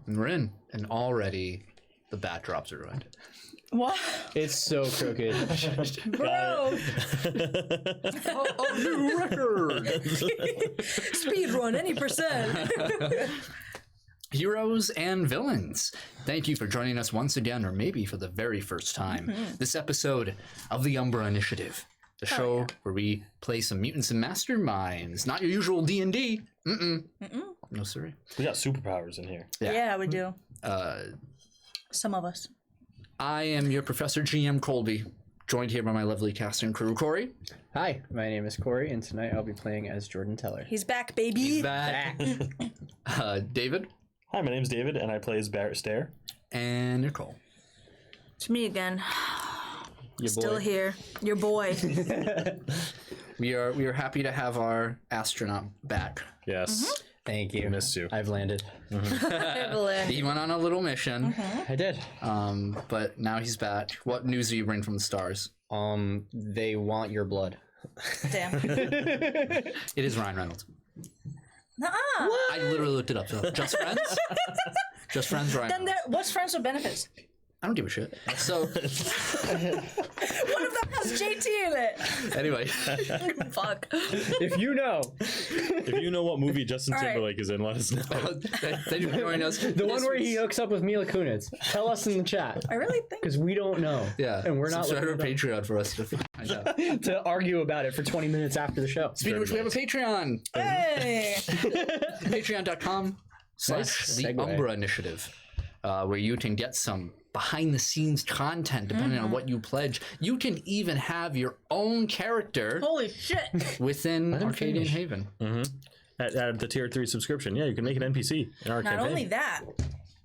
And we're in, and already the backdrops are ruined. What? It's so crooked. Bro! A new record! Speed run, any percent. Heroes and villains, thank you for joining us once again, or maybe for the very first time. This episode of the Umbra Initiative, the show where we play some Mutants and Masterminds. Not your usual D&D. No, sorry. We got superpowers in here. Yeah, we do. Some of us. I am your Professor GM Colby, joined here by my lovely cast and crew, Cory. Hi, my name is Cory, and tonight I'll be playing as Jordan Teller. He's back, baby. He's back. David. Hi, my name's David, and I play as Barrett Stair. And Nicole. It's me again. Your Still boy. here. Your boy. We are happy to have our astronaut back. Yes. Thank you. We missed you. I've landed. He went on a little mission, I did. but now he's back. What news do you bring from the stars? They want your blood. Damn. It is Ryan Reynolds. Nuh-uh. I literally looked it up. So just friends? Just friends, Ryan. Then what's friends with benefits? I don't give a shit. So One of them has JT in it. anyway, Fuck. If you know. If you know what movie Justin right. Timberlake is in, let us know. thank you for joining us. The one where he hooks up with Mila Kunis. Tell us in the chat. I really think. Because we don't know. Yeah, And we're not subscribe to our looking Patreon for us to find out. to argue about it for 20 minutes after the show. Speaking of which, we have a Patreon. Hey. Patreon.com/the segue. Umbra Initiative, where you can get some behind-the-scenes content depending on what you pledge. You can even have your own character Holy shit. within Arcadian Haven. At the tier 3 subscription, yeah, you can make an NPC in our Not campaign. only that,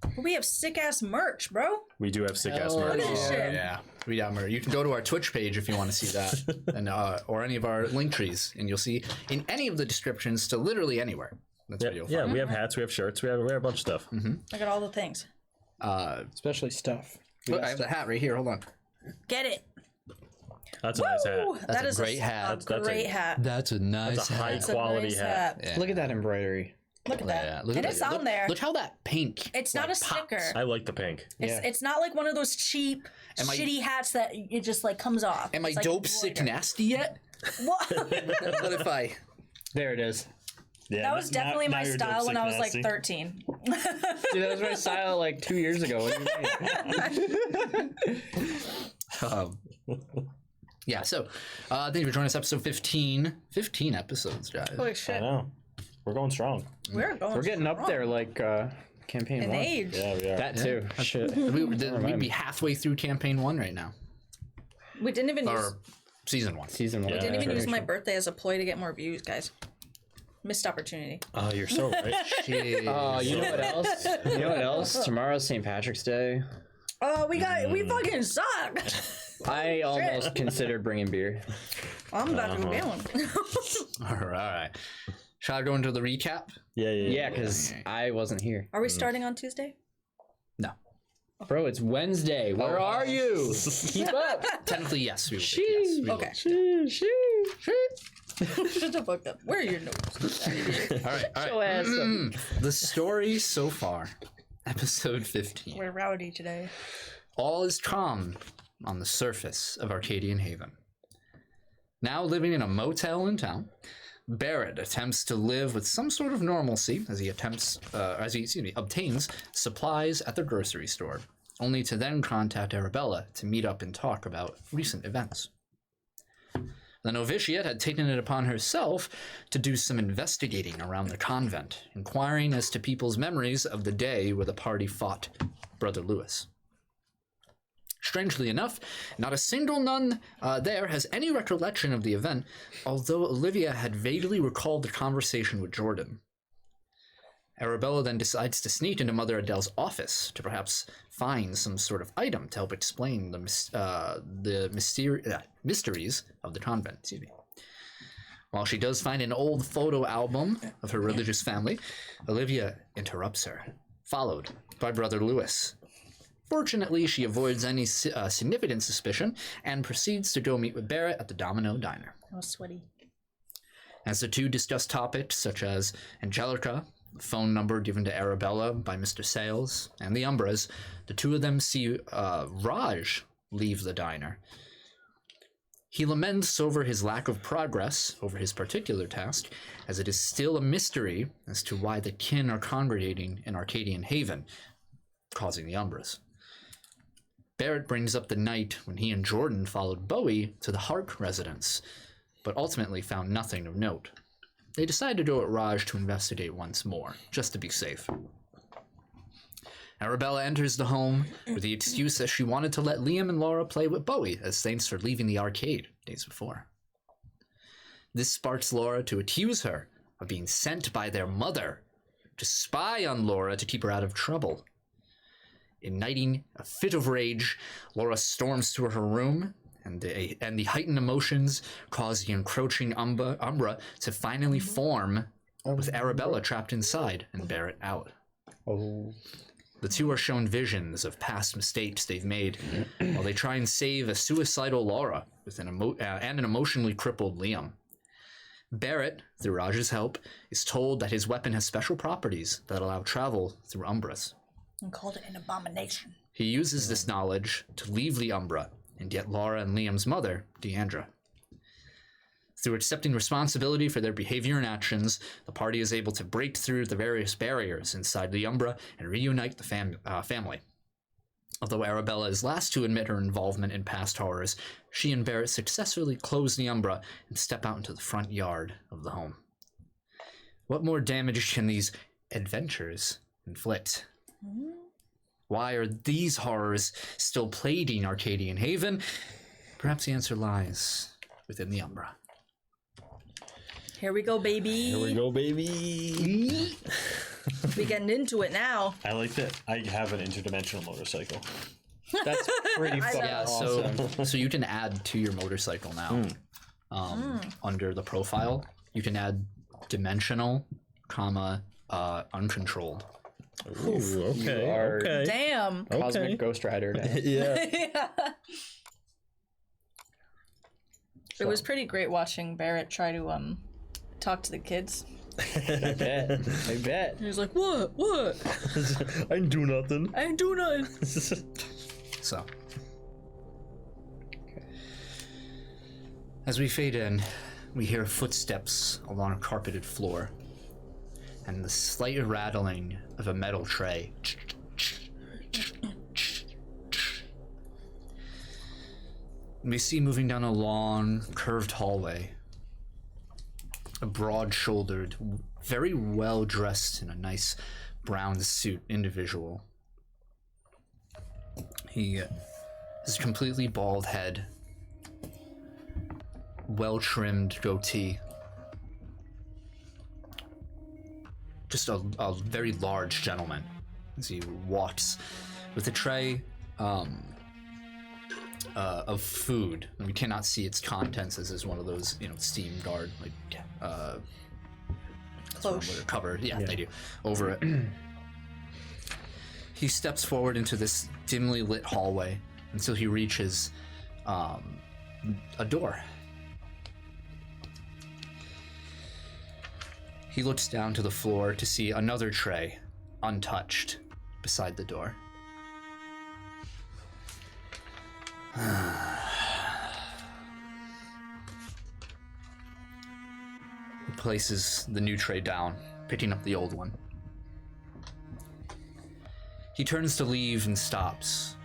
but we have sick-ass merch, bro. We do have sick-ass Hell merch. Look at this shit. Yeah, we got merch. You can go to our Twitch page if you want to see that, and or any of our link trees, and you'll see in any of the descriptions to literally anywhere. That's Yeah, what you'll yeah, find. we have hats, we have shirts, we have a bunch of stuff. Look at all the things. Especially stuff. Look, I have the hat right here. Hold on. Get it. That's a nice hat. Ooh, That's that a is great hat. A great hat. That's a nice That's a high It's a quality nice hat. Yeah. Look at that embroidery. Look at that. Yeah, look And at it's that. on there. Look how that pink. It's not a sticker. I like the pink. It's not like one of those cheap, shitty hats that it just like comes off. Am I It's like dope, sick, embroidered. nasty yet? What? What if I? There it is. Yeah, That was definitely now my you're style dope, when sick, I was like nasty. 13. Dude, that was my style like 2 years ago. What do you mean? Yeah. So, thank you for joining us. Episode 15. 15 episodes, guys. Holy I shit. know. We're going strong. We're going We're getting up strong. there like campaign In 1. age. Yeah, we are. That too. Shit. We'd be halfway through campaign 1 right now, We didn't even use or season 1. Season 1. Yeah. didn't even sure, use my birthday as a ploy to get more views, guys. Missed opportunity. Oh, you're so right. Oh, you know what else? You know what else? Tomorrow's St. Patrick's Day. Oh, we fucking suck. I almost considered bringing beer. I'm about to go get one. All right. Shall I go into the recap? Yeah, because I wasn't here. Are we starting on Tuesday? No. Bro, it's Wednesday. Where are you? Keep up. Technically, yes. We will. Yes, we will. Okay. Sheesh. Shut the fuck up. Where are your notes? All right. All Show right. ass up. The story so far, episode 15. We're rowdy today. All is calm on the surface of Arcadian Haven. Now living in a motel in town, Barrett attempts to live with some sort of normalcy as he obtains supplies at the grocery store, only to then contact Arabella to meet up and talk about recent events. The novitiate had taken it upon herself to do some investigating around the convent, inquiring as to people's memories of the day where the party fought Brother Lewis. Strangely enough, not a single nun there has any recollection of the event, although Olivia had vaguely recalled the conversation with Jordan. Arabella then decides to sneak into Mother Adele's office to perhaps find some sort of item to help explain the mysteries of the convent. Excuse me. While she does find an old photo album of her religious family, Olivia interrupts her, followed by Brother Lewis. Fortunately, she avoids any significant suspicion and proceeds to go meet with Barrett at the Domino Diner. I was sweaty. As the two discuss topics such as Angelica phone number given to Arabella by Mr. Sales and the Umbras, the two of them see Raj leave the diner. He laments over his lack of progress over his particular task, as it is still a mystery as to why the kin are congregating in Arcadian Haven, causing the Umbras. Barrett brings up the night when he and Jordan followed Bowie to the Hark residence, but ultimately found nothing of note. They decide to go at Raj to investigate once more, just to be safe. Arabella enters the home with the excuse that she wanted to let Liam and Laura play with Bowie as thanks for leaving the arcade days before. This sparks Laura to accuse her of being sent by their mother to spy on Laura to keep her out of trouble. Igniting a fit of rage, Laura storms to her room, and the heightened emotions cause the encroaching Umbra to finally form, with Arabella trapped inside and Barrett out. Oh. The two are shown visions of past mistakes they've made while they try and save a suicidal Laura with and an emotionally crippled Liam. Barrett, through Raj's help, is told that his weapon has special properties that allow travel through Umbras. And called it an abomination. He uses this knowledge to leave the Umbra and get Laura and Liam's mother, Deandra. Through accepting responsibility for their behavior and actions, the party is able to break through the various barriers inside the Umbra and reunite the family. Although Arabella is last to admit her involvement in past horrors, she and Barrett successfully close the Umbra and step out into the front yard of the home. What more damage can these adventures inflict? Why are these horrors still plaguing Arcadian Haven? Perhaps the answer lies within the Umbra. Here we go, baby. Here we go, baby. We getting into it now. I like that I have an interdimensional motorcycle. That's pretty fucking Yeah, awesome. so you can add to your motorcycle now. Under the profile, you can add dimensional, uncontrolled. Ooh, okay. You are okay. Damn. Cosmic Okay. Ghost Rider now. Yeah. It was pretty great watching Barrett try to talk to the kids. I bet. He was like, "What? What? I didn't do nothing. I ain't do nothing." So, as we fade in, we hear footsteps along a carpeted floor and the slight rattling of a metal tray. We see moving down a long, curved hallway, a broad-shouldered, very well-dressed in a nice brown suit individual. He has a completely bald head, well-trimmed goatee, just a very large gentleman as he walks with a tray of food. And we cannot see its contents as is one of those, steam guard, Cloche. cover. Yeah, they do. Over it. He steps forward into this dimly lit hallway until he reaches a door. He looks down to the floor to see another tray, untouched, beside the door. He places the new tray down, picking up the old one. He turns to leave and stops,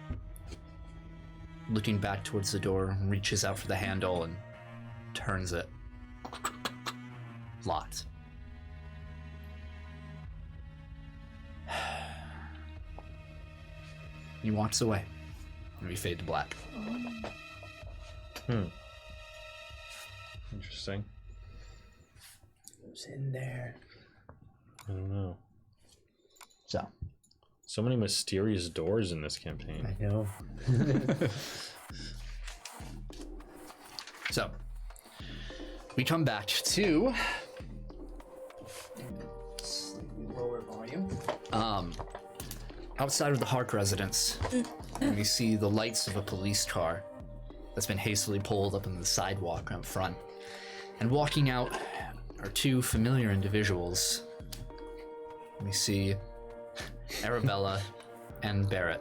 looking back towards the door, and reaches out for the handle and turns it. Locked. He walks away, and we fade to black. Interesting. Who's in there? I don't know. So many mysterious doors in this campaign. I know. So, we come back to lower volume. Outside of the Hark residence, and we see the lights of a police car that's been hastily pulled up on the sidewalk up front. And walking out are two familiar individuals. We see Arabella and Barrett.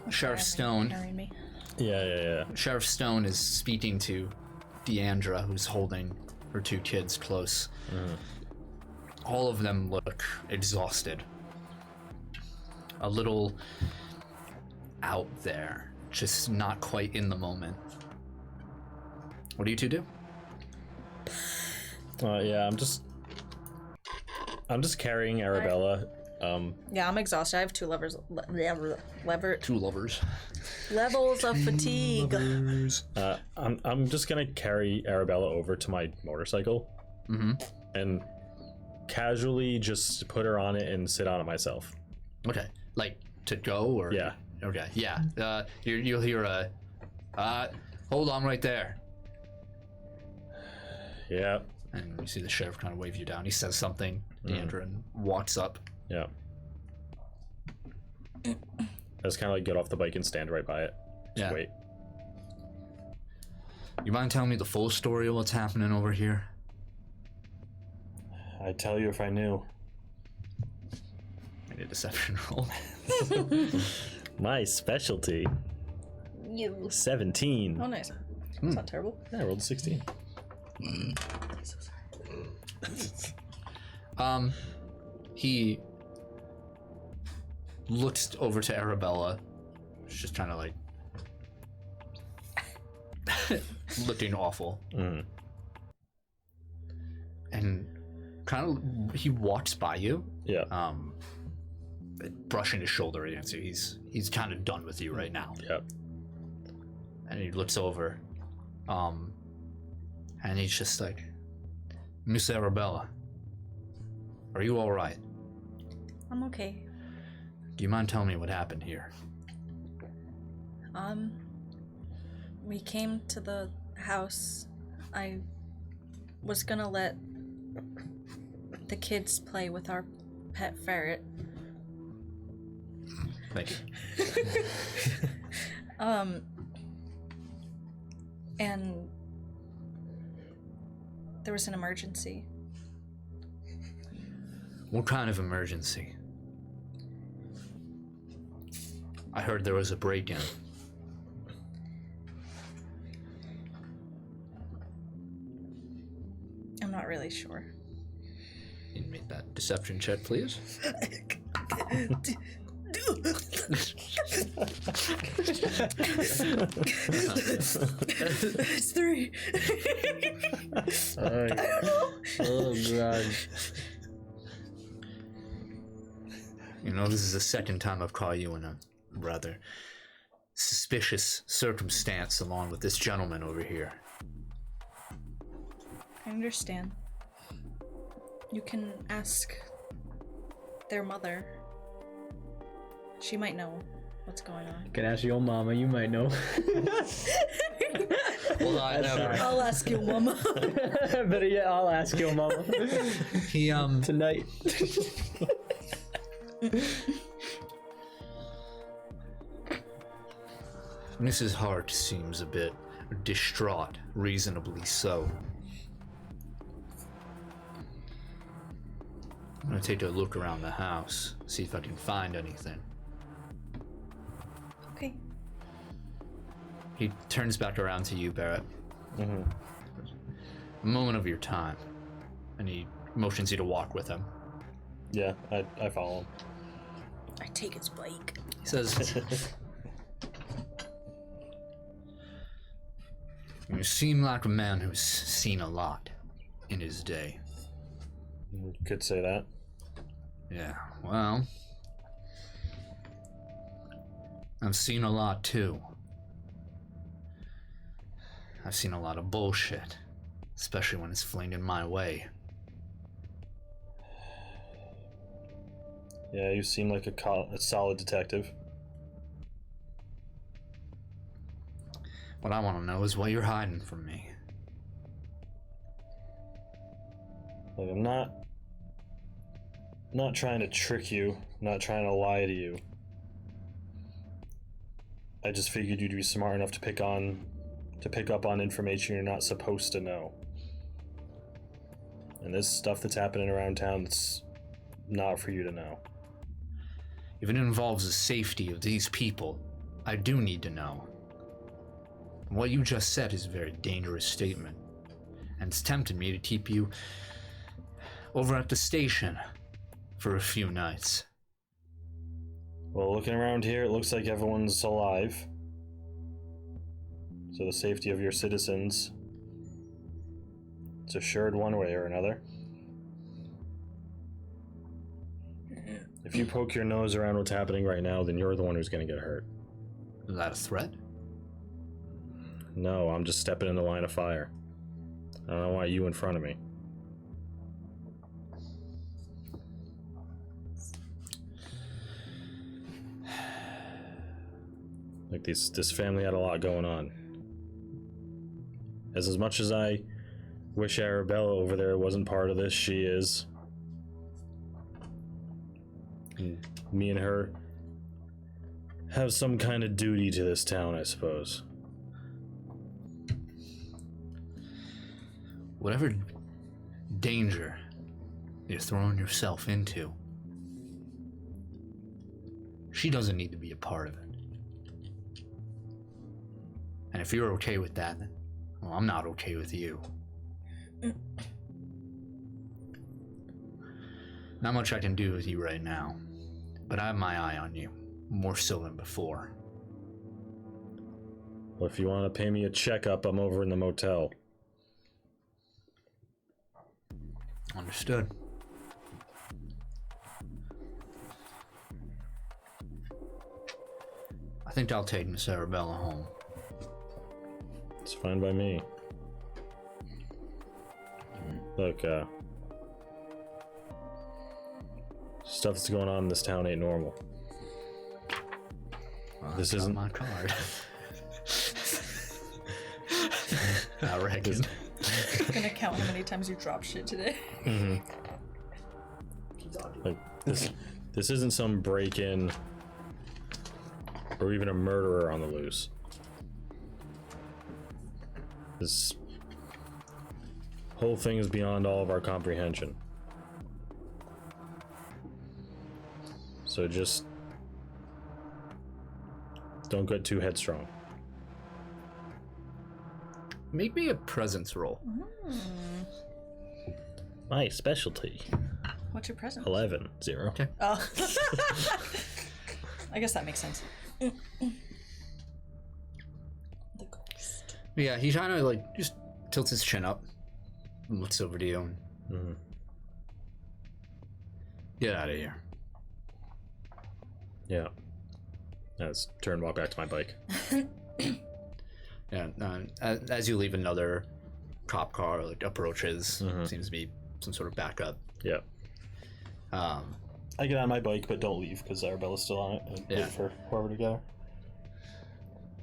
Sheriff Stone. Carrying me. Yeah. Sheriff Stone is speaking to Deandra, who's holding her two kids close. All of them look exhausted. A little out there, just not quite in the moment. What do you two do? Yeah, I'm just carrying Arabella. Yeah, I'm exhausted. I have two levers. Two lovers. Levels of fatigue. I'm just gonna carry Arabella over to my motorcycle, and casually just put her on it and sit on it myself. Okay, like to go or Yeah. Okay, yeah. You'll hear a hold on right there, Yeah. and you see the sheriff kind of wave you down. He says something, Deandra, and walks up. Yeah. I just kind of like get off the bike and stand right by it. Just wait. You mind telling me the full story of what's happening over here? I'd tell you if I knew. Make a deception roll. My specialty. You. 17. Oh, nice. It's not terrible. Yeah, I rolled a 16. So sorry. He looks over to Arabella. She's just kind of like looking awful. And kind of he walks by you. Yeah. Brushing his shoulder against you. He's kind of done with you right now. Yep. And he looks over. And he's just like, Miss Arabella, are you all right? I'm okay. Do you mind telling me what happened here? We came to the house. I was gonna let the kids play with our pet ferret. Thank you. And there was an emergency. What kind of emergency? I heard there was a break-in. I'm not really sure. You can make that deception check, please. It's 3. Oh god. You know, this is the second time I've caught you in a rather suspicious circumstance along with this gentleman over here. I understand. You can ask their mother. She might know what's going on. You can ask your mama, you might know. Well, I never. I'll ask your mama. Better yet, I'll ask your mama. He, Tonight. Mrs. Hart seems a bit distraught, reasonably so. I'm gonna take a look around the house, see if I can find anything. Okay. He turns back around to you, Barrett. Mm-hmm. A moment of your time. And he motions you to walk with him. Yeah, I follow him. I take his bike. He says, you seem like a man who's seen a lot in his day. Could say that. Yeah, well, I've seen a lot too. I've seen a lot of bullshit, especially when it's flinged in my way. Yeah, you seem like a solid detective. What I want to know is what you're hiding from me. Like, I'm not trying to trick you, not trying to lie to you. I just figured you'd be smart enough to pick up on information you're not supposed to know. And this stuff that's happening around town, it's not for you to know. If it involves the safety of these people, I do need to know. What you just said is a very dangerous statement, and it's tempted me to keep you over at the station for a few nights. Well, looking around here, it looks like everyone's alive. So the safety of your citizens is assured one way or another. If you poke your nose around what's happening right now, then you're the one who's going to get hurt. Is that a threat? No, I'm just stepping in the line of fire. I don't want you in front of me. Like this family had a lot going on. As much as I wish Arabella over there wasn't part of this, she is. And me and her have some kind of duty to this town, I suppose. Whatever danger you're throwing yourself into, she doesn't need to be a part of it. And if you're okay with that, well, I'm not okay with you. Not much I can do with you right now, but I have my eye on you, more so than before. Well, if you want to pay me a checkup, I'm over in the motel. Understood. I think I'll take Miss Arabella home. It's fine by me. Look, stuff that's going on in this town ain't normal. Well, This that's isn't- my card. I reckon. I'm gonna count how many times you dropped shit today. Like this isn't some break-in or even a murderer on the loose. This whole thing is beyond all of our comprehension. So just don't get too headstrong. Make me a presence roll. My specialty. What's your present? 11, 0. Okay. Oh. I guess that makes sense. The ghost. Yeah, he kind of like just tilts his chin up and looks over to you and get out of here. Yeah. Let's turn and walk back to my bike. Yeah, as you leave, another cop car like approaches. Seems to be some sort of backup. Yeah. I get on my bike, but don't leave because Arabella's still on it. And Yeah. wait for whoever to get her.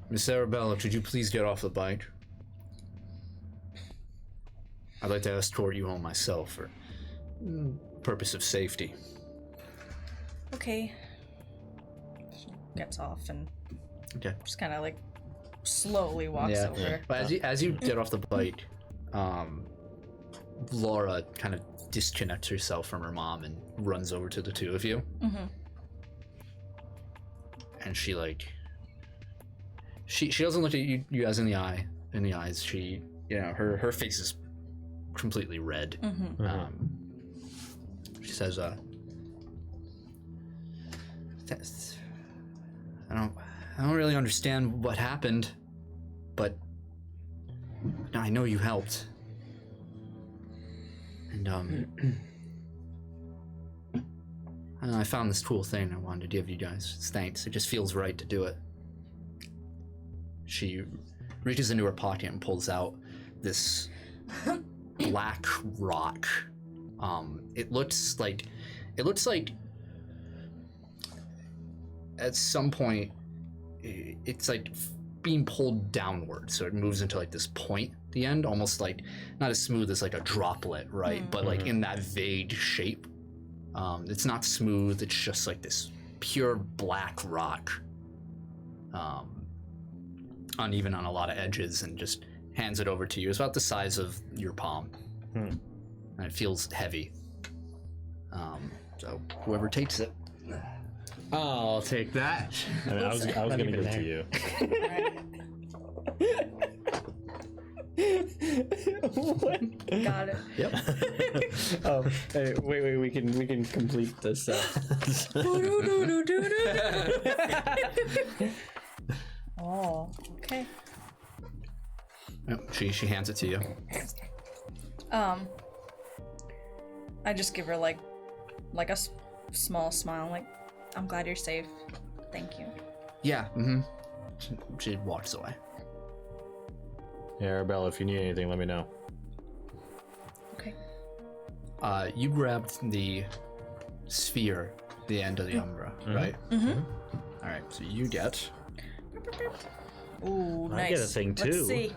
Miss Arabella, could you please get off the bike? I'd like to escort you home myself for purpose of safety. Okay. She gets off and Okay. just kind of like slowly walks over. But as you get off the bike, Laura kind of disconnects herself from her mom and runs over to the two of you. And she like she doesn't look at you guys in the eyes. She, you know, her face is completely red. She says, I don't really understand what happened, but I know you helped. And I found this cool thing I wanted to give you guys. It's thanks. It just feels right to do it. She reaches into her pocket and pulls out this black rock. It looks like at some point it's like being pulled downward, so it moves into like this point at the end, almost like not as smooth as like a droplet, right? But like in that vague shape. It's not smooth, it's just like this pure black rock, uneven on a lot of edges, and just hands it over to you. It's about the size of your palm. and it feels heavy. So whoever takes it. I'll take that. I mean, I was Not gonna even give it there. to you. What? Got it. Yep. Oh, hey, wait, we can complete this. Oh, okay. Yep, she hands it to you. I just give her like a small smile, like, I'm glad you're safe. Thank you. Yeah. She walks away. Yeah, Arabella, if you need anything, let me know. Okay. You grabbed the sphere, the end of the Umbra, right? Mm-hmm. All right. So you get. Ooh, I nice. get a thing too. Let's see.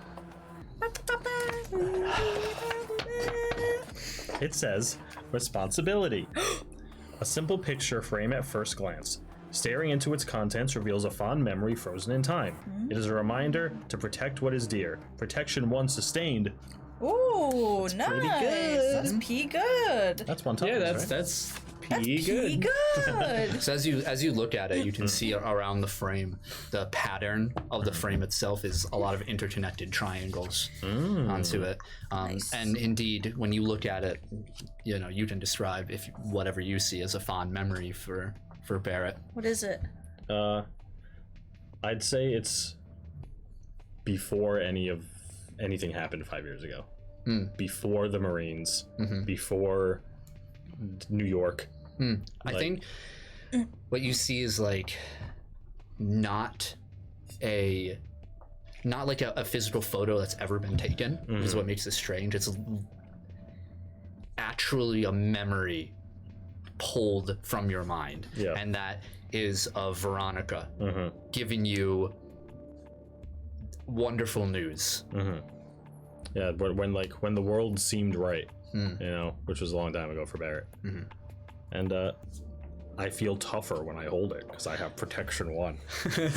It says, responsibility. A simple picture frame at first glance. Staring into its contents reveals a fond memory frozen in time. It is a reminder to protect what is dear. Protection 1 sustained. Ooh, nice. pretty good. That's P good. That's one time. Yeah, right? that's That's P P good. good. So as you look at it, you can see around the frame, the pattern of the frame itself is a lot of interconnected triangles onto it. Nice. And indeed, when you look at it, you can describe if whatever you see as a fond memory for Barrett. What is it? I'd say it's before anything happened 5 years ago. Before the Marines, before New York. I think what you see is like not like a physical photo that's ever been taken, is what makes it strange. It's actually a memory pulled from your mind, and that is of Veronica giving you wonderful news. Yeah, when the world seemed right, which was a long time ago for Barrett. And I feel tougher when I hold it because I have protection 1. You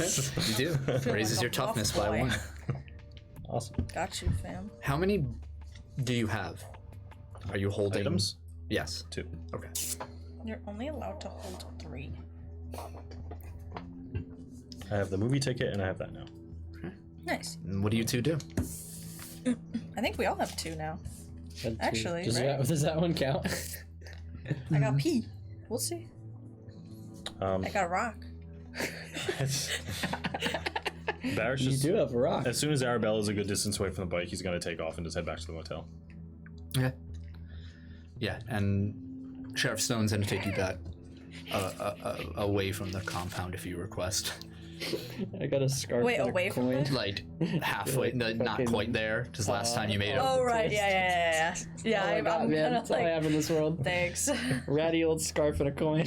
do. Raises like your a toughness buff by boy. 1. Awesome. Got you, fam. How many do you have? Are you holding Items? Yes. 2. Okay. You're only allowed to hold 3. I have the movie ticket and I have that now. Nice. And what do you two do? I think we all have 2 now. Actually, does right? does that one count? I got P. We'll see. I got a rock. Barrett's You just, do have a rock. as soon as Arabella's a good distance away from the bike, he's gonna take off and just head back to the motel. Okay. Yeah, and Sheriff Stone's gonna take you back away from the compound if you request. I got a scarf. Wait, and a away from coin. it? Like halfway, not fucking- quite there, because last time you made it. Oh, right. Yeah. Yeah, Oh my God, I'm man, gonna that's all I have in this world. thanks. Ratty old scarf and a coin.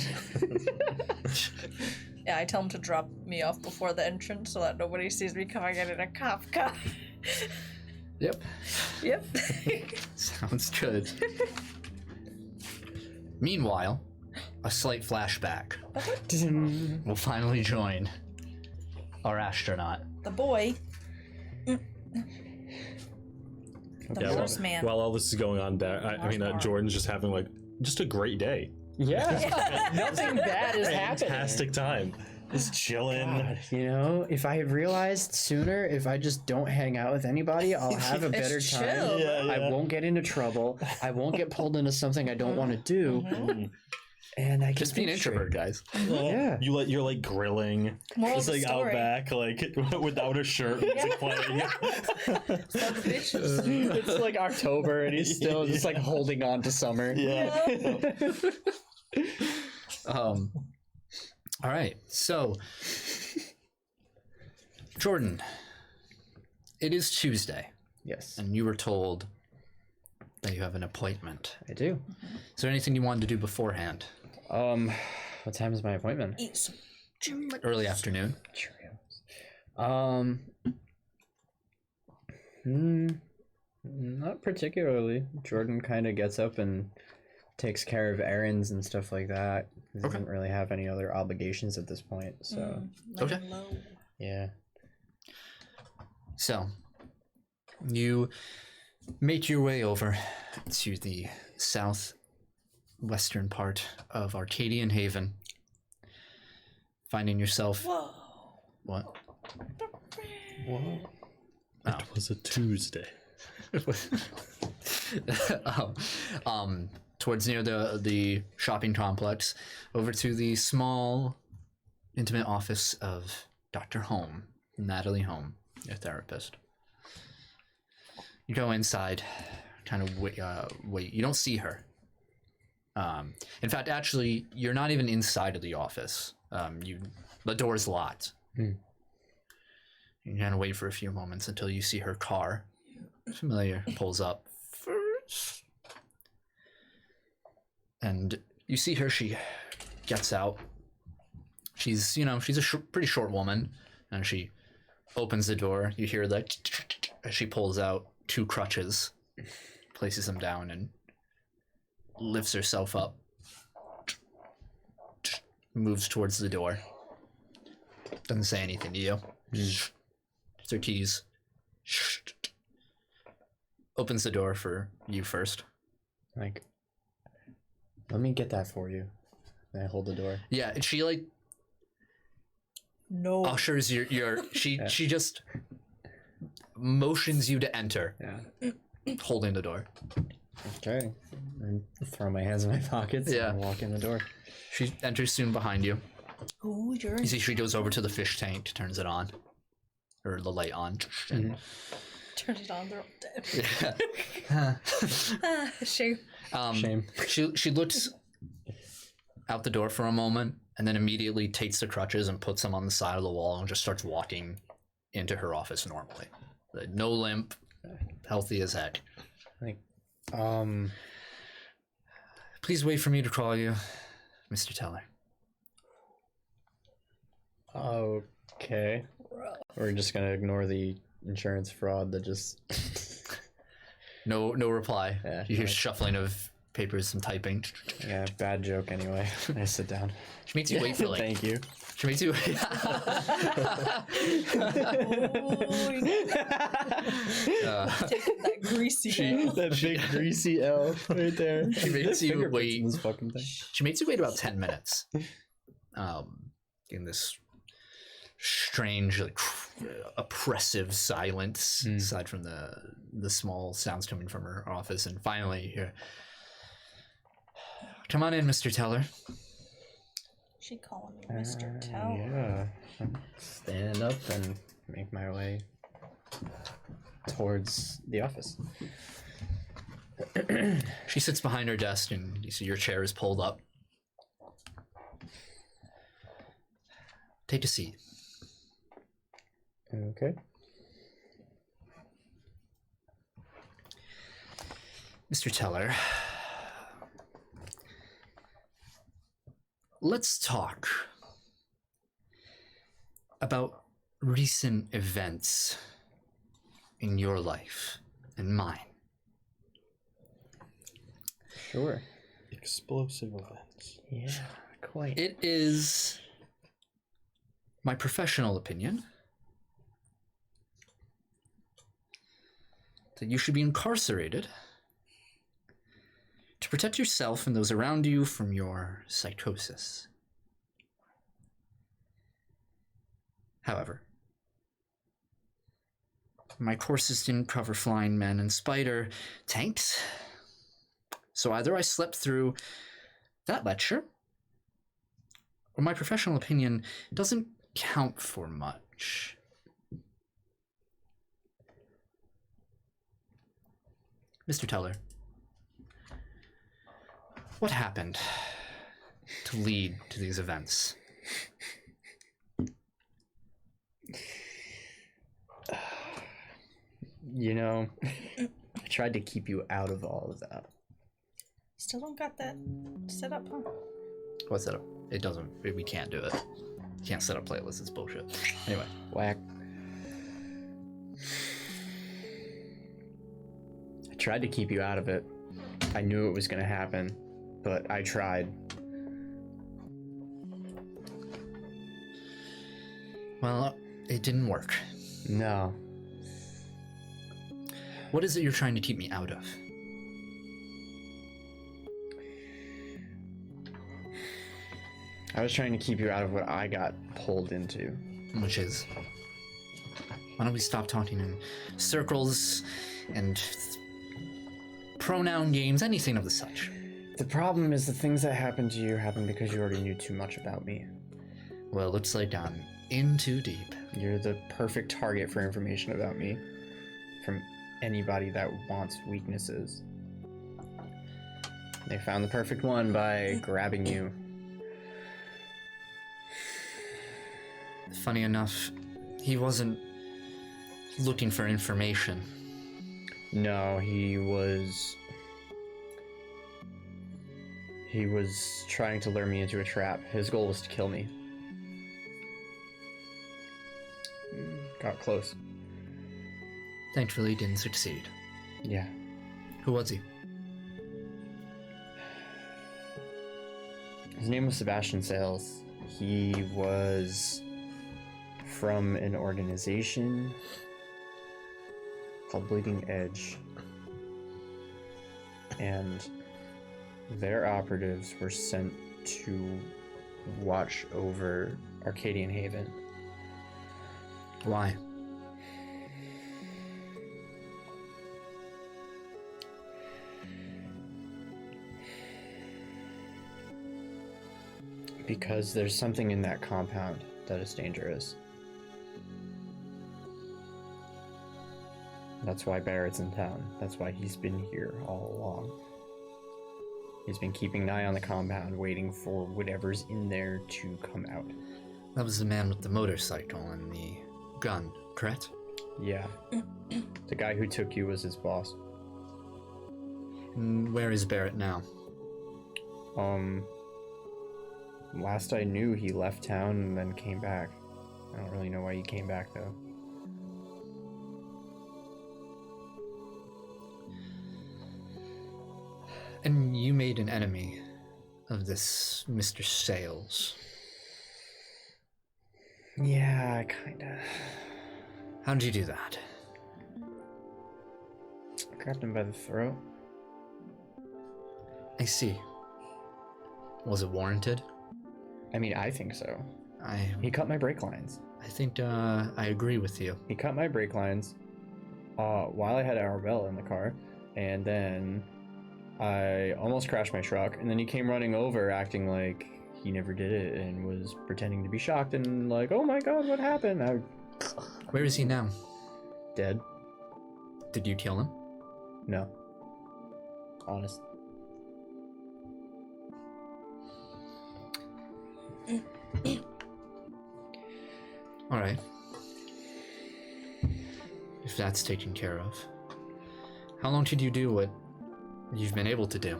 Yeah, I tell him to drop me off before the entrance so that nobody sees me coming in a cop car. Yep. Yep. Sounds good. Meanwhile, a slight flashback. We'll finally join our astronaut. The boy. The Yeah, Mars man. while all this is going on, Jordan's just having just a great day. Yeah. Nothing bad is happening. Fantastic time. Just chilling. God, if I had realized sooner, if I just don't hang out with anybody, I'll have a better It's time. chill, Yeah, I won't get into trouble. I won't get pulled into something I don't want to do. And I can Just be an think straight. introvert, guys. Yeah. You're grilling. Moral of Just the out story. back, without a shirt, music playing. Fuck bitches. It's like October and he's still just holding on to summer. Yeah. All right, so Jordan, it is Tuesday, Yes, and you were told that you have an appointment. I do. Is there anything you wanted to do beforehand? What time is my appointment? Eat some Jim Early afternoon. Cheerios. Not particularly. Jordan kind of gets up and takes care of errands and stuff like that. He doesn't really have any other obligations at this point, so Okay. Low. yeah. So, you make your way over to the southwestern part of Arcadian Haven, finding yourself. Whoa. What? Whoa. Oh. It was a Tuesday. Towards near the shopping complex, over to the small, intimate office of Dr. Holm, Natalie Holm, your therapist. You go inside, kind of wait. You don't see her. In fact, actually, you're not even inside of the office. The door's locked. You kind of wait for a few moments until you see her car. Familiar pulls up first. And you see her, she gets out. She's a pretty short woman, and she opens the door. You hear that as she pulls out 2 crutches, places them down, and lifts herself up, moves towards the door. Doesn't say anything to you. It's her keys. Opens the door for you first. Like, let me get that for you. And I hold the door. Yeah, and she like No. ushers she just motions you to enter, holding the door. Okay. And throw my hands in my pockets and walk in the door. She enters soon behind you. Oh, you're You see she goes over to the fish tank, turns it on. Or the light on. And turn it on, they're all dead. Shame. Shame. She looks out the door for a moment and then immediately takes the crutches and puts them on the side of the wall and just starts walking into her office normally. No limp, healthy as heck. Like, Please wait for me to call you, Mr. Teller. okay. We're just gonna ignore the insurance fraud that just... No reply. Yeah, You hear nice. shuffling of papers, some typing. Yeah, bad joke anyway. I sit down. She makes you wait for like. Thank you. She makes you. Taking that greasy L. That big greasy L right there. She makes you Fingerprints wait. in this fucking thing. She makes you wait about 10 minutes. In this strange, like oppressive silence, aside from the small sounds coming from her office, and finally you hear, "Come on in, Mr. Teller." She calling me Mr. Teller. Yeah. Stand up and make my way towards the office. She sits behind her desk, and you see your chair is pulled up. Take a seat. Okay. Mr. Teller, let's talk about recent events in your life and mine. Sure. Explosive events. Yeah, quite. It is my professional opinion that you should be incarcerated to protect yourself and those around you from your psychosis. However, my courses didn't cover flying men and spider tanks, so either I slept through that lecture, or my professional opinion doesn't count for much. Mr. Teller, what happened to lead to these events? You know, I tried to keep you out of all of that. Still don't got that set up, huh? What's that? It doesn't. We can't do it. Can't set up playlists. It's bullshit. Anyway. Whack. I tried to keep you out of it. I knew it was gonna happen, but I tried. Well, it didn't work. No. What is it you're trying to keep me out of? I was trying to keep you out of what I got pulled into. Which is, why don't we stop talking in circles and pronoun games, anything of the such? The problem is the things that happened to you happened because you already knew too much about me. Well, looks like I'm in too deep. You're the perfect target for information about me from anybody that wants weaknesses. They found the perfect one by grabbing you. Funny enough, he wasn't looking for information. No, he was trying to lure me into a trap. His goal was to kill me. Got close. Thankfully, he didn't succeed. Yeah. Who was he? His name was Sebastian Sales. He was from an organization called Bleeding Edge. And their operatives were sent to watch over Arcadian Haven. Why? Because there's something in that compound that is dangerous. That's why Barrett's in town. That's why he's been here all along. He's been keeping an eye on the compound, waiting for whatever's in there to come out. That was the man with the motorcycle and the gun, correct? Yeah. The guy who took you was his boss. And where is Barrett now? Last I knew, he left town and then came back. I don't really know why he came back, though. And you made an enemy of this Mr. Sales. Yeah, kinda. How did you do that? Grabbed him by the throat. I see. Was it warranted? I mean, I think so. He I cut my brake lines. think I agree with you. He cut my brake lines while I had Arabella in the car, and then I almost crashed my truck, and then he came running over acting like he never did it and was pretending to be shocked and like, oh my god, what happened? Where is he now? Dead? Did you kill him? No. Honest. Alright. If that's taken care of. How long did you do what you've been able to do?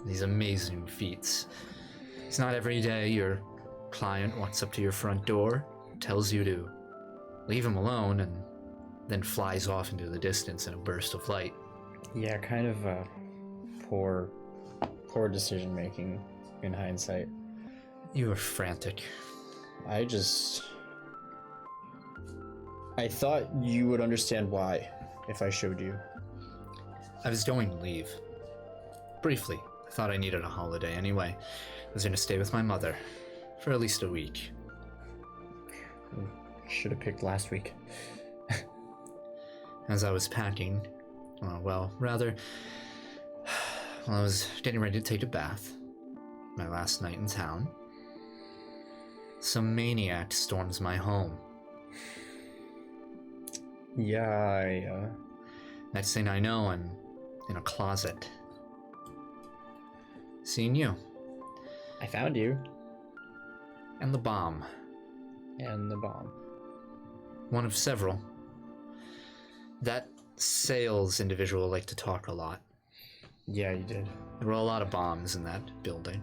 These amazing feats. It's not every day your client walks up to your front door, tells you to leave him alone, and then flies off into the distance in a burst of light. Yeah, kind of poor decision making in hindsight. You were frantic. I thought you would understand why if I showed you. I was going to leave. Briefly. I thought I needed a holiday anyway. I was going to stay with my mother for at least a week. Should have picked last week. As I was packing, I was getting ready to take a bath, my last night in town, some maniac storms my home. Yeah, Next thing I know, I'm in a closet. Seeing you. I found you. And the bomb. And the bomb. One of several. That sales individual liked to talk a lot. Yeah, you did. There were a lot of bombs in that building.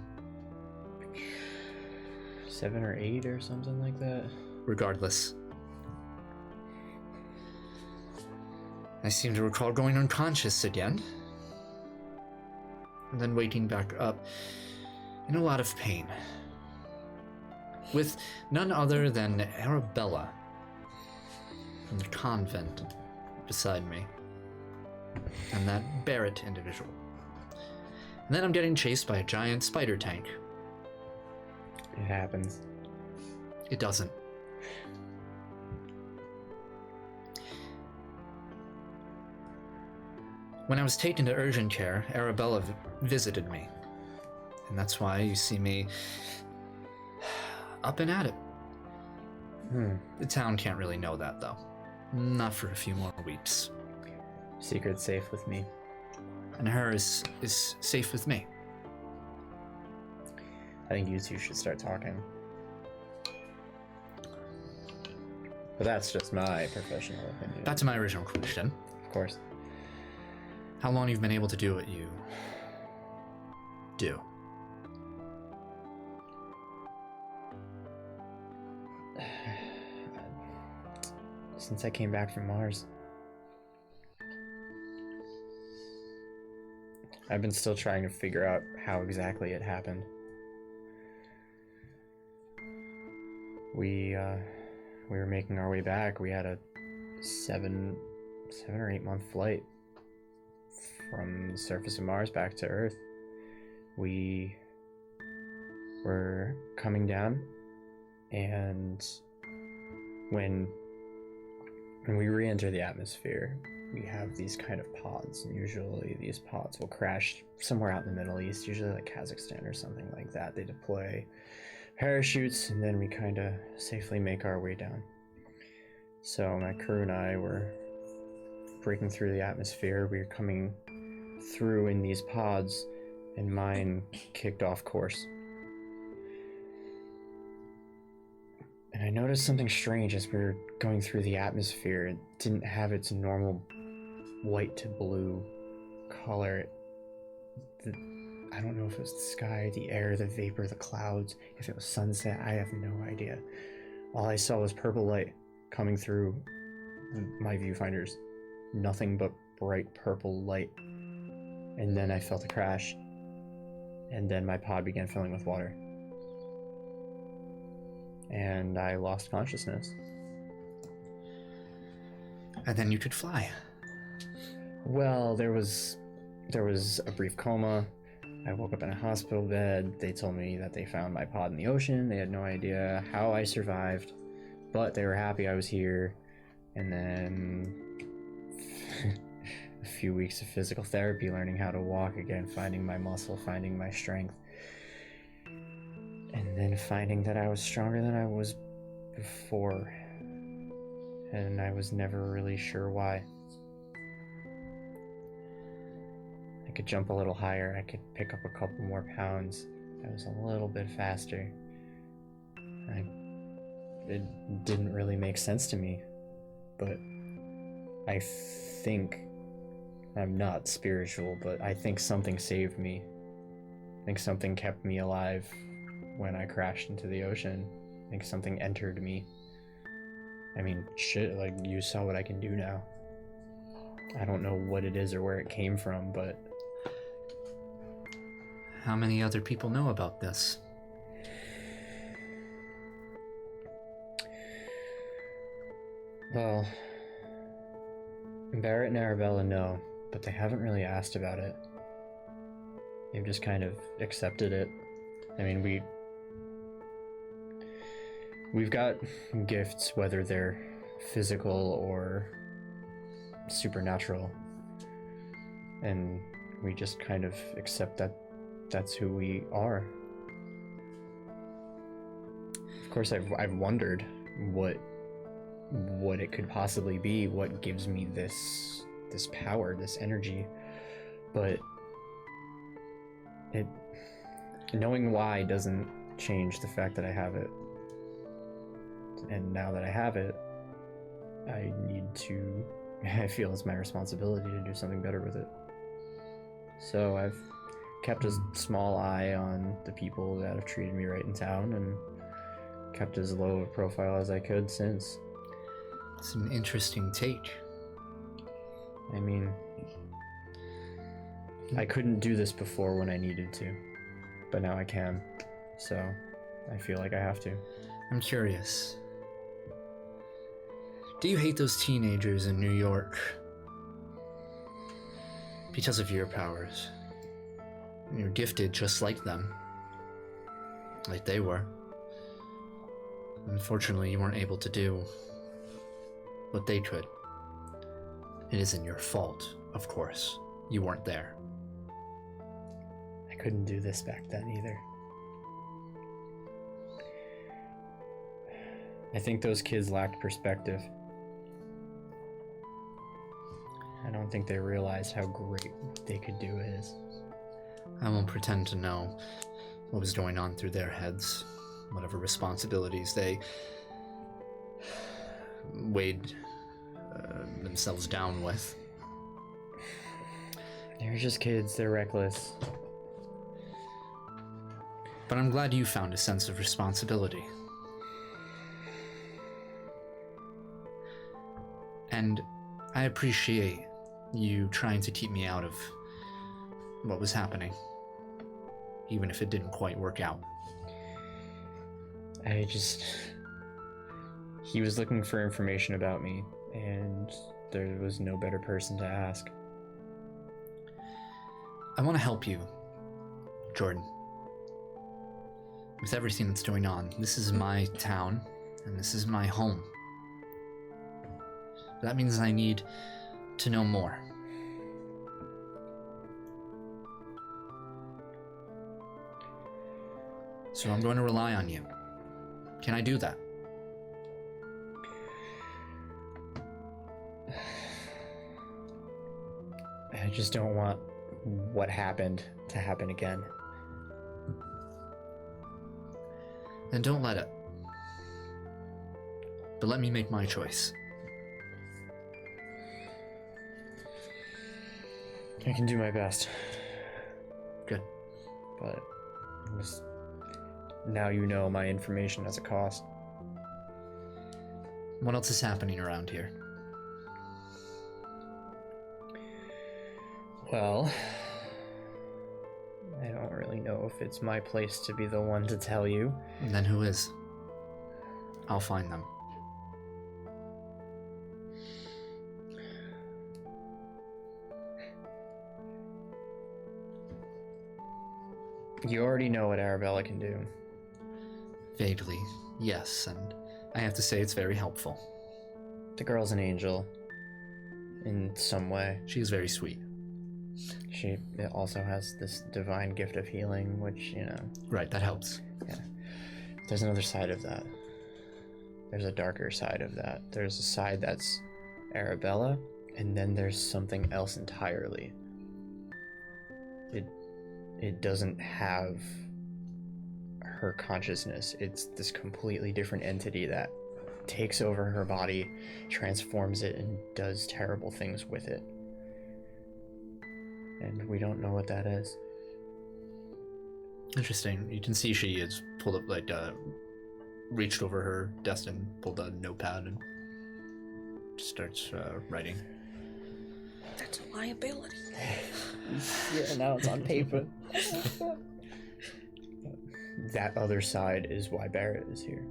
7 or 8 or something like that. Regardless. I seem to recall going unconscious again. And then waking back up in a lot of pain. With none other than Arabella from the convent beside me. And that Barrett individual. And then I'm getting chased by a giant spider tank. It happens. It doesn't. When I was taken to urgent care, Arabella visited me. And that's why you see me up and at it. The town can't really know that, though. Not for a few more weeks. Secret's safe with me. And hers is safe with me. I think you two should start talking. But that's just my professional opinion. Back to my original question. Of course. How long you've been able to do what you do? Since I came back from Mars. I've been still trying to figure out how exactly it happened. We were making our way back. We had a 7 or 8 month flight from the surface of Mars back to Earth. We were coming down, and when we re-enter the atmosphere, we have these kind of pods, and usually these pods will crash somewhere out in the Middle East, usually like Kazakhstan or something like that. They deploy parachutes, and then we kind of safely make our way down. So my crew and I were breaking through the atmosphere. We were coming through in these pods, and mine kicked off course. And I noticed something strange as we were going through the atmosphere. It didn't have its normal white to blue color. I don't know if it was the sky, the air, the vapor, the clouds, if it was sunset, I have no idea. All I saw was purple light coming through my viewfinders. Nothing but bright purple light. And then I felt a crash. And then my pod began filling with water. And I lost consciousness. And then you could fly. Well, there was a brief coma. I woke up in a hospital bed. They told me that they found my pod in the ocean. They had no idea how I survived, but they were happy I was here. And then a few weeks of physical therapy, learning how to walk again, finding my muscle, finding my strength. And then finding that I was stronger than I was before. And I was never really sure why. I could jump a little higher, I could pick up a couple more pounds. I was a little bit faster. It didn't really make sense to me. But I think, I'm not spiritual, but I think something saved me. I think something kept me alive when I crashed into the ocean. I think something entered me. I mean, shit, like, you saw what I can do now. I don't know what it is or where it came from, but... How many other people know about this? Well, Barrett and Arabella know, but they haven't really asked about it. They've just kind of accepted it. I mean, we've got gifts, whether they're physical or supernatural, and we just kind of accept that that's who we are. Of course, I've wondered what it could possibly be, what gives me this power, this energy, but knowing why doesn't change the fact that I have it. And now that I have it, I feel it's my responsibility to do something better with it. So I've kept a small eye on the people that have treated me right in town, and kept as low a profile as I could since. It's an interesting take. I mean, I couldn't do this before when I needed to, but now I can, so I feel like I have to. I'm curious. Do you hate those teenagers in New York because of your powers? You're gifted just like them, like they were. Unfortunately, you weren't able to do what they could. It isn't your fault, of course. You weren't there. I couldn't do this back then either. I think those kids lacked perspective. I don't think they realized how great they could do is. I won't pretend to know what was going on through their heads, whatever responsibilities they weighed themselves down with. They're just kids, they're reckless. But I'm glad you found a sense of responsibility. And I appreciate you trying to keep me out of what was happening, even if it didn't quite work out. He was looking for information about me, and there was no better person to ask. I want to help you, Jordan. With everything that's going on, this is my town, and this is my home. That means I need to know more. So I'm going to rely on you. Can I do that? I just don't want what happened to happen again. Then don't let it. But let me make my choice. I can do my best. Good. But now you know my information has a cost. What else is happening around here? Well, I don't really know if it's my place to be the one to tell you. And then who is? I'll find them. You already know what Arabella can do. Vaguely, yes, and I have to say it's very helpful. The girl's an angel. In some way. She is very sweet. She also has this divine gift of healing, which, Right, that helps. Yeah. There's another side of that. There's a darker side of that. There's a side that's Arabella, and then there's something else entirely. It doesn't have her consciousness. It's this completely different entity that takes over her body, transforms it, and does terrible things with it. And we don't know what that is. Interesting. You can see she has pulled up, reached over her desk and pulled a notepad and starts writing. That's a liability. Yeah, now it's on paper. That other side is why Barrett is here.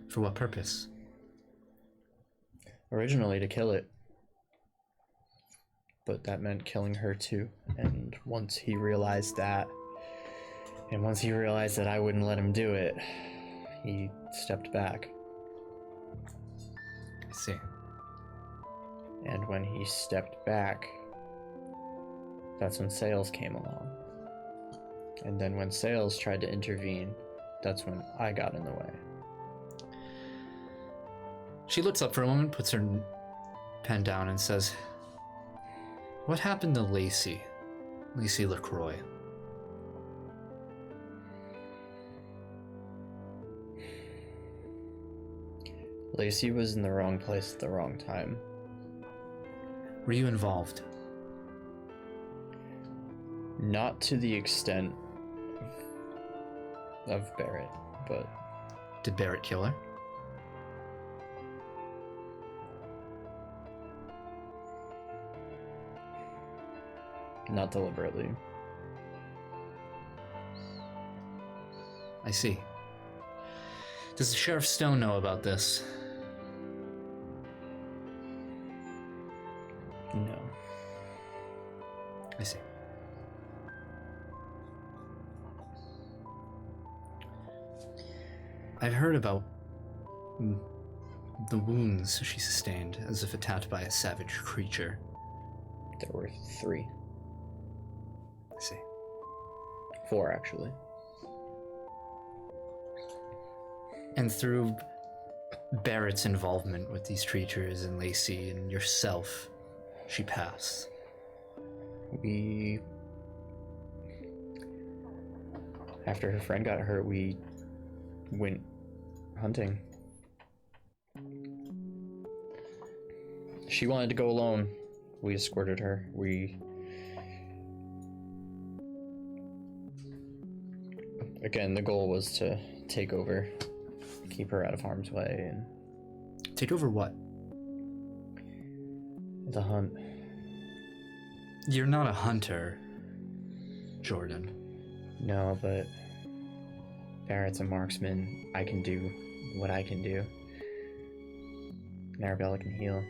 For what purpose? Originally to kill it. But that meant killing her too. And once he realized that, and once he realized that I wouldn't let him do it, he stepped back. I see. And when he stepped back, that's when Sales came along. And then when Sales tried to intervene, that's when I got in the way. She looks up for a moment, puts her pen down, and says, "What happened to Lacey LaCroix?" Lacey was in the wrong place at the wrong time. Were you involved? Not to the extent of Barrett, but Did Barrett kill her? not deliberately. I see. Does Sheriff Stone know about this? No. I see. I've heard about the wounds she sustained as if attacked by a savage creature. There were 3. I see. 4, actually. And through Barrett's involvement with these creatures and Lacey and yourself, she passed. After her friend got hurt, we went hunting. She wanted to go alone. We escorted her. Again, the goal was to take over, keep her out of harm's way, and... Take over what? The hunt. You're not a hunter, Jordan. No, but Barrett's a marksman. I can do what I can do. And Arabella can heal.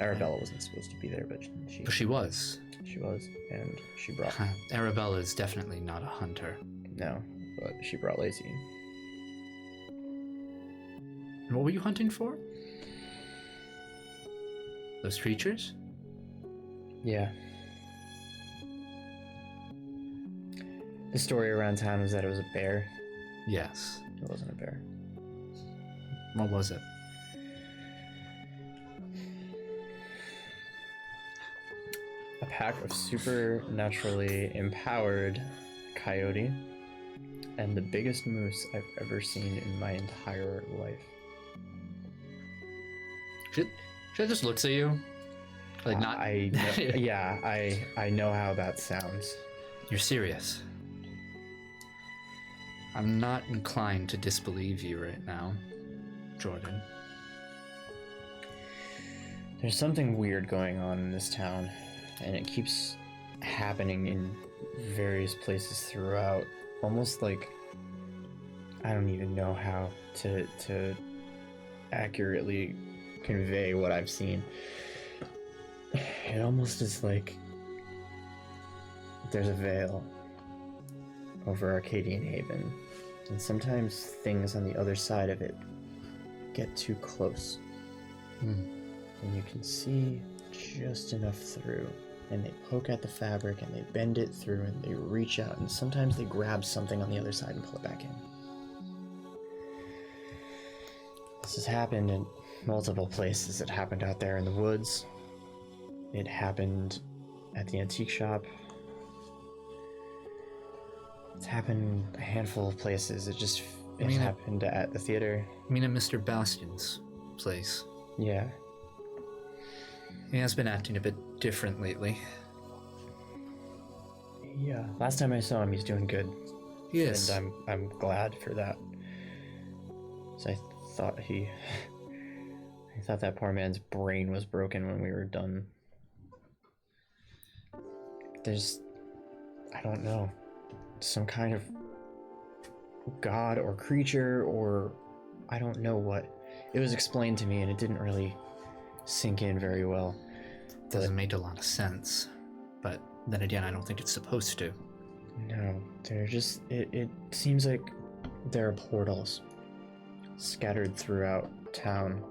Arabella wasn't supposed to be there, but she was. She was, and she brought... Arabella is definitely not a hunter. No, but she brought Lacey. And what were you hunting for? Those creatures? Yeah. The story around town was that it was a bear. Yes. It wasn't a bear. What was it? A pack of supernaturally empowered coyote and the biggest moose I've ever seen in my entire life. She just looks at you. Like not... I know how that sounds. You're serious. I'm not inclined to disbelieve you right now, Jordan. There's something weird going on in this town, and it keeps happening in various places throughout. Almost like I don't even know how to accurately convey what I've seen. It almost is like there's a veil over Arcadian Haven, and sometimes things on the other side of it get too close. And you can see just enough through, and they poke at the fabric and they bend it through and they reach out, and sometimes they grab something on the other side and pull it back in. This has happened in multiple places. It happened out there in the woods. It happened at the antique shop. It's happened a handful of places. It happened at the theater. I mean, at Mr. Bastion's place. Yeah. He has been acting a bit different lately. Yeah. Last time I saw him, he's doing good. Yes. And I'm glad for that. So I thought that poor man's brain was broken when we were done. I don't know, some kind of god or creature, or I don't know what. It was explained to me and it didn't really sink in very well. Doesn't make a lot of sense, but then again, I don't think it's supposed to. No, they're just, it seems like there are portals scattered throughout town,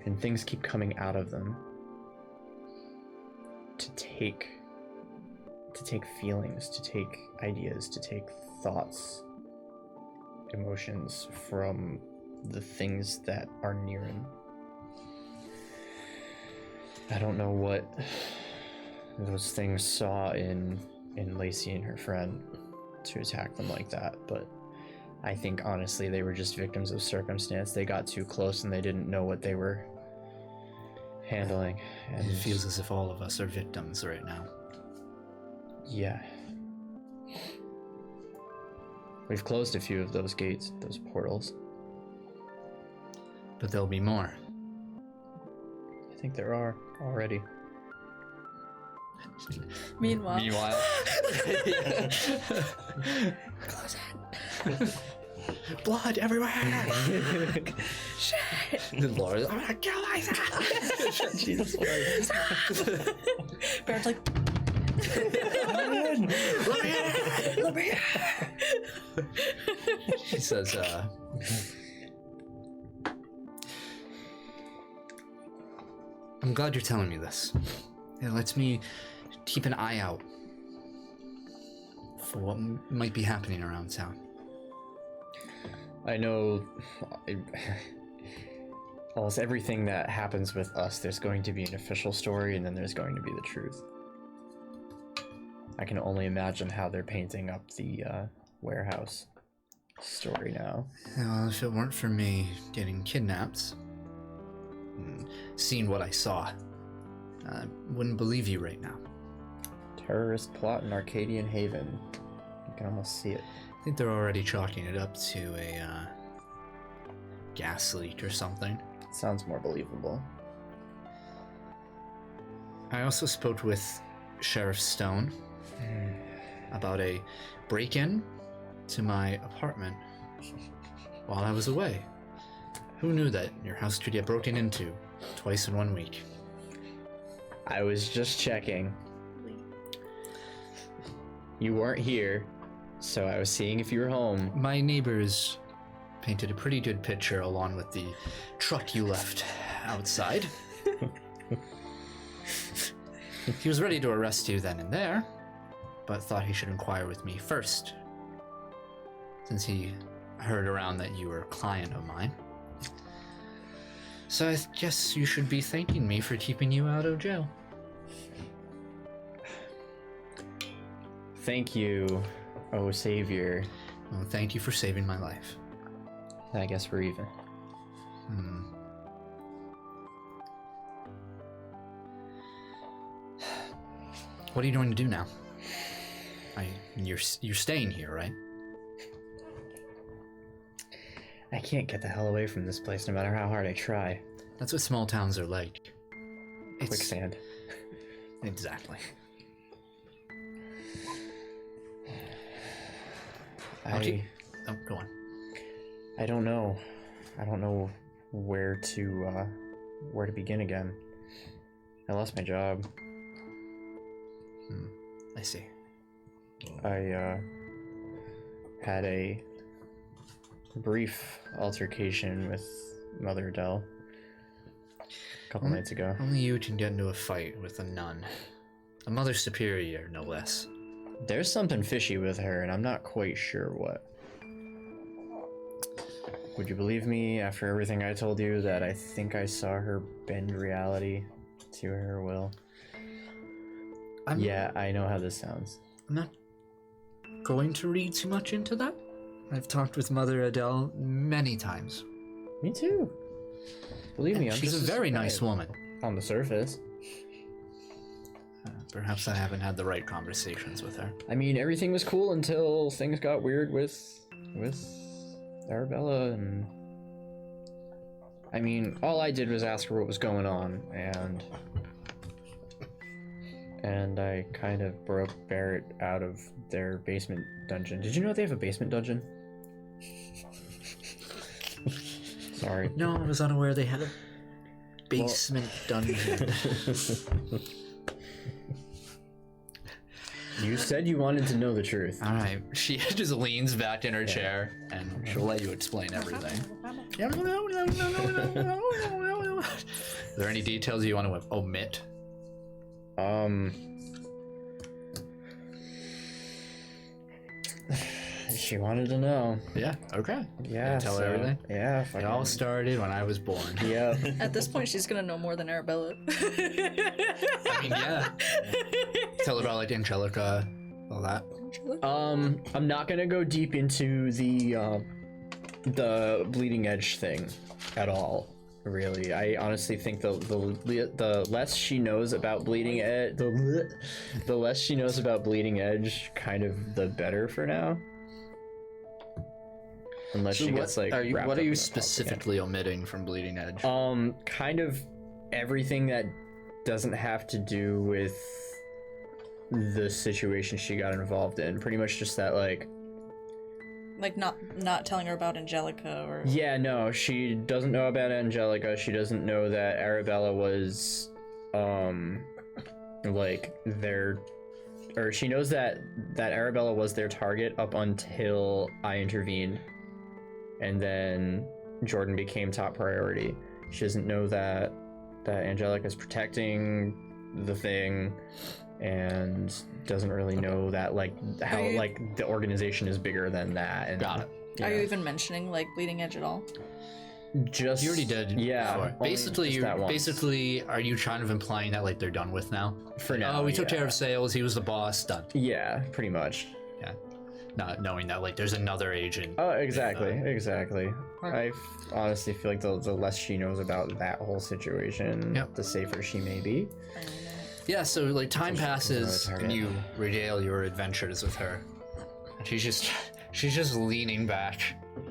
and things keep coming out of them to take feelings, to take ideas, to take thoughts, emotions from the things that are near him. I don't know what those things saw in Lacey and her friend to attack them like that, but I think honestly they were just victims of circumstance. They got too close and they didn't know what they were handling. And it feels as if all of us are victims right now. Yeah. We've closed a few of those gates, those portals. But there'll be more. I think there are already. Meanwhile. Close it. Blood everywhere. Shit. Lord, I'm gonna kill myself. Jesus Christ. Barrett's like, Let me in. let me He says, I'm glad you're telling me this. It lets me keep an eye out for what might be happening around town. I know almost everything that happens with us, there's going to be an official story and then there's going to be the truth. I can only imagine how they're painting up the warehouse story now. Well, if it weren't for me getting kidnapped, and seeing what I saw, I wouldn't believe you right now. Terrorist plot in Arcadian Haven. You can almost see it. I think they're already chalking it up to a gas leak or something. Sounds more believable. I also spoke with Sheriff Stone about a break-in to my apartment while I was away. Who knew that your house could get broken into twice in 1 week? I was just checking. You weren't here, so I was seeing if you were home. My neighbors painted a pretty good picture along with the truck you left outside. He was ready to arrest you then and there, but thought he should inquire with me first, since he heard around that you were a client of mine. So I guess you should be thanking me for keeping you out of jail. Thank you, oh savior. Well, thank you for saving my life. I guess we're even. What are you going to do now? You're staying here, right? I can't get the hell away from this place no matter how hard I try. That's what small towns are like. Quicksand. Exactly. Oh, go on. I don't know. I don't know where to begin again. I lost my job. I see. I had a brief altercation with Mother Adele a couple nights ago. Only you can get into a fight with a nun. A mother superior, no less. There's something fishy with her, and I'm not quite sure what. Would you believe me after everything I told you that I think I saw her bend reality to her will? Yeah, I know how this sounds. I'm not going to read too much into that. I've talked with Mother Adele many times. Me too. Believe me, She's a very nice woman. On the surface. Perhaps I haven't had the right conversations with her. I mean, everything was cool until things got weird with Arabella, and I mean, all I did was ask her what was going on, and I kind of broke Barrett out of their basement dungeon. Did you know they have a basement dungeon? Sorry. No, I was unaware they had a basement dungeon. You said you wanted to know the truth. All right. She just leans back in her chair, and she'll let you explain everything. Are there any details you want to omit? She wanted to know. Yeah. Okay. Yeah. Tell her everything. Yeah. It all started when I was born. Yeah. At this point, she's gonna know more than Arabella. I mean, yeah. Tell her about like Angelica, all that. I'm not gonna go deep into the bleeding edge thing at all. Really, I honestly think the less she knows about bleeding edge, the less she knows about bleeding edge, kind of the better for now. Unless she gets like. What are you specifically omitting from Bleeding Edge? Kind of everything that doesn't have to do with the situation she got involved in. Pretty much just that like not telling her about Angelica or... Yeah, no, she doesn't know about Angelica. She doesn't know that Arabella was, like, she knows that Arabella was their target up until I intervened. and then Jordan became top priority. She doesn't know that Angelica's protecting the thing, and doesn't really know that how the organization is bigger than that. And Got it. Are you even mentioning bleeding edge at all? Just You already did. Yeah. Before. Basically, are you kind of implying that they're done with now? For now. Oh, we took care of sales. He was the boss. Done. Yeah, pretty much. Yeah. Not knowing that there's another agent. Oh, exactly. I honestly feel like the less she knows about that whole situation, the safer she may be. Yeah. So time passes, and you regale your adventures with her. She's just leaning back,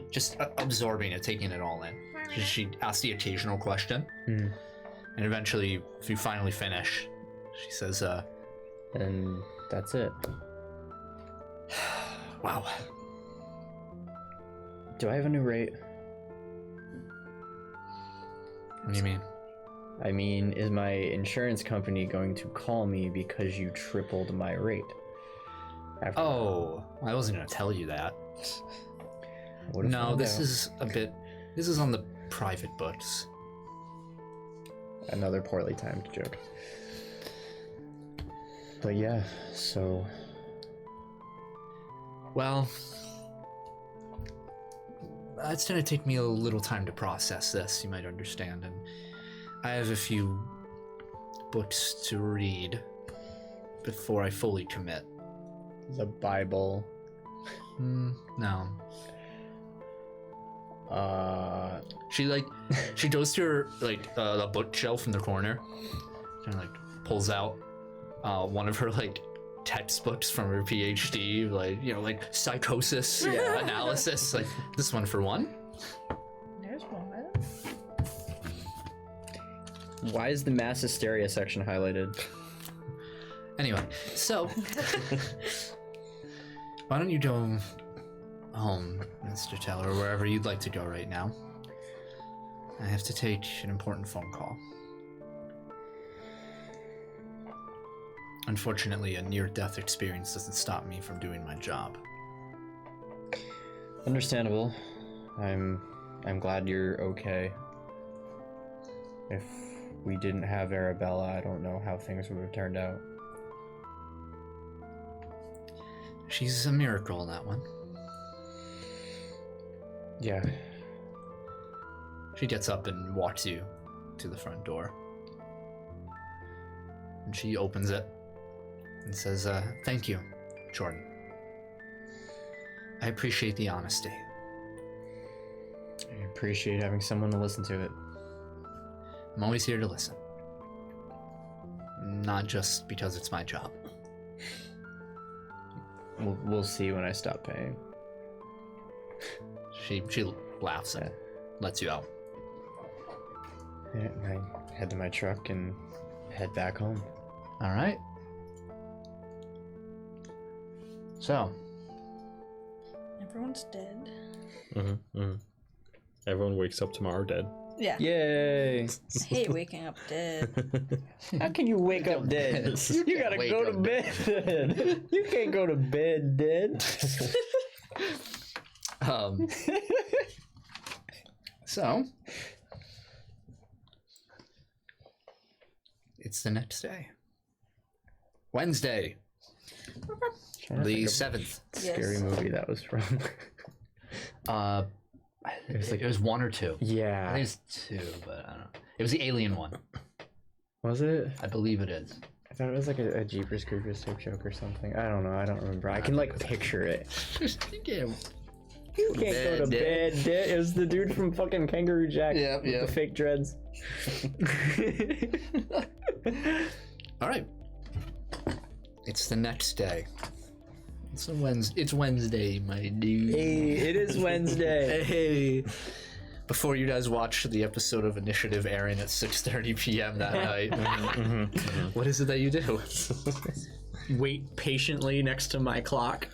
just absorbing it, taking it all in. She asks the occasional question, and eventually, if you finally finish, she says, and that's it. Wow. Do I have a new rate? What do you mean? I mean, is my insurance company going to call me because you tripled my rate? Oh, I wasn't going to tell you that. No, this is on the private books. Another poorly timed joke. But yeah, so... Well, it's going to take me a little time to process this, you might understand, and I have a few books to read before I fully commit. The Bible. No. She goes to her the bookshelf in the corner and pulls out one of her textbooks from her PhD, psychosis analysis. This one for one. There's one. Why is the mass hysteria section highlighted? Anyway, so why don't you go home, Mr. Teller, or wherever you'd like to go right now? I have to take an important phone call. Unfortunately, a near-death experience doesn't stop me from doing my job. Understandable. I'm glad you're okay. If we didn't have Arabella, I don't know how things would have turned out. She's a miracle in that one. Yeah. She gets up and walks you to the front door. And she opens it and says, thank you, Jordan. I appreciate the honesty. I appreciate having someone to listen to it. I'm always here to listen. Not just because it's my job. We'll see when I stop paying. She laughs and lets you out. Yeah, I head to my truck and head back home. All right. So. Everyone's dead. Everyone wakes up tomorrow dead. Yeah. Yay! I hate waking up dead. How can you wake up dead? You gotta go to bed dead. You can't go to bed dead. So. It's the next day. Wednesday. The 7th. Scary movie that was from. It was 1 or 2. Yeah. I think it's 2, but I don't know. It was the Alien one. Was it? I believe it is. I thought it was a Jeepers Creepers type joke or something. I don't know. I don't remember. I can picture it. Yeah. You can't go to bed dead. It was the dude from fucking Kangaroo Jack with the fake dreads. All right. It's the next day. It's Wednesday, my dude. Hey, it is Wednesday. Hey. Before you guys watch the episode of Initiative airing at 6:30 p.m. that night, what is it that you do? Wait patiently next to my clock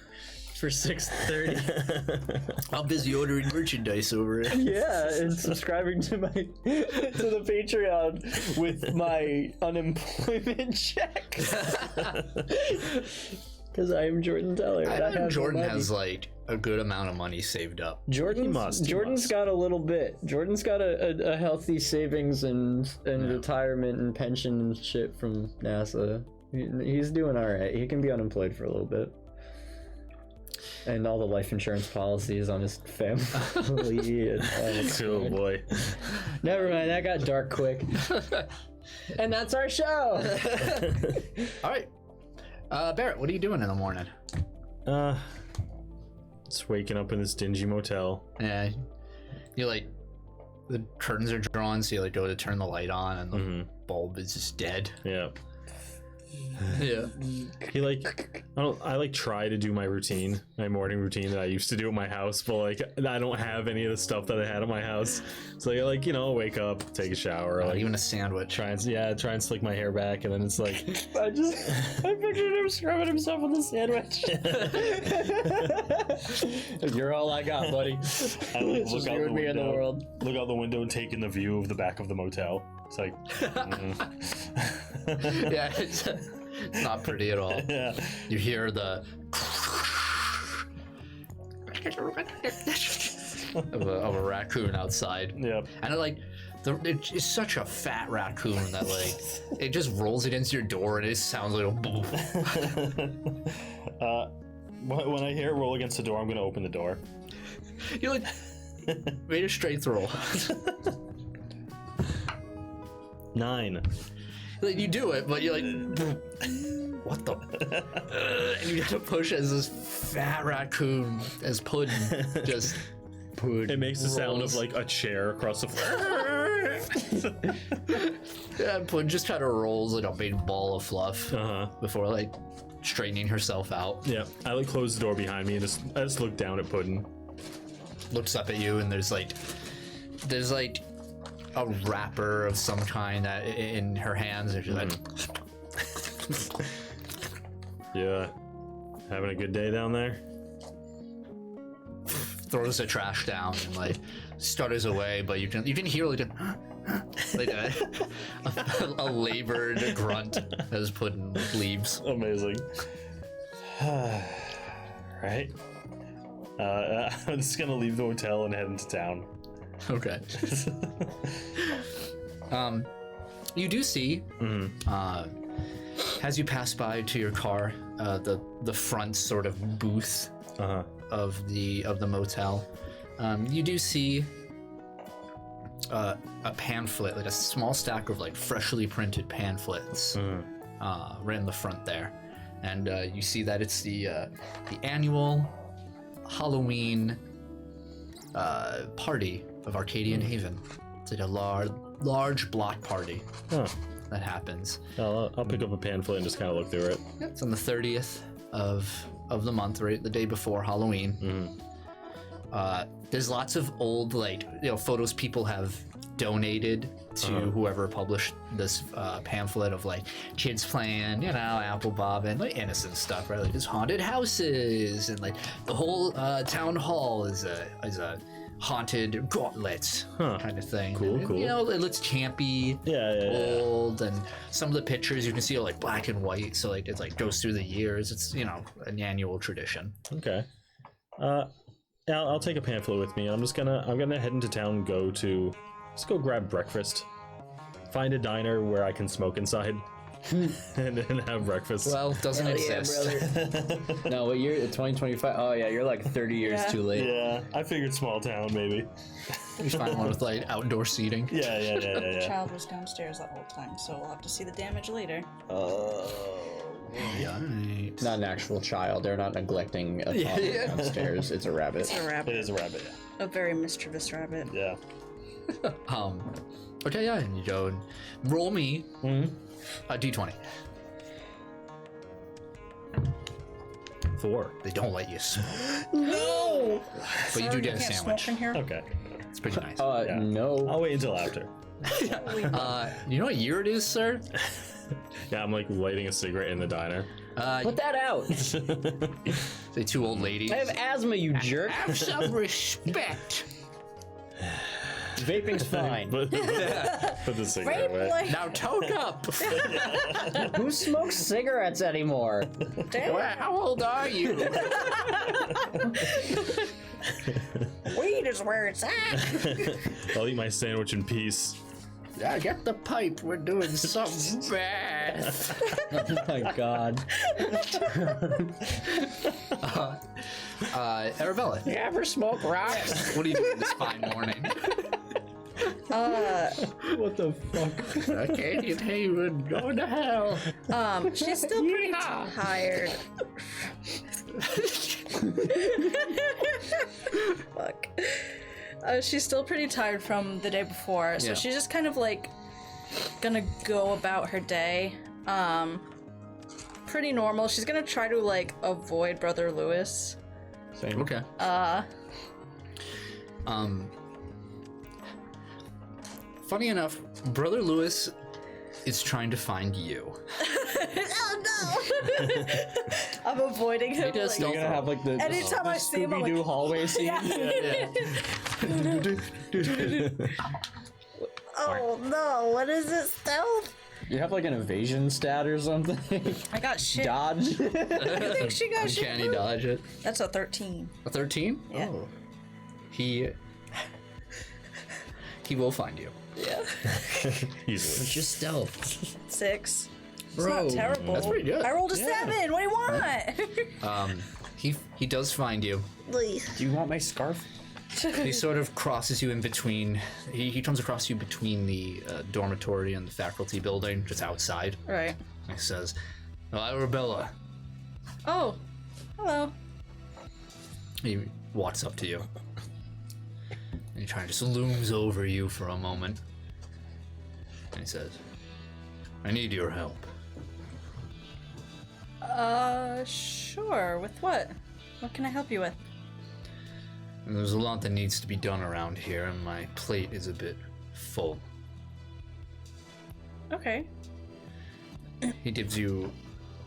for 6:30. I'm busy ordering merchandise over it. Yeah, and subscribing to the Patreon with my unemployment check. Because I am Jordan Teller. I know Jordan has a a good amount of money saved up. Jordan's must. got a little bit. Jordan's got a healthy savings and retirement and pension and shit from NASA. He's doing all right. He can be unemployed for a little bit. And all the life insurance policies on his family. And, Oh boy. never mind, that got dark quick. And that's our show. All right. Barrett, what are you doing in the morning? Just waking up in this dingy motel. Yeah. You like, the curtains are drawn, so you like go to turn the light on, and the bulb is just dead. Yeah. Yeah. He like, I like try to do my morning routine that I used to do at my house, but like I don't have any of the stuff that I had at my house. So like, you know, wake up, take a shower, like Even a sandwich. try and slick my hair back, and then it's like I pictured him scrubbing himself with a sandwich. You're all I got, buddy. I like Just you and me in the world. look out the window and take in the view of the back of the motel. It's like Yeah, it's not pretty at all. yeah. You hear the of a raccoon outside. Yep. And it's such a fat raccoon that like it just rolls against your door and it sounds like a boom. When I hear it roll against the door, I'm gonna open the door. You like made a strength roll. 9. Like you do it, but you're like, what the? And you gotta push as this fat raccoon as pudding just. It makes the sound of like a chair across the floor. Yeah, pudding just kind of rolls like a big ball of fluff before like straightening herself out. Yeah, I like close the door behind me and I just look down at Puddin. Looks up at you and there's like a wrapper of some kind that in her hands. And she's like, Yeah, having a good day down there. throws the trash down and like stutters away, but you can hear like a labored grunt as Puddin leaves. Amazing. Right. I'm just gonna leave the hotel and head into town. Okay. You do see, as you pass by to your car, the front sort of booth of the motel. You do see a pamphlet, like a small stack of like freshly printed pamphlets, right in the front there, and you see that it's the annual Halloween party of Arcadian Haven. It's like a large block party that happens. I'll pick up a pamphlet and just kind of look through it. It's on the 30th of the month, right the day before Halloween. There's lots of old photos people have donated to whoever published this pamphlet of like kids playing, apple bobbing, like innocent stuff, right? Like there's haunted houses and like the whole town hall is a haunted gauntlet kind of thing. Cool. It looks campy, old, and some of the pictures you can see are like black and white, so like it's like goes through the years. It's an annual tradition. Okay. I'll take a pamphlet with me. I'm gonna head into town. Let's go grab breakfast. Find a diner where I can smoke inside. and have breakfast. Well, doesn't exist. No, what year? 2025. Oh yeah, you're like 30 years too late. Yeah, I figured small town maybe. You find one with like outdoor seating. Yeah. The child was downstairs that whole time, so we'll have to see the damage later. Right. Not an actual child. They're not neglecting a toddler downstairs. It's a rabbit. It's a rabbit. It is a rabbit. A very mischievous rabbit. Yeah. Okay, yeah, and you go and roll me a d20. 4. They don't let you smoke, No. but you do get a Can't sandwich. smoke in here. Okay. It's pretty nice. Yeah. No. I'll wait until after. You know what year it is, sir? Yeah, I'm like lighting a cigarette in the diner. Put that out. Say two old ladies. I have asthma, you jerk. Have some respect. Vaping's fine. Put the cigarette away. Like, Now toke up. Who smokes cigarettes anymore? damn. Well, how old are you? Weed is where it's at. I'll eat my sandwich in peace. Yeah, get the pipe. We're doing something bad. Oh my god. Arabella, You ever smoke rocks? what are you doing this fine morning? What the fuck? Arcadian Haven, going to hell. She's still pretty tired. Fuck. She's still pretty tired from the day before, so Yeah. she's just kind of like gonna go about her day. Pretty normal. She's gonna try to like avoid Brother Lewis. Same. Okay. Funny enough, Brother Lewis is trying to find you. Oh no! I'm avoiding him. He does like- stealth You're gonna have like the Anytime I see him, I'm Scooby-Doo like- hallway scene. Oh no! What is it? Stealth? You have like an evasion stat or something. I got shit. Dodge. I think she got shit. Uncanny dodge it. That's a 13. A 13? Yeah. Oh. He will find you. Yeah. Easily. Just stealth. 6. Bro, It's not terrible. that's pretty good. I rolled a 7. What do you want? He does find you. Do you want my scarf? He sort of crosses you in between. He comes across you between the dormitory and the faculty building, just outside. Right. He says, "Oh, Arabella." Oh. Hello. He walks up to you. And he kind of just looms over you for a moment. And he says, "I need your help." Sure. With what? What can I help you with? And there's a lot that needs to be done around here, and my plate is a bit full. Okay. He gives you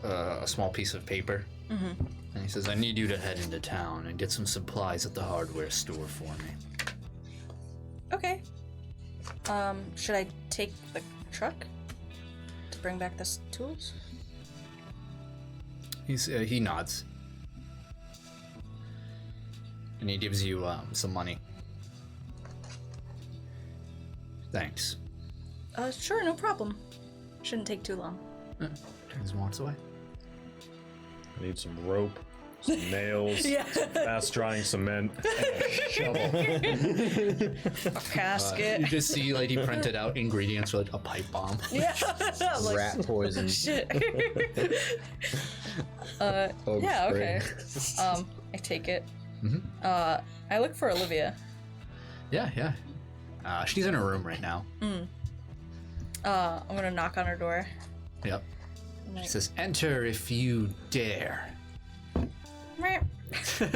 a small piece of paper. And he says, "I need you to head into town and get some supplies at the hardware store for me." Okay. Should I take the truck to bring back the tools? He nods. And he gives you some money. Thanks. Sure, no problem. Shouldn't take too long. Turns and walks away. I need some rope, some nails, some fast drying cement, and a shovel. A casket. You just see, like, he printed out ingredients for like, a pipe bomb. Yeah. Like, Rat poison. shit. Oak Yeah, spray. okay. I take it. I look for Olivia. Yeah. She's in her room right now. I'm gonna knock on her door. Yep. I'm She like, says, "Enter if you dare." "Meh." Do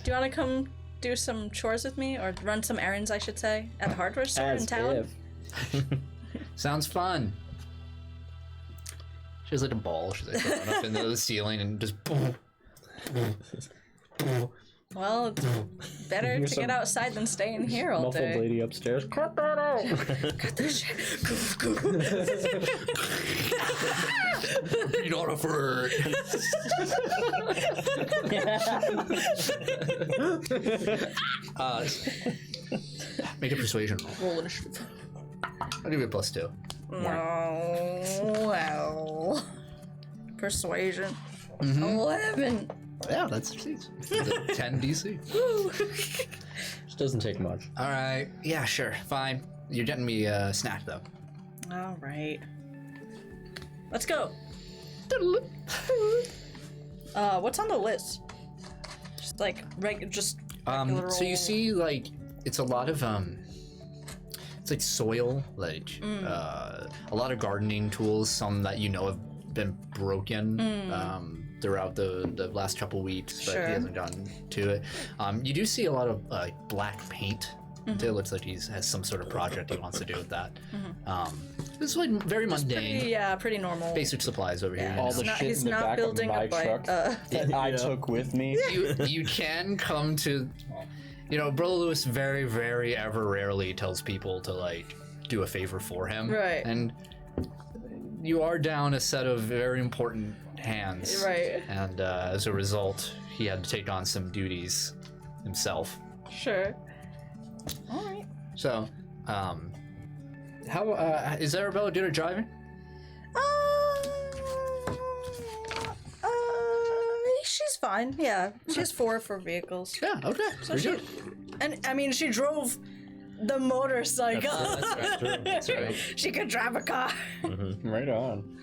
you wanna come do some chores with me? Or run some errands, I should say, at the hardware store in As town? if. Sounds fun. She has like a ball. She's like going up into the ceiling and just boom. Well, it's better to get outside than stay in here all Muffled day. lady upstairs. Cut that out. You're not afraid. Make a persuasion roll. Roll initiative. I'll give you a +2. Oh, well. Persuasion. 11. Yeah, that's succeeds. It's a 10 DC. This doesn't take much. All right. Yeah, sure. Fine. You're getting me a snack though. All right. Let's go. What's on the list? Just like regular So you old- see, like, it's a lot of it's like soil, like a lot of gardening tools. Some that you know have been broken throughout the last couple weeks, but Sure. he hasn't gotten to it. You do see a lot of black paint. It looks like he has some sort of project he wants to do with that. It's like very mundane, pretty normal. basic supplies over here. you All know. the not- shit he's in the not back building of my a bike, truck that I took with me. You can come to Brother Lewis very, very ever rarely tells people to like do a favor for him. Right. And you are down a set of very important hands. Right. And as a result, he had to take on some duties himself. Sure. All right. So, how is Arabella good at driving? She's fine. Yeah, she has 4 for vehicles. Yeah. Okay. So and I mean, she drove the motorcycle. That's right. She could drive a car. Right on.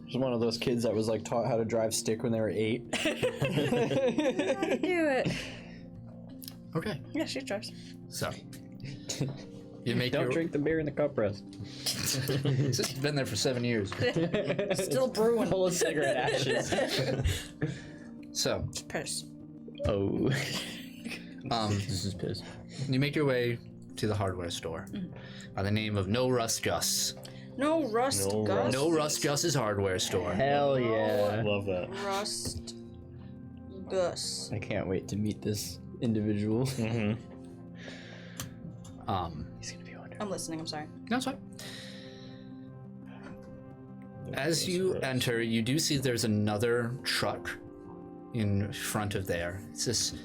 She's one of those kids that was like taught how to drive stick when they were 8. Do it. Okay. Yeah, she drives. So, you make Don't your... drink the beer in the cup rest. It's been there for 7 years. Still brewing. Full of cigarette ashes. So, Piss. Oh. This is piss. you make your way to the hardware store by the name of No Rust Gus. No Rust No Gus. Rust. No Rust Gus's hardware store. Hell yeah. Love that. Rust Gus. I can't wait to meet this individual. Mm-hmm. He's gonna be wonderful. I'm listening. I'm sorry. That's fine. As you enter, you do see there's another truck in front of there. It's this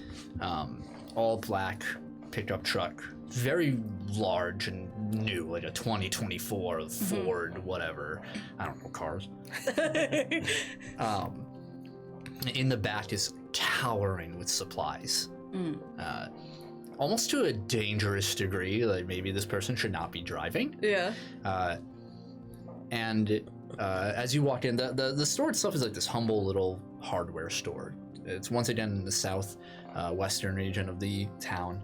all black pickup truck, very large and new, like a 2024 Ford, whatever. I don't know cars. In the back is towering with supplies. Almost to a dangerous degree, like maybe this person should not be driving. Yeah. And as you walk in, the store itself is like this humble little hardware store. It's once again in the south western region of the town.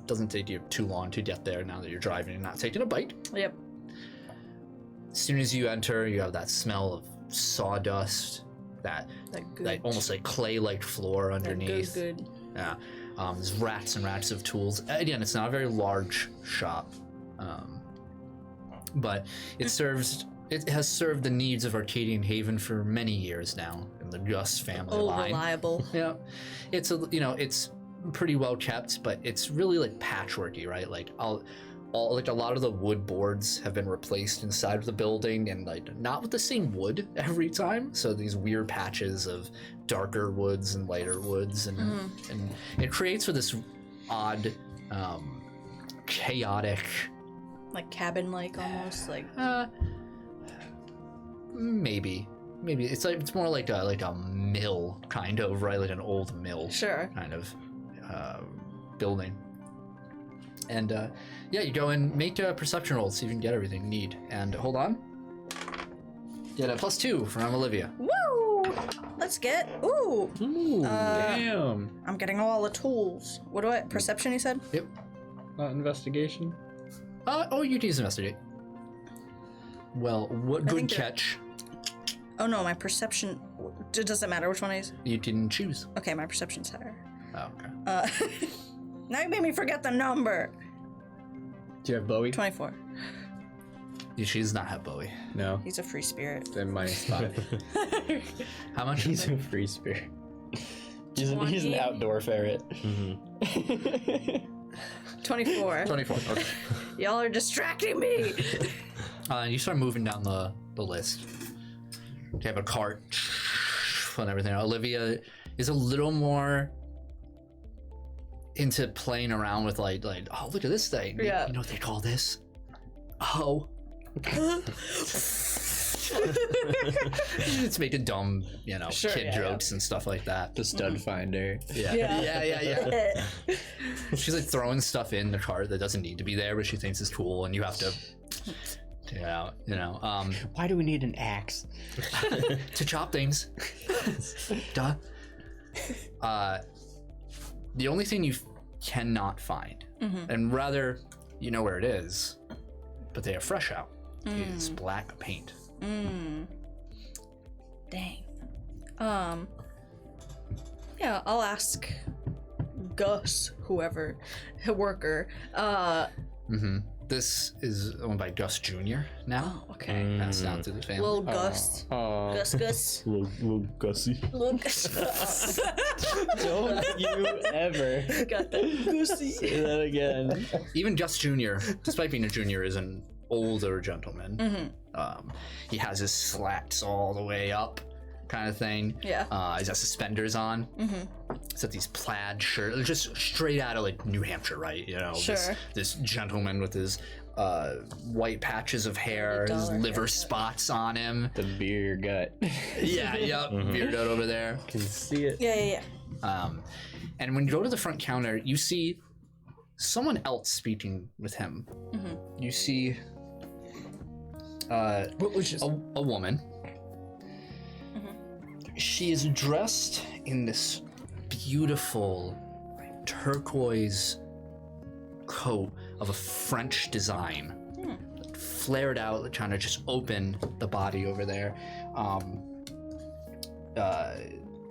Doesn't take you too long to get there now that you're driving and not taking a bite. Yep. As soon as you enter, you have that smell of sawdust, that Good. like almost like clay-like floor That underneath. Good. Yeah. There's racks and racks of tools. Again, it's not a very large shop, but it has served the needs of Arcadian Haven for many years now in the Gus family line. Reliable. Yeah, it's it's pretty well kept, but it's really like patchworky, right? Like like a lot of the wood boards have been replaced inside of the building, and like not with the same wood every time. So these weird patches of darker woods and lighter woods, and it creates for this odd, chaotic, Like cabin-like almost. Like. maybe it's more like a mill kind of, right? Like an old mill. Sure. Kind of building. And yeah, you go and make a perception roll, see if you can get everything you need. And hold on. Get a +2 from Olivia. Woo! Let's get. Ooh! Ooh, damn. I'm getting all the tools. What do I. Perception, you said? Yep. Not investigation. Oh, you can use investigate. Well, what good think they're- catch. Oh no, my perception. Does it matter which one I use? You can choose. Okay, my perception's higher. Oh, okay. Now you made me forget the number. Do you have Bowie? 24. She does not have Bowie. No. He's a free spirit. Then -5. How much? He's a free spirit. He's an 20. outdoor ferret. 24. 24. Okay. Y'all are distracting me. You start moving down the list. You have a cart and everything. Olivia is a little more into playing around with like oh, look at this thing. Yeah. You know what they call this? Oh. It's making dumb, Sure, kid yeah, jokes and stuff like that. The stud finder. Yeah. Yeah. She's like throwing stuff in the cart that doesn't need to be there, but she thinks is cool, and you have to. Why do we need an axe? To chop things. Duh. The only thing you cannot find, and rather, you know where it is, but they are fresh out, is black paint. Dang. Yeah, I'll ask Gus, whoever, worker, This is owned by Gus Jr. now. Oh, okay. Passed down through the family. Little Gus. Gus. Little Gussie. Little Gus. Don't you ever Got that. say that again. Even Gus Jr., despite being a junior, is an older gentleman. He has his slacks all the way up, kind of thing. Yeah. He's got suspenders on. He's got these plaid shirts, just straight out of like New Hampshire, right? You know, Sure. this gentleman with his white patches of hair, his $100 liver hair. spots on him. The beer gut. Yeah, yep, beard out over there. Can see it. Yeah. And when you go to the front counter, you see someone else speaking with him. You see a woman. She is dressed in this beautiful turquoise coat of a French design, flared out, trying to just open the body over there.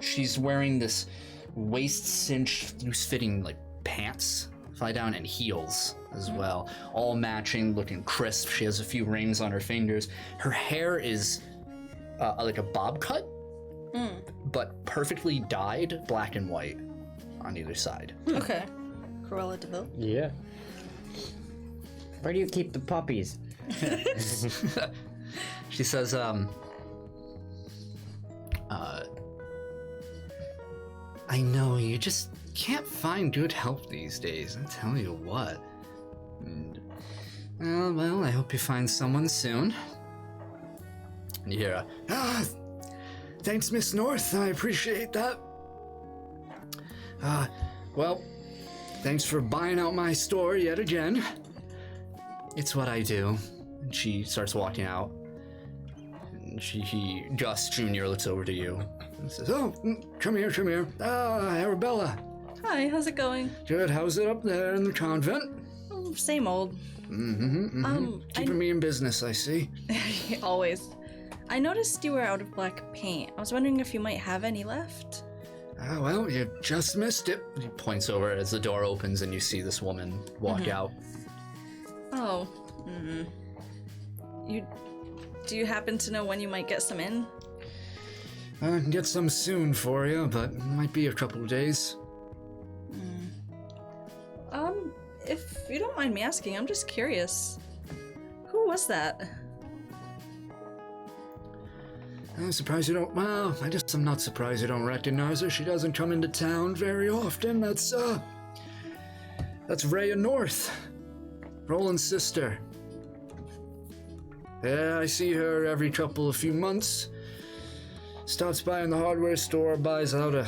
She's wearing this waist cinch, loose-fitting like pants, fly down, and heels as well, all matching, looking crisp. She has a few rings on her fingers. Her hair is like a bob cut, but perfectly dyed black and white on either side. Okay. Cruella de Vil. Yeah. Where do you keep the puppies? She says, I know, you just can't find good help these days, I tell you what. Well, I hope you find someone soon. And you hear thanks, Miss North, I appreciate that. Well, thanks for buying out my store yet again. It's what I do. And she starts walking out. And Gus Jr. looks over to you and says, come here. Arabella. Hi, how's it going? Good, how's it up there in the convent? Same old. Keeping me in business, I see. Always. I noticed you were out of black paint. I was wondering if you might have any left. Well, you just missed it. He points over as the door opens and you see this woman walk out. Oh. Do you happen to know when you might get some in? Get some soon for you, but it might be a couple of days. If you don't mind me asking, I'm just curious. Who was that? I'm surprised you don't. Well, I guess I'm not surprised you don't recognize her. She doesn't come into town very often. That's Rhea North, Roland's sister. Yeah, I see her every few months. Stops by in the hardware store, buys out a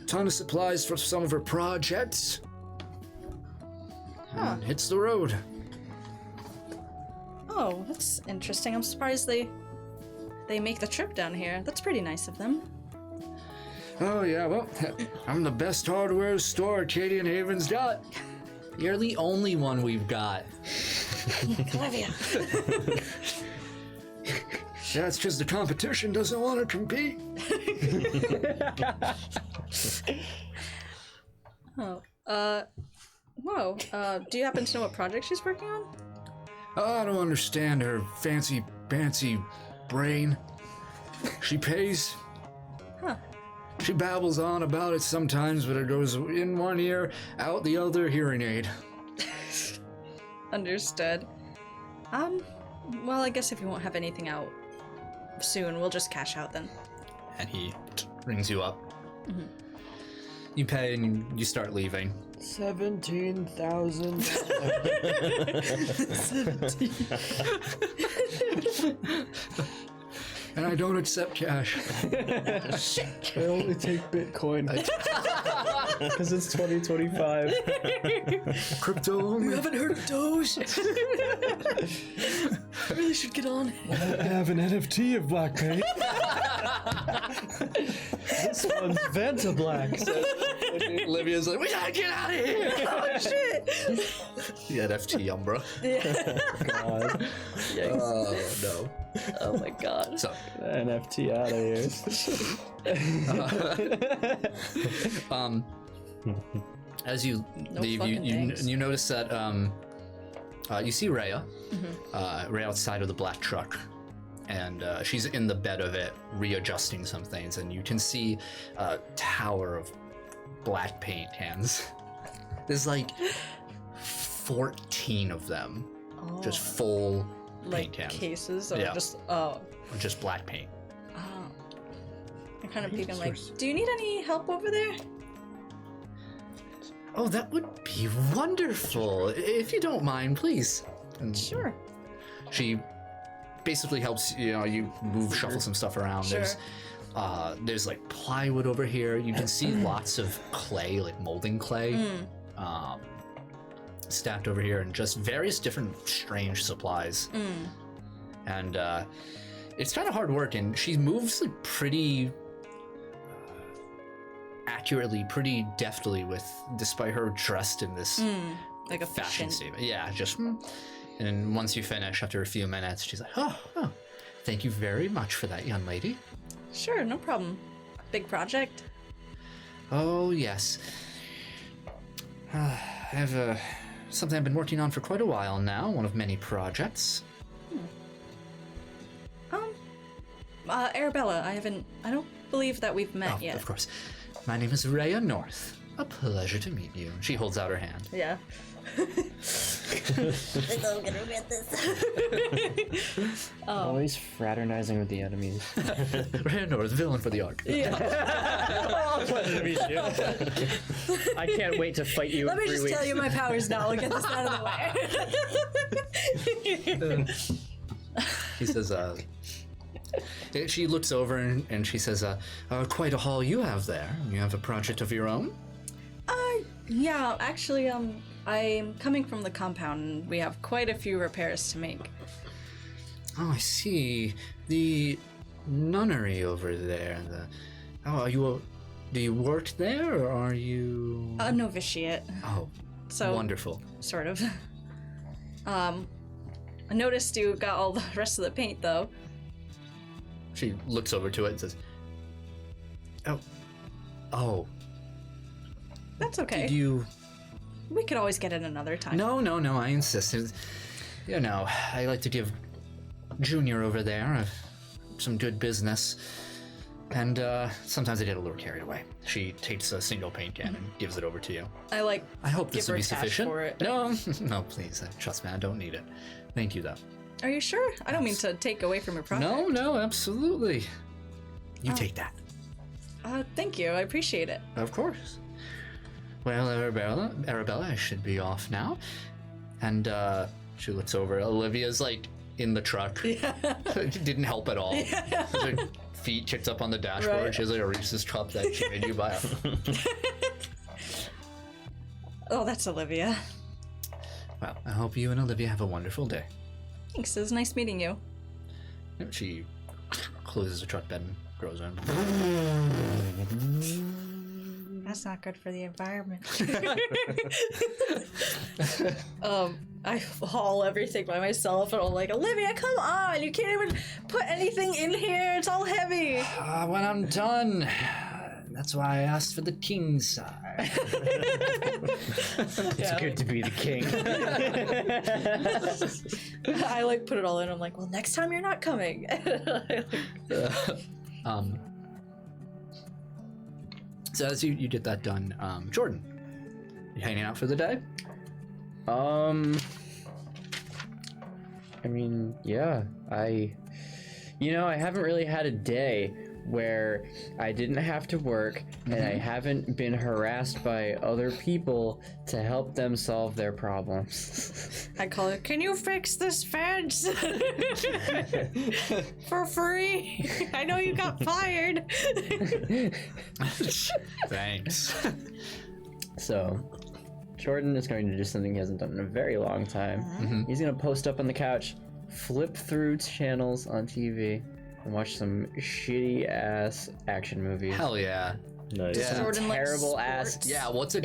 ton of supplies for some of her projects. And hits the road. Oh, that's interesting. I'm surprised they make the trip down here. That's pretty nice of them. Oh yeah, well, I'm the best hardware store Acadian Haven's got. You're the only one we've got. Olivia. Yeah, it's just the competition doesn't want to compete. Whoa. Do you happen to know what project she's working on? I don't understand her fancy brain. She pays. She babbles on about it sometimes, but it goes in one ear, out the other hearing aid. Understood. Well, I guess if you won't have anything out soon, we'll just cash out then. And he rings you up. You pay and you start leaving. 17,000. And I don't accept cash. I only take Bitcoin. Because it's 2025. Crypto only. You haven't heard of Doge? I really should get on it. I have an NFT of black paint. This one's Vanta Black. Olivia's like, we gotta get out of here. Oh, shit. The NFT Umbra. God. Oh, no. Oh, my God. So, NFT out of here. As you leave, fucking thanks. you notice that you see Rhea, right outside of the black truck, and she's in the bed of it, readjusting some things, and you can see a tower of black paint cans. There's like 14 of them, just full like paint cans. cases or Yeah. just black paint. I kind of peek. I'm like, do you need any help over there? Oh, that would be wonderful. If you don't mind, please. And Sure. she basically helps, you move, shuffle some stuff around. Sure. There's like plywood over here. You can see lots of clay, like molding clay, stacked over here, and just various different strange supplies. And it's kind of hard work, and she moves like pretty accurately, pretty deftly, despite her dressed in this Like a fashion fashion. statement. Yeah, just. And once you finish, after a few minutes, she's like, oh, thank you very much for that, young lady. Sure, no problem. Big project. Oh, yes. I have something I've been working on for quite a while now, one of many projects. Arabella, I don't believe that we've met Oh, yet. of course. My name is Rhea North. A pleasure to meet you. She holds out her hand. Yeah. I'm gonna read this. Always fraternizing with the enemies. Rhea North, villain for the arc. I can't wait to fight you Let in me 3 just weeks. tell you my powers now. I'll get this out of the way. He says, she looks over and she says, quite a haul you have there. You have a project of your own? Yeah, actually, I'm coming from the compound and we have quite a few repairs to make. Oh, I see. The nunnery over there. Do you work there, or are you... A novitiate, Oh, so wonderful. sort of. I noticed you got all the rest of the paint, though. She looks over to it and says, Oh, That's okay. did you... We could always get it another time. No, I insist. I like to give Junior over there some good business. And sometimes I get a little carried away. She takes a single paint can and gives it over to you. I I hope this Give will her be cash sufficient. for it. No, please. Trust me, I don't need it. Thank you, though. Are you sure? I don't mean to take away from your project. No, absolutely. You take that. Thank you. I appreciate it. Of course. Well, Arabella, I should be off now. And she looks over. Olivia's like in the truck. Yeah. It didn't help at all. Her feet kicked up on the dashboard. Right. She has like a Reese's cup that she made you buy. Oh, that's Olivia. Well, I hope you and Olivia have a wonderful day. Thanks. It was nice meeting you. She closes the truck bed and goes in. That's not good for the environment. I haul everything by myself, and I'm like, Olivia, come on! You can't even put anything in here. It's all heavy. When I'm done, that's why I asked for the king size. It's good to be the king. I like put it all in. I'm like, well, next time you're not coming. So as you get that done, Jordan, you hanging out for the day? I mean, yeah, I haven't really had a day where I didn't have to work and I haven't been harassed by other people to help them solve their problems. I call it, can you fix this fence? For free? I know you got fired. Thanks. So, Jordan is going to do something he hasn't done in a very long time. He's going to post up on the couch, flip through channels on TV, and watch some shitty ass action movies. Hell yeah. Nice. Yeah. Jordan likes Terrible ass. sports. Yeah, what's a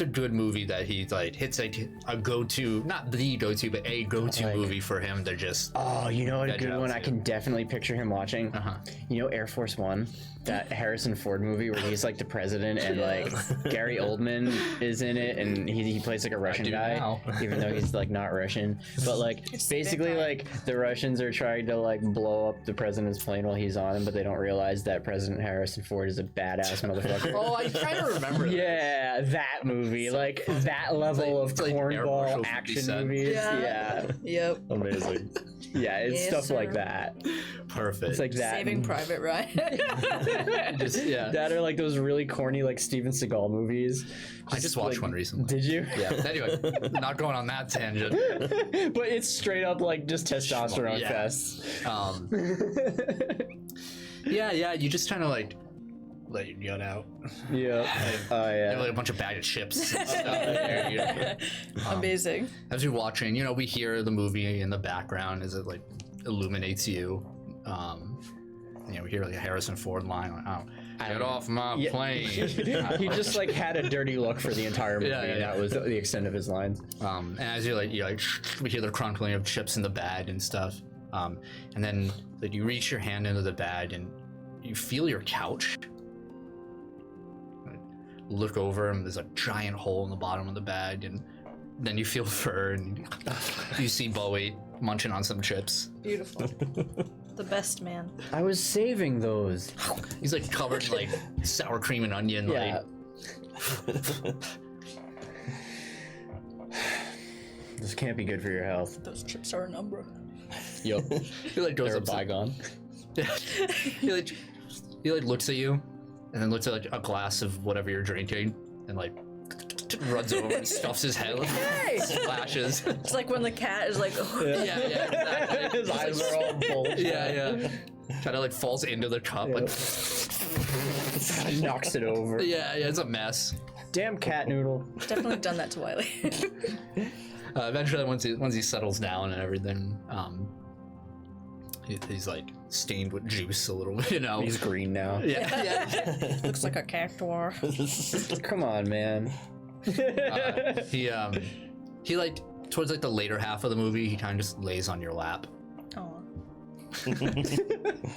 good movie that he like hits like a go-to, not the go-to, but a go-to Like- movie for him to just Oh, you know what a Veg good out one I too. can definitely picture him watching? Uh-huh. You know Air Force One? That Harrison Ford movie where he's like the president and like Gary Oldman is in it and he plays like a Russian do guy, now. even though he's like not Russian. But like It's basically vampire. like the Russians are trying to like blow up the president's plane while he's on him, but they don't realize that President Harrison Ford is a badass motherfucker. Oh, I kind of remember that. Yeah, that movie, like that level It's of like Air cornball Marshal action 57. movies. Yeah. Yep. Amazing. Yeah, it's Yes, stuff like sir. that. Perfect. It's like that. Saving Private Ryan. Just, yeah. That are like those really corny like Steven Seagal movies. I just watched like- one recently. Did you? Yeah. Anyway, not going on that tangent. But it's straight up like just testosterone Yeah. fest. Yeah. You just kind of like let your gut out. Yeah. Oh You have yeah. like a bunch of bag of chips and stuff there. Amazing. As you're watching, we hear the movie in the background as it like illuminates you. We hear like a Harrison Ford line, like, "Oh, get off my Yeah. plane." He just like had a dirty look for the entire movie, Yeah, yeah, and yeah. that was the extent of his lines. And as you we hear the crunkling of chips in the bag and stuff. And then like you reach your hand into the bag and you feel your couch. Look over and there's a giant hole in the bottom of the bag, and then you feel fur and you see Bowie munching on some chips. Beautiful. The best man. I was saving those. He's like covered in like sour cream and onion. Yeah. Like, This can't be good for your health. Those chips are an Umbra. Yup. he like goes They're a up to, bygone. he like looks at you and then looks at like a glass of whatever you're drinking and like runs over and stuffs his head, like, splashes. It's like when the cat is like, Yeah, exactly. His eyes are all bulged. Yeah. Kind of like falls into the cup. Like, Knocks it over. yeah, it's a mess. Damn cat noodle. definitely done that to Wiley. Eventually, once he settles down and everything, he's like stained with juice a little bit, He's green now. Yeah. Looks like a cactuar. Come on, man. He like towards like the later half of the movie, he kind of just lays on your lap Oh.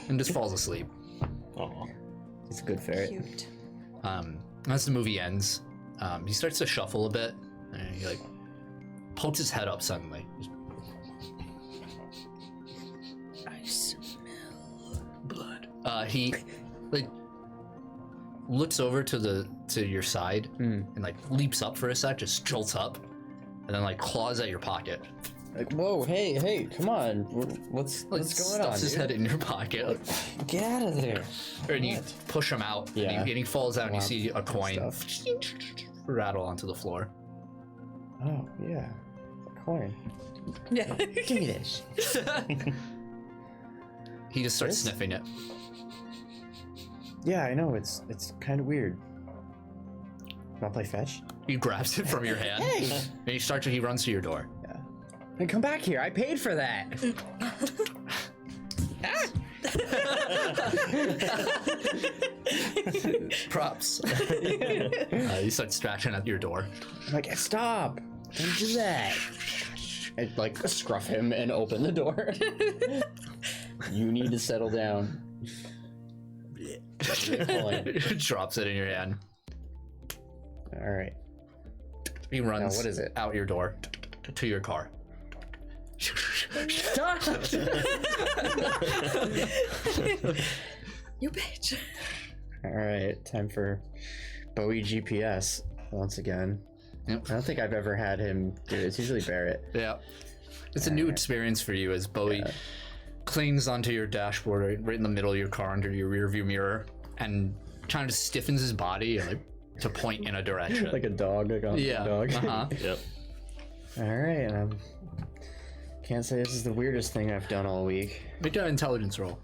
and just falls asleep. Aw. It's a good ferret. Cute. As the movie ends, he starts to shuffle a bit, and he like pokes his head up suddenly. I smell Blood. He like looks over to your side and like leaps up for a sec, just jolts up, and then like claws at your pocket. Like, whoa, hey, come on. What's Like going stuffs on? his dude? head in your pocket, Get out of there. and you push him out. Yeah. And he falls out, and you Wow. see a coin rattle onto the floor. Oh, yeah. A coin. Yeah. Give me this. He just starts This? sniffing it. Yeah, I know. It's kind of weird. Wanna play fetch? He grabs it from your hand, Hey! and he runs to your door. Hey, come back here. I paid for that. Props. He starts scratching at your door. I'm like, stop. Don't do that. I like scruff him and open the door. You need to settle down. Coin. Drops it in your hand. All right. He runs Now, what is it? out your door to your car. Stop! You bitch. All right, time for Bowie GPS once again. Yep. I don't think I've ever had him do it. It's usually Barrett. Yeah. It's a new experience for you as Bowie clings onto your dashboard right in the middle of your car under your rear view mirror and kind of stiffens his body like, to point in a direction. Like a dog, like a yeah. dog. Uh-huh. Yep. All right, can't say this is the weirdest thing I've done all week. Make an intelligence roll.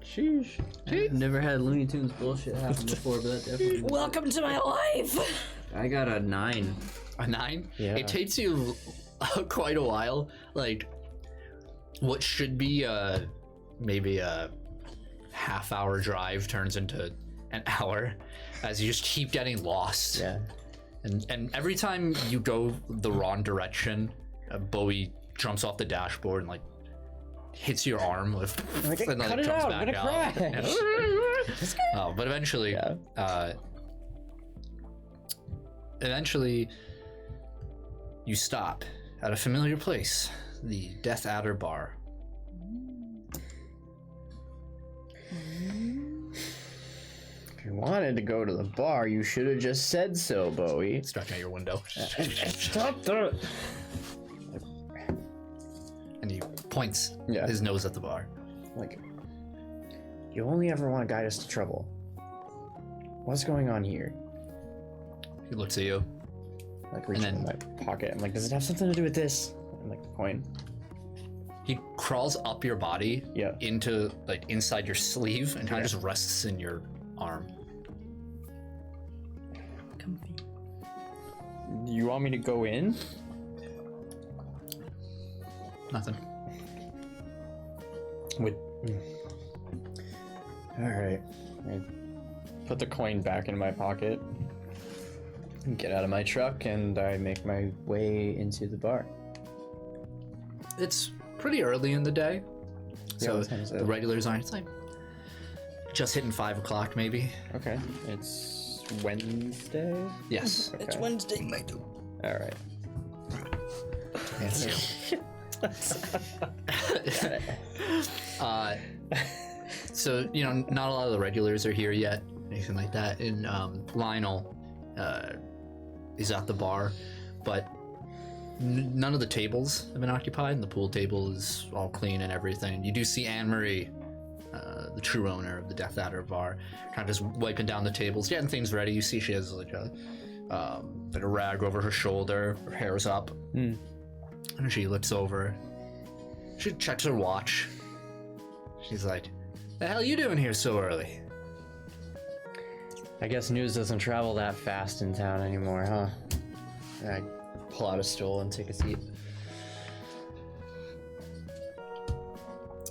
Sheesh. I've never had Looney Tunes bullshit happen before, but that definitely. Welcome to my life. I got a 9. A 9? Yeah. It takes you quite a while. Like, what should be maybe a half-hour drive turns into an hour as you just keep getting lost. Yeah. And every time you go the wrong direction, Bowie jumps off the dashboard and like hits your arm with, Like, and then cut it it jumps out, I'm back gonna out. crash. But eventually, Yeah. eventually, you stop at a familiar place, the Death Adder Bar. If you wanted to go to the bar, you should have just said so, Bowie. Stretching out your window, Stop the... and he points Yeah. his nose at the bar. Like, you only ever want to guide us to trouble. What's going on here? He looks at you. Like, reaching in my pocket. I'm like, does it have something to do with this? I'm like, the coin. He crawls up your body Yeah. into like inside your sleeve and kind of just rests in your arm. Comfy. You want me to go in? Nothing. With. Alright. I put the coin back in my pocket. Get out of my truck and I make my way into the bar. It's pretty early in the day, so what time is it? the regulars aren't. It's like just hitting 5 o'clock, maybe. Okay. It's Wednesday? Yes. It's Okay. Wednesday night. Alright. So you know, not a lot of the regulars are here yet, anything like that. And Lionel is at the bar, but none of the tables have been occupied, and the pool table is all clean and everything. You do see Anne-Marie, the true owner of the Death Adder Bar, kind of just wiping down the tables, getting things ready. You see she has like a rag over her shoulder, her hair's up, and she looks over. She checks her watch. She's like, "The hell you doing here so early?" I guess news doesn't travel that fast in town anymore, huh? I pull out a stool and take a seat.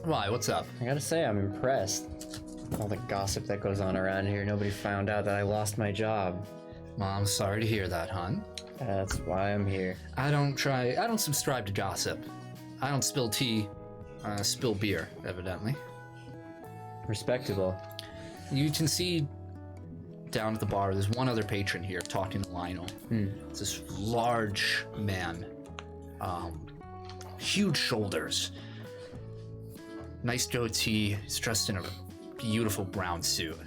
Why? What's up? I gotta say, I'm impressed. All the gossip that goes on around here, nobody found out that I lost my job. Mom, sorry to hear that, hon. That's why I'm here. I don't subscribe to gossip. I don't spill tea, spill beer, evidently. Respectable. You can see down at the bar, there's one other patron here talking to Lionel. It's this large man, huge shoulders, nice goatee. He's dressed in a beautiful brown suit.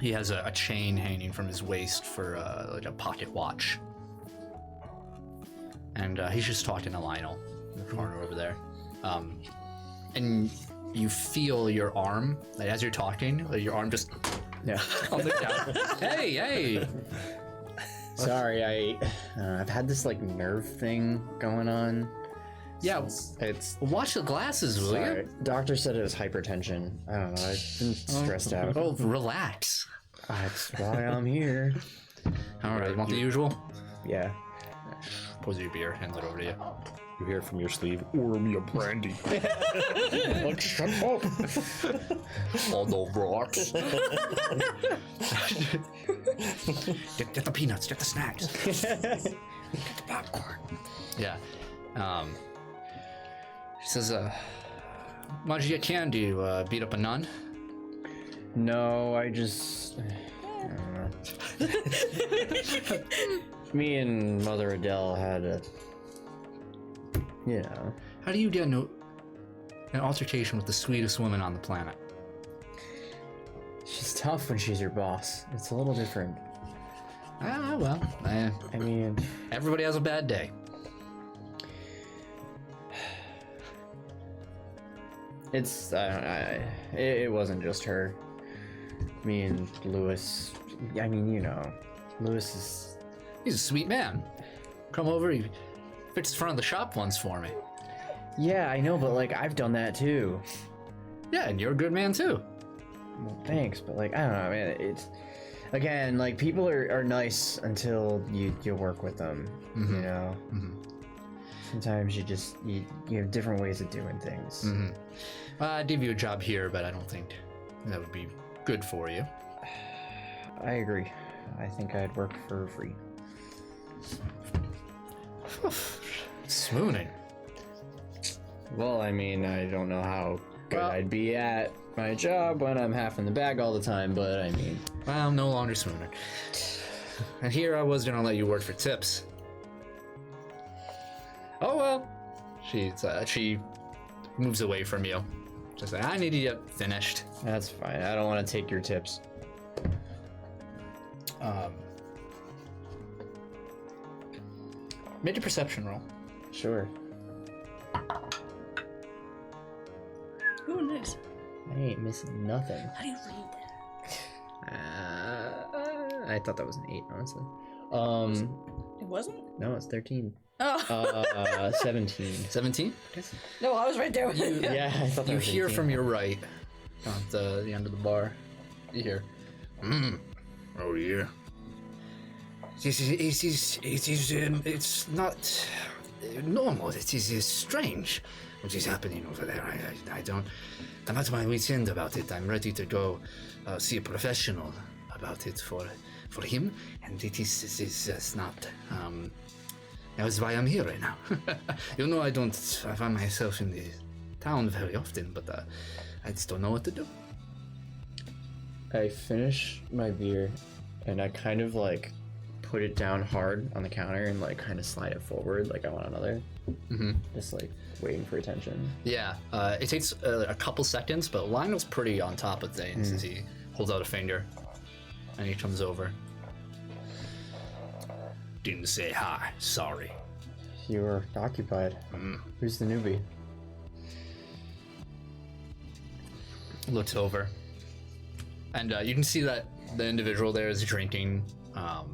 He has a chain hanging from his waist for like a pocket watch. And he's just talking to Lionel in the corner over there. And you feel your arm, like as you're talking, like your arm just Yeah. comes down. Hey! Sorry, I've had this like nerve thing going on. Yeah, It's watch the glasses, will sorry. you? Doctor said it was hypertension. I don't know. I've been stressed out. Oh, relax. That's why I'm here. All right, you want the usual? Yeah. Pose your beer, hand it over to you. You hear from your sleeve, order me a brandy. Like, shut up. All the rocks. Get the peanuts, get the snacks. Get the popcorn. Yeah. She says, why'd you get candy? Beat up a nun? No, I just. I don't know. Me and Mother Adele had a. You know. How do you get an altercation with the sweetest woman on the planet? She's tough when she's your boss. It's a little different. Ah, well, I mean. everybody has a bad day. It's. It wasn't just her. Me and Lewis. I mean, you know. Lewis is. He's a sweet man. Come over, he fixed the front of the shop once for me. Yeah, I know, but like, I've done that too. Yeah, and you're a good man too. Well, thanks, but like, I don't know, man. It's. Again, like, people are nice until you work with them, you know? Sometimes you have different ways of doing things. Mm-hmm. I'd give you a job here, but I don't think that would be good for you. I agree. I think I'd work for free. Swooning. Well, I mean, I don't know how good I'd be at my job when I'm half in the bag all the time, but I mean... Well, I'm no longer swooning. And here I was gonna let you work for tips. Oh well. She moves away from you. Just like, I need to get finished. That's fine. I don't want to take your tips. Make a perception roll. Sure. Ooh, nice. I ain't missing nothing. How do you read that? I thought that was an 8, honestly. It wasn't? No, it's 13. Oh. 17. 17? No, I was right there with you. Yeah, I thought that You was hear 18. from your right, at the end of the bar. You hear, oh yeah. It's not normal. It is strange what is happening over there. I don't. I'm at my wit's end about it. I'm ready to go see a professional about it for him, and it is not. That is why I'm here right now. You know, I find myself in the town very often, but I just don't know what to do. I finish my beer, and I kind of like put it down hard on the counter and like kind of slide it forward like I want another. Mm-hmm. Just like waiting for attention. Yeah, it takes a couple seconds, but Lionel's pretty on top of things as he holds out a finger, and he comes over. Didn't say hi. Sorry. You were occupied. Who's the newbie? Looks over, and you can see that the individual there is drinking a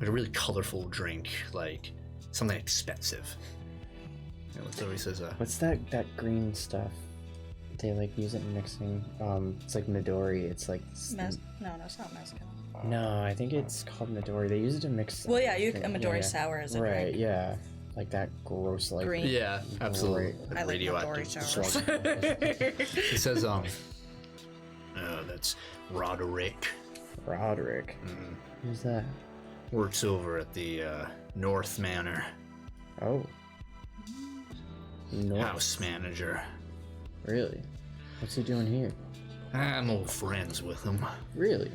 really colorful drink, like something expensive. He looks over, he says, What's that green stuff? They like use it in mixing. It's like Midori. It's like No, it's not mezcal. no, I think it's called Midori. They use it to mix. Well, yeah, a something. Midori Yeah. sour is a Right, drink. yeah, like that gross like. Green. yeah, absolutely. I like Radioactive. Midori sour. He says, that's Roderick. Roderick. Who's that? Works over at the North Manor. Oh. North. House manager. Really? What's he doing here? I'm old friends with him. Really?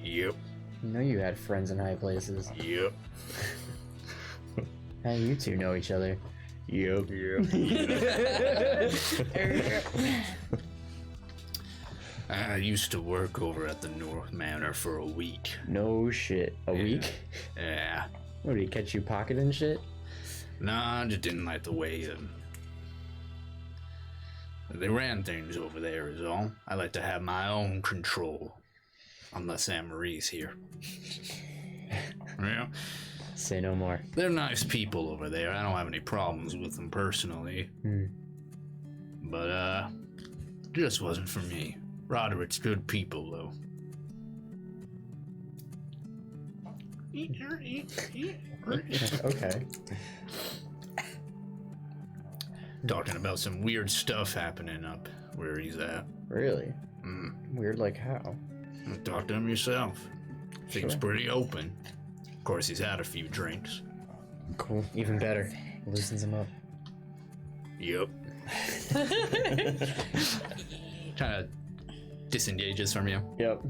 Yep. You know you had friends in high places. Yep. How you two know each other? Yep. I used to work over at the North Manor for a week. No shit. A week? Yeah. What, did he catch you pocketing shit? Nah, I just didn't like the way they ran things over there is all. I like to have my own control. Unless Anne Marie's here. Yeah. Say no more. They're nice people over there. I don't have any problems with them personally. But, just wasn't for me. Roderick's good people, though. Okay. Talking about some weird stuff happening up where he's at. Really? Weird like how? Talk to him yourself. Seems Sure. pretty open. Of course, he's had a few drinks. Cool. Even better. Loosens him up. Yep. Kind of disengages from you. Yep.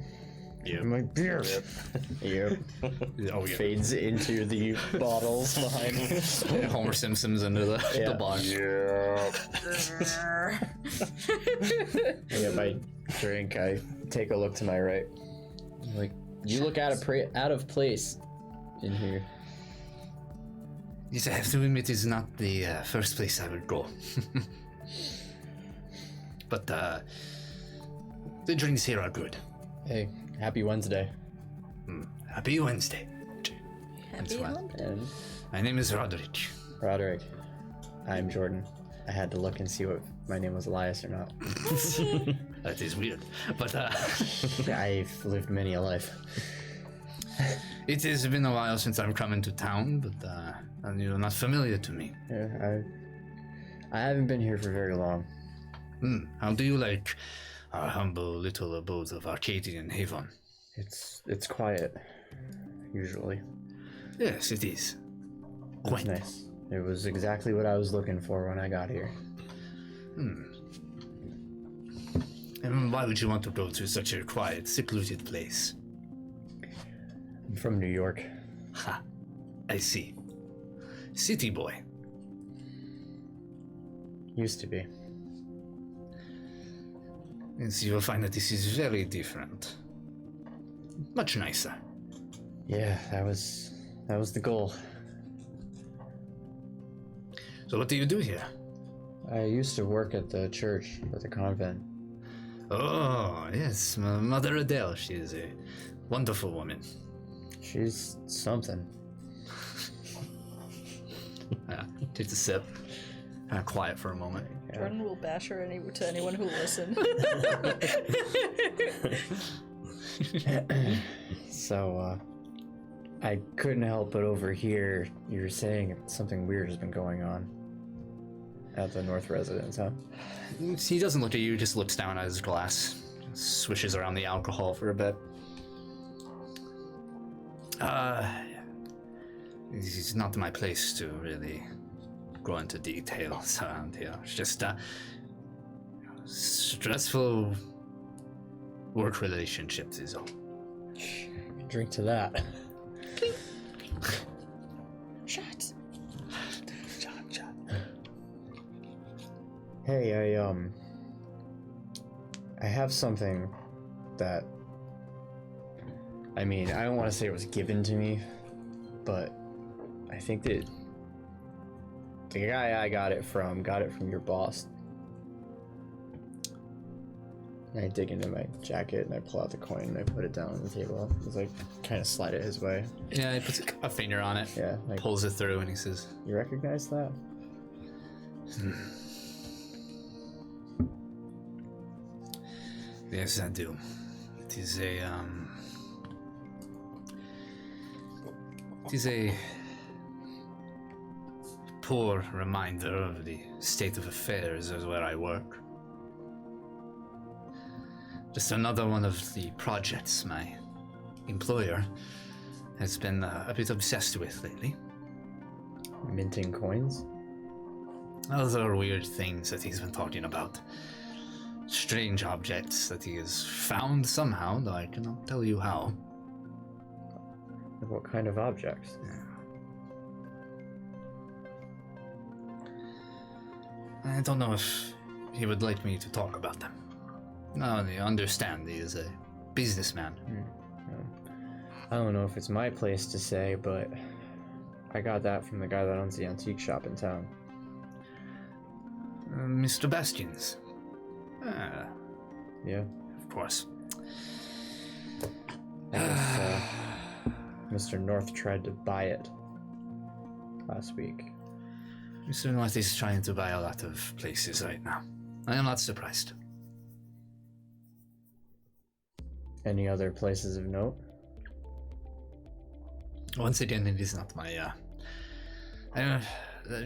Yep. My beer. Yep. Oh, yeah. Fades into the bottles behind me. Homer Simpson's into the Yeah. bar. Yeah, my drink, I take a look to my right. I'm like, you look out of place in here. Yes, I have to admit, it's not the first place I would go. But the drinks here are good. Hey, happy Wednesday. Happy Wednesday. Happy what? hump. And My name is Roderick. Roderick, I'm Jordan. I had to look and see what my name was Elias or not. That is weird. But I've lived many a life. It has been a while since I've come into town, but you're not familiar to me. Yeah, I haven't been here for very long. How do you like our humble little abode of Arcadian Haven? It's quiet, usually. Yes, it is. It's Quite nice. It was exactly what I was looking for when I got here. And why would you want to go to such a quiet, secluded place? I'm from New York. Ha, I see. City boy. Used to be. And so you will find that this is very different. Much nicer. Yeah, that was the goal. So what do you do here? I used to work at the church, at the convent. Oh, yes, Mother Adele. She is a wonderful woman. She's something. Takes a sip. Kind of quiet for a moment. Jordan will bash her to anyone who listens. So, I couldn't help but overhear you were saying something weird has been going on at the North residence, huh? He doesn't look at you, just looks down at his glass. Swishes around the alcohol for a bit. This is not my place to really go into details around here. It's just stressful work relationships is all. Drink to that. Shots. Shot. Hey, I have something that, I mean, I don't want to say it was given to me, but I think that the guy I got it from your boss. And I dig into my jacket and I pull out the coin and I put it down on the table. It's like, kind of slide it his way. Yeah, he puts a finger on it. Yeah, like, Pulls it through and he says, you recognize that? yes, I do. It is a poor reminder of the state of affairs as where I work. Just another one of the projects my employer has been a bit obsessed with lately. Minting coins? Other weird things that he's been talking about. Strange objects that he has found somehow, though I cannot tell you how. What kind of objects? I don't know if he would like me to talk about them. No, you understand, he is a businessman. I don't know if it's my place to say, but I got that from the guy that owns the antique shop in town. Mr. Bastions. Yeah. Of course. I guess, Mr. North tried to buy it last week. Mr. North is trying to buy a lot of places right now. I am not surprised. Any other places of note? Once again, it is not my,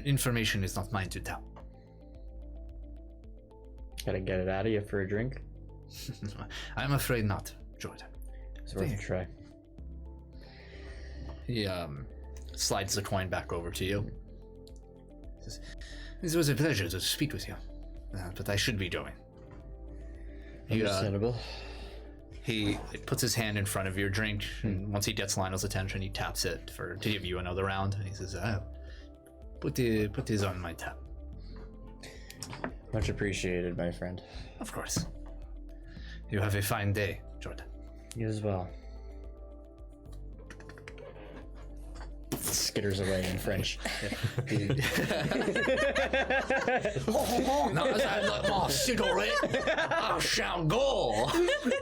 information is not mine to tell. Gotta get it out of you for a drink? I'm afraid not, Jordan. It's worth a try. He, slides the coin back over to you. Says, it was a pleasure to speak with you, but I should be going. Understandable. He puts his hand in front of your drink, and once he gets Lionel's attention, he taps it to give you another round. And he says, put this on my tab. Much appreciated, my friend. Of course. You have a fine day, Jordan. You as well. Skitters away in French. Not as I let my cigarette, I shall go.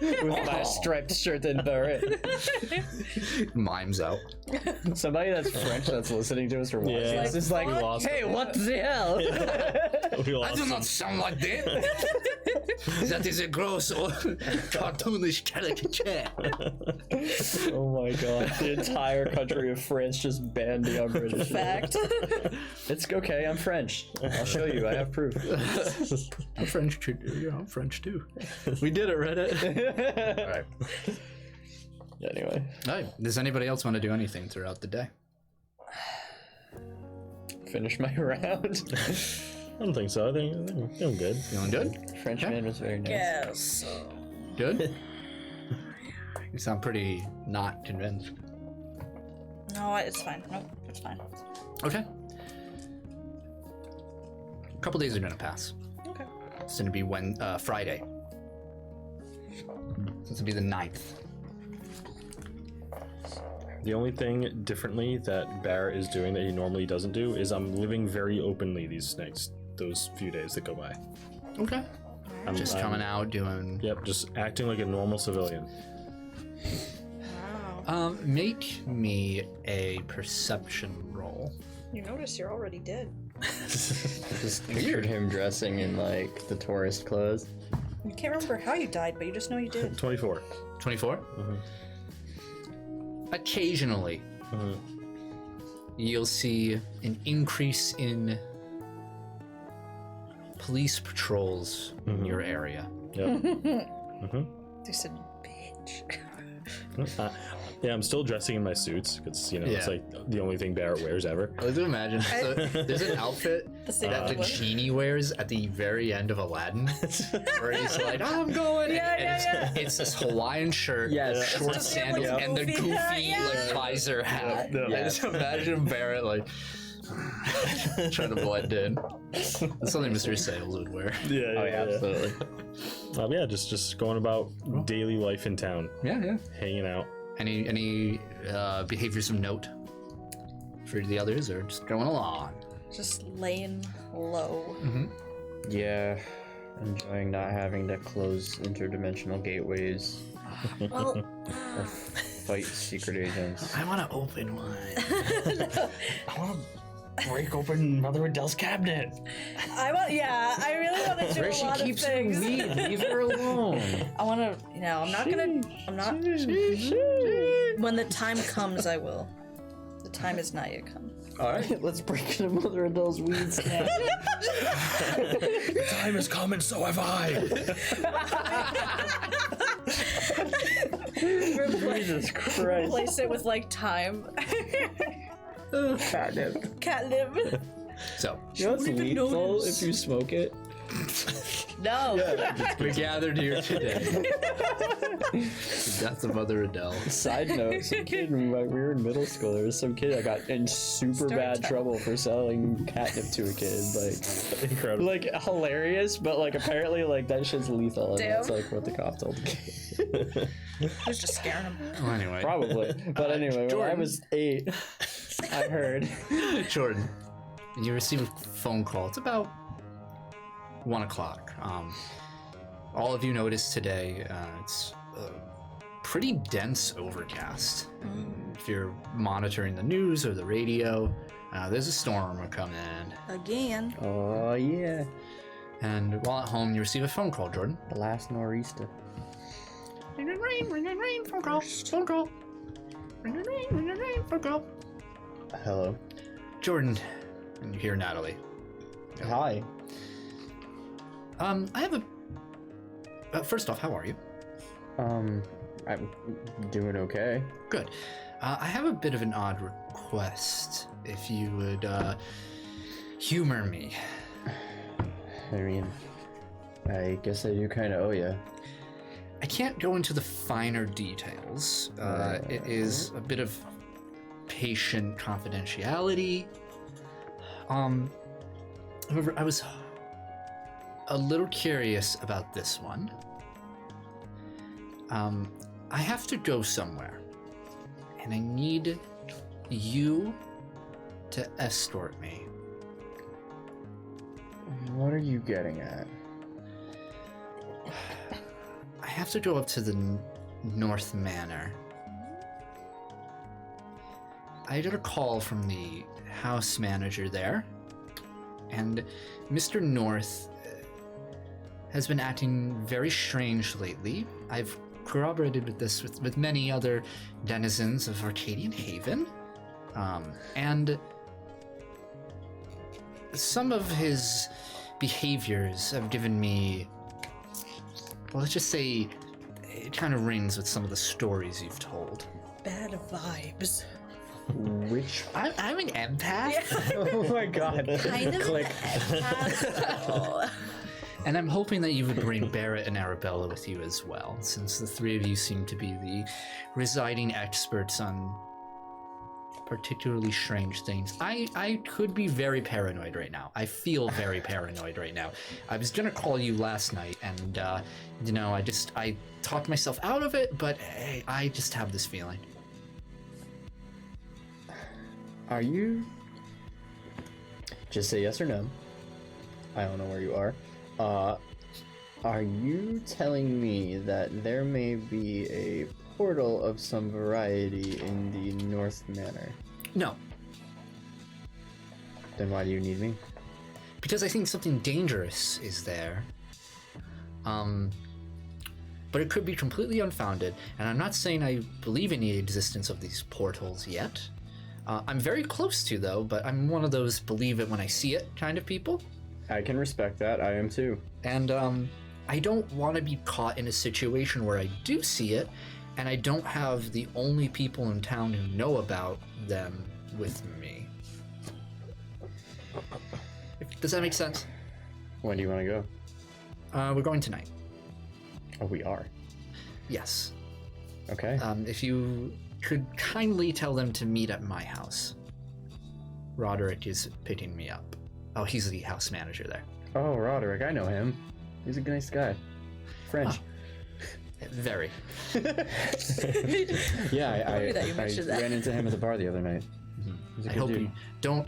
With my striped shirt and beret. Mimes out. Somebody that's French that's listening to us or watching Yeah. this is like, lost hey, what the hell? We I lost do him. not sound like that. That is a gross or cartoonish caricature. Oh my god, the entire country of France just banned the British. Fact. It's okay, I'm French. I'll show you, I have proof. I'm French too. Yeah, I'm French too. We did it, Reddit. All right. Anyway. All right. Does anybody else want to do anything throughout the day? Finish my round. I don't think so. I think I'm feeling good. Feeling good? Frenchman was very nice. Yes. Good? You sound pretty not convinced. No, it's fine. Nope, it's fine. Okay. A couple days are gonna pass. Okay. It's gonna be Friday. So it's gonna be the 9th. The only thing differently that Barrett is doing that he normally doesn't do is I'm living very openly those few days that go by. Okay. I'm Just coming out doing. Yep, just acting like a normal civilian. Wow. Make me a perception roll. You notice you're already dead. Just pictured him dressing in like the tourist clothes. You can't remember how you died, but you just know you did. 24. 24? Mhm. Occasionally, you'll see an increase in police patrols in your area. Yep. They said, bitch. Yeah, I'm still dressing in my suits because it's Yeah. like the only thing Barrett wears ever. I like to imagine there's an outfit same that the one. genie wears at the very end of Aladdin, where he's like, "I'm going," and it's this Hawaiian shirt, Yes. short Just sandals, like and the goofy goofy hat, yeah. like visor hat. Yeah. I just imagine Barrett like trying to blend in. That's something Mr. Sales would wear. Yeah, Oh yeah, absolutely. Yeah, just going about daily life in town, Yeah. hanging out. Any behaviors of note for the others, or just going along? Just laying low. Yeah, enjoying not having to close interdimensional gateways Well, or fight secret agents. I want to open one. I want to break open Mother Adele's cabinet. I really want to do Where a she lot of keeps her things. weed, leave her alone. I want to, I'm not. When the time comes, I will. The time is not yet come. All right. Let's break into Mother Adele's weed stand. Time has come and so have I. Jesus Christ. Replace it with like time. Catnip. Catnip. So You know what's lethal if you smoke it? No. we gathered here today. The death of Mother Adele. Side note, some kid when we were in middle school, there was some kid that got in super bad trouble for selling catnip to a kid. Incredible. Like hilarious, but like apparently like that shit's lethal, and Damn. that's like what the cop told the kid. I was just scaring him. Well, anyway. Probably. But anyway, when I Jordan. was 8, I heard. Jordan, you receive a phone call. It's about 1 o'clock. All of you noticed today it's pretty dense overcast. If you're monitoring the news or the radio, there's a storm coming. Again. Oh yeah, And while at home, you receive a phone call, Jordan. the last nor'easter. Rain, phone call, phone call. Rain, phone call. Hello. Jordan, and you hear Natalie. Hi. I have a. First off, how are you? I'm doing okay. Good. I have a bit of an odd request. If you would humor me. I mean, I guess I do kind of owe you. I can't go into the finer details. It is a bit of patient confidentiality. However, I was a little curious about this one. I have to go somewhere, and I need you to escort me. What are you getting at? I have to go up to the North Manor. I got a call from the house manager there, and Mr. North has been acting very strange lately. I've corroborated with this with many other denizens of Arcadian Haven. And some of his behaviors have given me, well, let's just say, it kind of rings with some of the stories you've told. Bad vibes. Which? I'm an empath. Oh my god. Kind of Click. And I'm hoping that you would bring Barrett and Arabella with you as well, since the three of you seem to be the residing experts on particularly strange things. I could be very paranoid right now. I feel very paranoid right now. I was gonna call you last night, and I talked myself out of it, but I just have this feeling. Are you? Just say yes or no. I don't know where you are. Are you telling me that there may be a portal of some variety in the North Manor? No, Then why do you need me? because I think something dangerous is there. But it could be completely unfounded, and I'm not saying I believe in the existence of these portals yet. I'm very close to, though, but I'm one of those believe it when I see it kind of people. I can respect that. I am too. And I don't want to be caught in a situation where I do see it, and I don't have the only people in town who know about them with me. Does that make sense? When do you want to go? We're going tonight. Oh, we are. Yes. Okay. If you could kindly tell them to meet at my house. Roderick is picking me up. Oh, he's the house manager there. Oh, Roderick, I know him. He's a nice guy. French. Very. Yeah, I that you mentioned that. ran into him at the bar the other night. He's a I good hope dude. you don't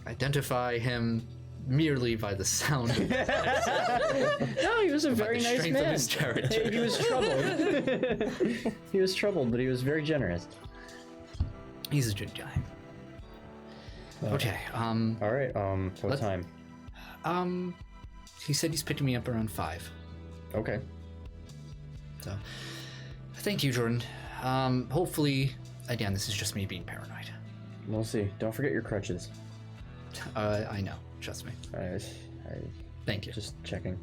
identify him merely by the sound of No, he was a very the nice strength of man. his character. He was troubled. He was troubled, but he was very generous. He's a good guy. Okay, All right. What time? he said he's picking me up around 5. Okay. So, thank you, Jordan. Hopefully, again, this is just me being paranoid. We'll see. Don't forget your crutches. I know. Trust me. I Thank you. just checking.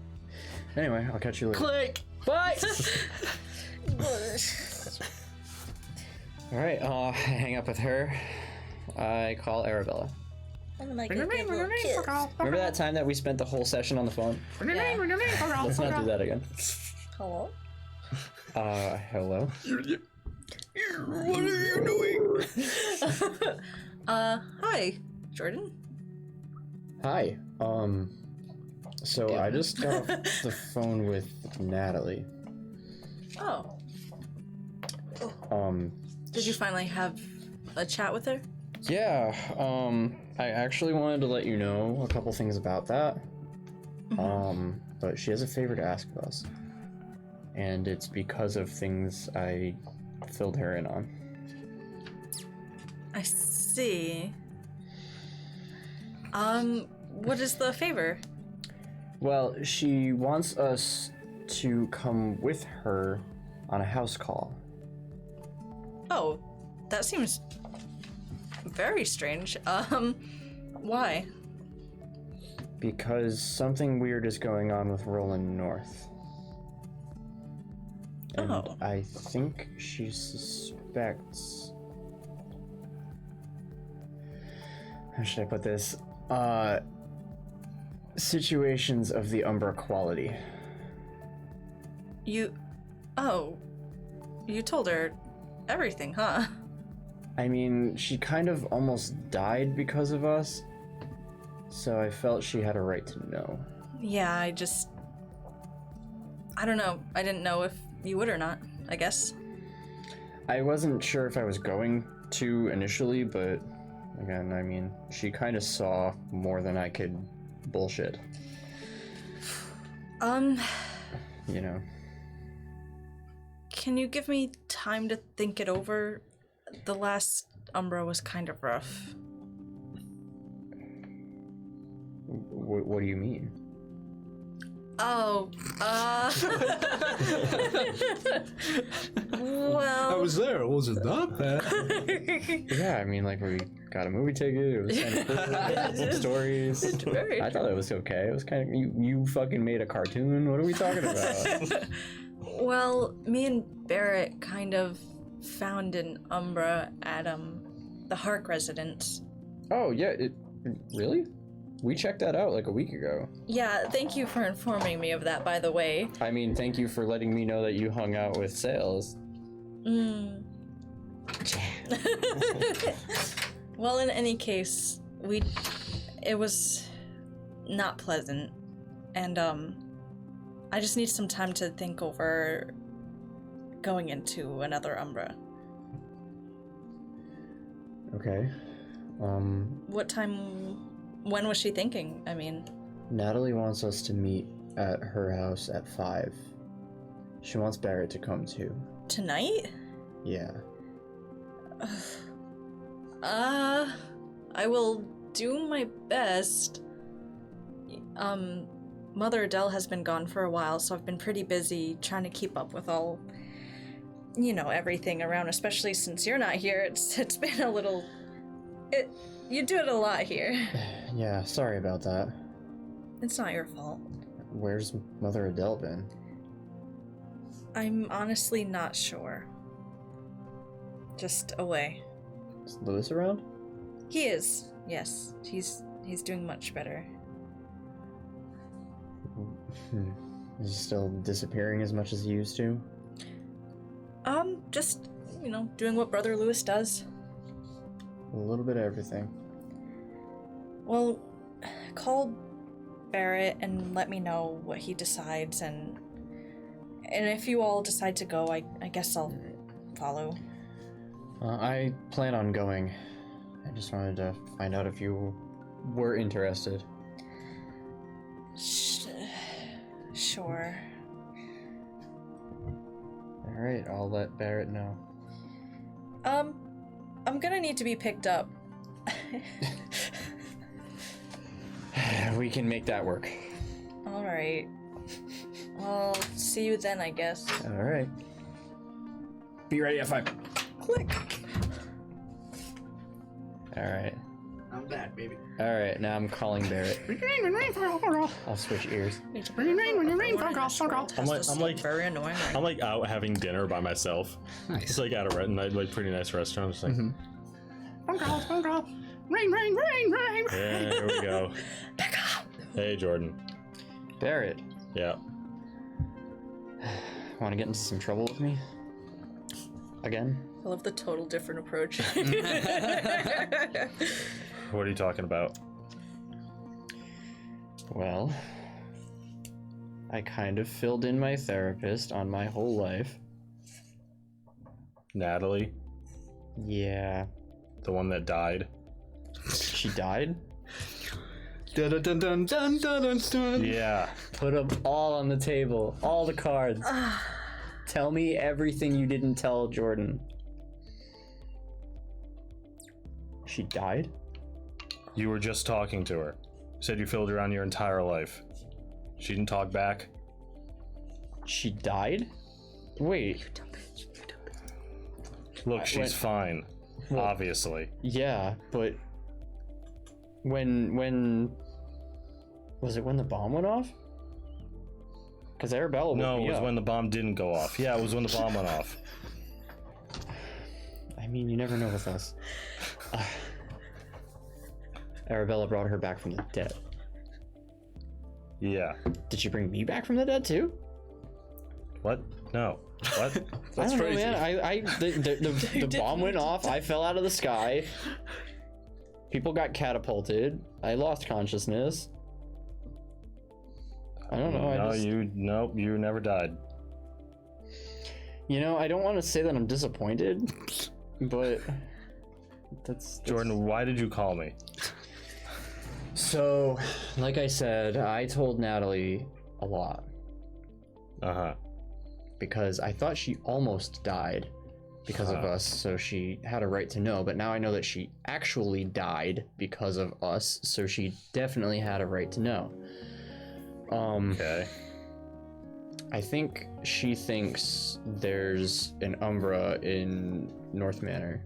Anyway, I'll catch you later. Click. Bye. All right. I hang up with her. I call Arabella. I'm like a good little kid. Remember that time that we spent the whole session on the phone? Let's not do that again. Hello? Hello? What are you doing? Hi, Jordan. Hi. So I just got off the phone with Natalie. Oh. Um, Did you finally have a chat with her? yeah, I actually wanted to let you know a couple things about that. But she has a favor to ask of us. And it's because of things I filled her in on. I see. What is the favor? Well, she wants us to come with her on a house call. Oh, that seems very strange. Why? Because something weird is going on with Roland North. And Oh. I think she suspects... How should I put this? Situations of the Umbra quality. You told her everything, huh? I mean, she kind of almost died because of us, so I felt she had a right to know. Yeah, I don't know. I didn't know if you would or not, I guess. I wasn't sure if I was going to initially, but again, I mean, she kind of saw more than I could bullshit, you know. Can you give me time to think it over? The last Umbra was kind of rough. What do you mean? Oh, well. there. It wasn't that bad. Yeah, I mean, like, we got a movie ticket. It was kind of cool. Some stories. It's very I thought it was okay. It was kind of you fucking made a cartoon. What are we talking about? Well, me and Barrett kind of found an Umbra at the Hark residence. Oh yeah, really? We checked that out like a week ago. Yeah, thank you for informing me of that, by the way. I mean, thank you for letting me know that you hung out with Sales. Well, in any case, it was not pleasant, and I just need some time to think over going into another Umbra. Okay. When was she thinking? I mean, Natalie wants us to meet at her house at 5. She wants Barrett to come too. tonight? Yeah. I will do my best. Mother Adele has been gone for a while, so I've been pretty busy trying to keep up with all, everything around, especially since you're not here. It's been a little... You do it a lot here. Yeah, sorry about that. It's not your fault. Where's Mother Adele been? I'm honestly not sure. Just away. Is Lewis around? He is, yes. He's doing much better. Is he still disappearing as much as he used to? Just, doing what Brother Lewis does. A little bit of everything. Well, call Barrett and let me know what he decides, and if you all decide to go, I guess I'll follow. I plan on going. I just wanted to find out if you were interested. Sure. Alright, I'll let Barrett know. I'm gonna need to be picked up. We can make that work. Alright. Well, see you then, I guess. Alright. Be ready at 5. Click! Alright. I'm back, baby. Alright, now I'm calling Barrett. I'll switch ears. I'm like very annoying. I'm like out having dinner by myself. Nice. It's like at a like pretty nice restaurant. Just like, Rain. yeah, here we go. Hey, Jordan. Barrett, Yeah. want to get into some trouble with me? Again? I love the total different approach. What are you talking about? Well, I kind of filled in my therapist on my whole life. Natalie, Yeah. the one that died. She died? Dun dun dun dun dun dun. Yeah. Put them all on the table. All the cards. Tell me everything you didn't tell Jordan. She died? You were just talking to her. You said you filled her on your entire life. She didn't talk back. She died? Wait. Look, she's fine. Well- Obviously. Yeah, but when was it when the bomb went off? Because Arabella woke No, me it was up. when the bomb didn't go off. Yeah, it was when the bomb went off. I mean, you never know with us. Arabella brought her back from the dead. Yeah. Did she bring me back from the dead too? What? No. What? That's crazy. Man. The bomb went off. I fell out of the sky. People got catapulted. I lost consciousness. I don't know. You never died. I don't want to say that I'm disappointed, but that's Jordan, why did you call me? So, like I said, I told Natalie a lot Uh-huh. because I thought she almost died because of us, so she had a right to know, but now I know that she actually died because of us, so she definitely had a right to know. Okay. I think she thinks there's an Umbra in North Manor.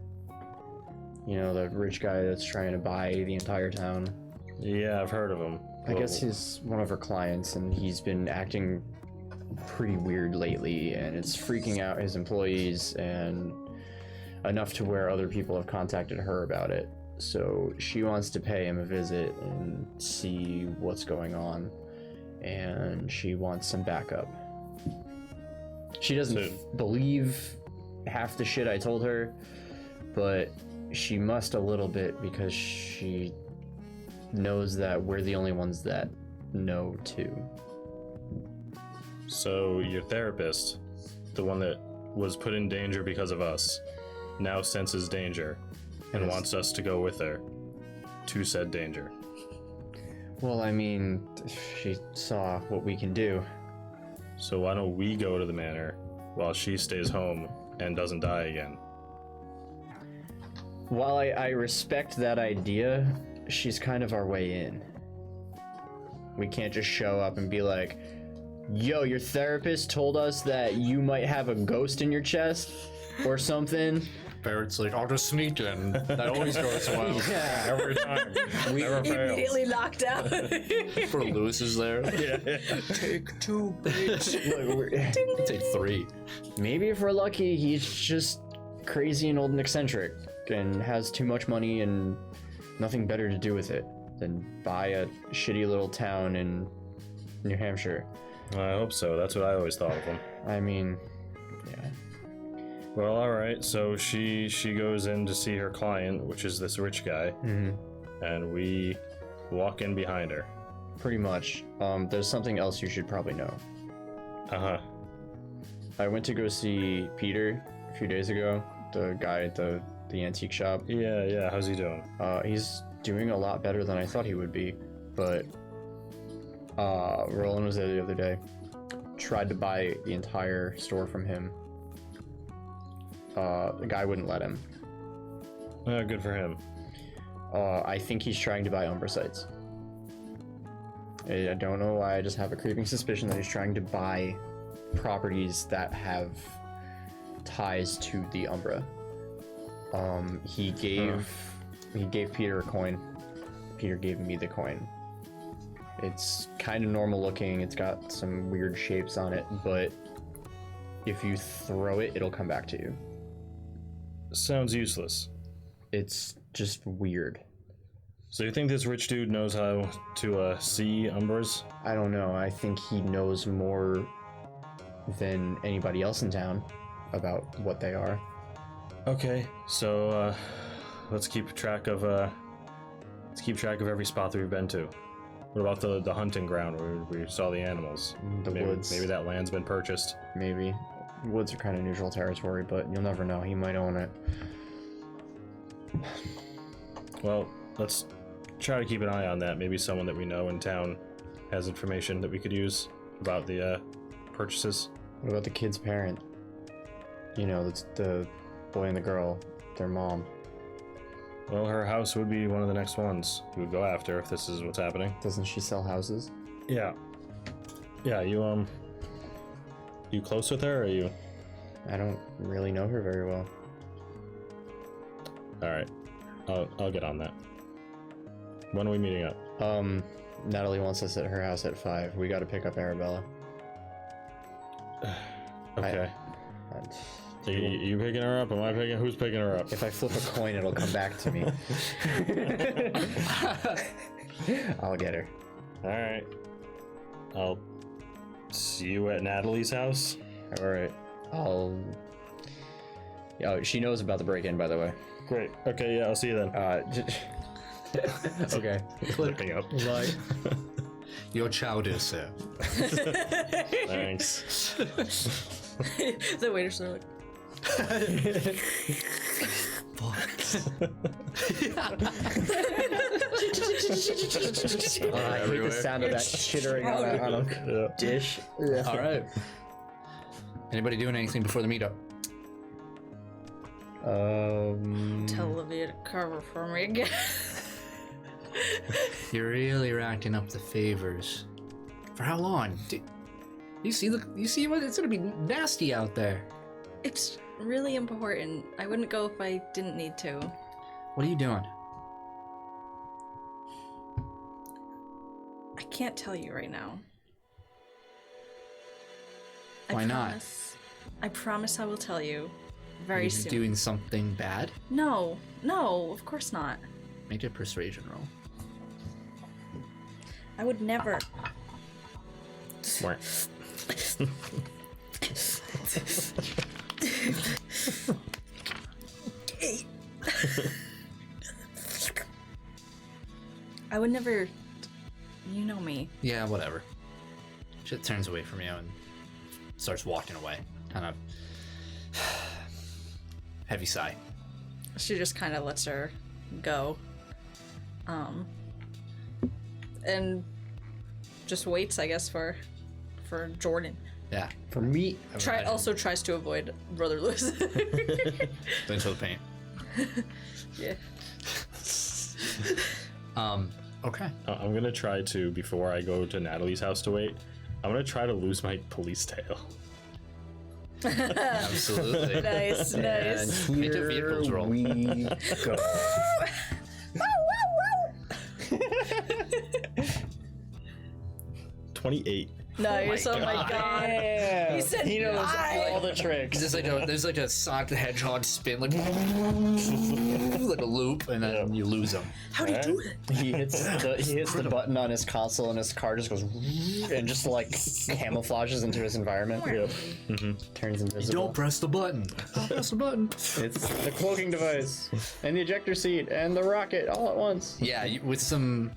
You know, the rich guy that's trying to buy the entire town. Yeah, I've heard of him. I guess he's one of her clients, and he's been acting pretty weird lately, and it's freaking out his employees, and enough to where other people have contacted her about it. So she wants to pay him a visit and see what's going on, and she wants some backup. She doesn't believe half the shit I told her, but she must a little bit because she knows that we're the only ones that know too. So your therapist, the one that was put in danger because of us, now senses danger and wants us to go with her to said danger. Well, I mean, she saw what we can do. So why don't we go to the manor while she stays home and doesn't die again? While I respect that idea, she's kind of our way in. We can't just show up and be like, yo, your therapist told us that you might have a ghost in your chest or something. Barrett's like, I'll just sneak in. That always goes well. Yeah. Every time. Never fails. Immediately knocked out. For Lewis is there. Yeah. Take 2, bitch. Take 3. Maybe if we're lucky, he's just crazy and old and eccentric and has too much money and nothing better to do with it than buy a shitty little town in New Hampshire. I hope so. That's what I always thought of him. I mean, yeah. Well, all right. So she goes in to see her client, which is this rich guy, and we walk in behind her. Pretty much. There's something else you should probably know. Uh-huh. I went to go see Peter a few days ago, the guy at the antique shop. Yeah. How's he doing? He's doing a lot better than I thought he would be, but Roland was there the other day. Tried to buy the entire store from him. The guy wouldn't let him. Good for him. I think he's trying to buy Umbra sites. I don't know why, I just have a creeping suspicion that he's trying to buy properties that have ties to the Umbra. He gave Peter a coin. Peter gave me the coin. It's kind of normal looking, it's got some weird shapes on it, but if you throw it, it'll come back to you. Sounds useless. It's just weird. So you think this rich dude knows how to see Umbras? I don't know, I think he knows more than anybody else in town about what they are. Okay, so let's keep track of every spot that we've been to. What about the hunting ground where we saw the animals? The woods. Maybe that land's been purchased. Maybe. Woods are kind of neutral territory, but you'll never know. He might own it. Well, let's try to keep an eye on that. Maybe someone that we know in town has information that we could use about the purchases. What about the kid's parent? You know, that's the boy and the girl, their mom. Well, her house would be one of the next ones we would go after if this is what's happening. Doesn't she sell houses? Yeah. Yeah, you close with her, or are you? I don't really know her very well. Alright. I'll get on that. When are we meeting up? Natalie wants us at her house at 5. We gotta pick up Arabella. Okay. Are you picking her up? Am I picking? Who's picking her up? If I flip a coin, it'll come back to me. I'll get her. Alright. I'll see you at Natalie's house. Alright. Oh, she knows about the break-in, by the way. Great. Okay, yeah, I'll see you then. Okay. Flipping up. Like, Your child is sir. Thanks. The waiters are like, I hate the sound of that chittering on a dish. All right. Anybody doing anything before the meetup? tell Olivia to cover for me again. You're really racking up the favors. For how long? You see what it's gonna be nasty out there. It's really important. I wouldn't go if I didn't need to. What are you doing? I can't tell you right now. Why not? I promise I will tell you very Are you soon. doing something bad? No, of course not. Make a persuasion roll. I would never. Smart. I would never. You know me. Yeah, whatever. She turns away from you and starts walking away. Kind of heavy sigh. She just kind of lets her go. And just waits, I guess, for Jordan. Yeah. For me, Also tries to avoid Brother Lewis. Into the paint. Yeah. Okay. I'm gonna try to, before I go to Natalie's house to wait, I'm gonna try to lose my police tail. Absolutely. Nice. and Make a here vehicles roll. we go. 28. Nice. Oh my god. Yeah. He said he knows bye. all the tricks. There's like a Sonic the Hedgehog spin, like like a loop, and then you lose him. How do you do it? He hits the button on his console, and his car just goes and just like camouflages into his environment. Yep. Turns invisible. Don't press the button. Don't press the button. It's the cloaking device, and the ejector seat, and the rocket all at once. Yeah, with some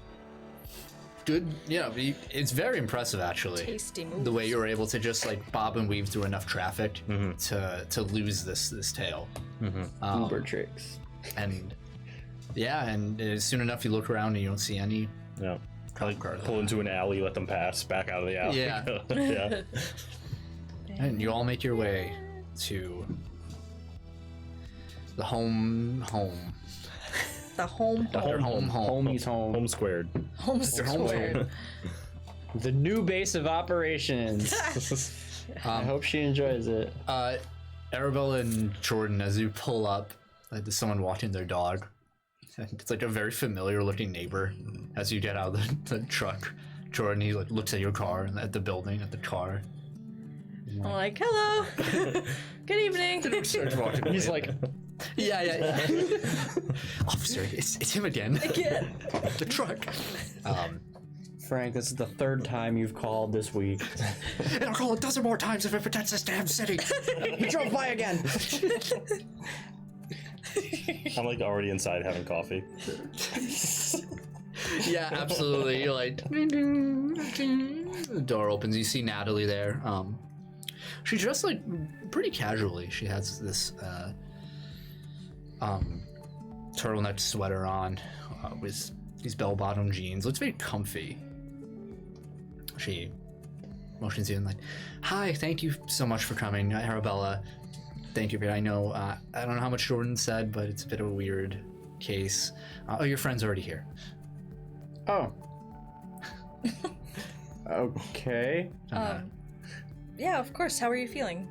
good, it's very impressive actually. Tasty moves. The way you were able to just like bob and weave through enough traffic to lose this tail. Uber tricks. And yeah, and soon enough you look around and you don't see any Yeah. credit card. Pull into an alley, let them pass, back out of the alley. Yeah. Yeah. And you all make your way to the home. The home. Dr. Home. Homie's home. Home squared. Home squared. The new base of operations. I hope she enjoys it. Arabella and Jordan, as you pull up, there's someone walking their dog. It's like a very familiar looking neighbor. As you get out of the truck, Jordan, he like looks at your car and at the building, at the car. I'm like, hello. Good evening. Starts walking away. He's like, yeah. Officer, it's him again. Again. The truck. Frank, this is the third time you've called this week. And I'll call a dozen more times if it protects this damn city. He drove by again. I'm like already inside having coffee. Yeah, absolutely. You're like, ding, ding, ding. The door opens. You see Natalie there. She's dressed like pretty casually. She has this turtleneck sweater on with these bell-bottom jeans. Looks very comfy. She motions you and like, hi, thank you so much for coming, Arabella. Thank you. I know, I don't know how much Jordan said, but it's a bit of a weird case. Oh, your friend's already here. Oh. Okay. Yeah, of course. How are you feeling?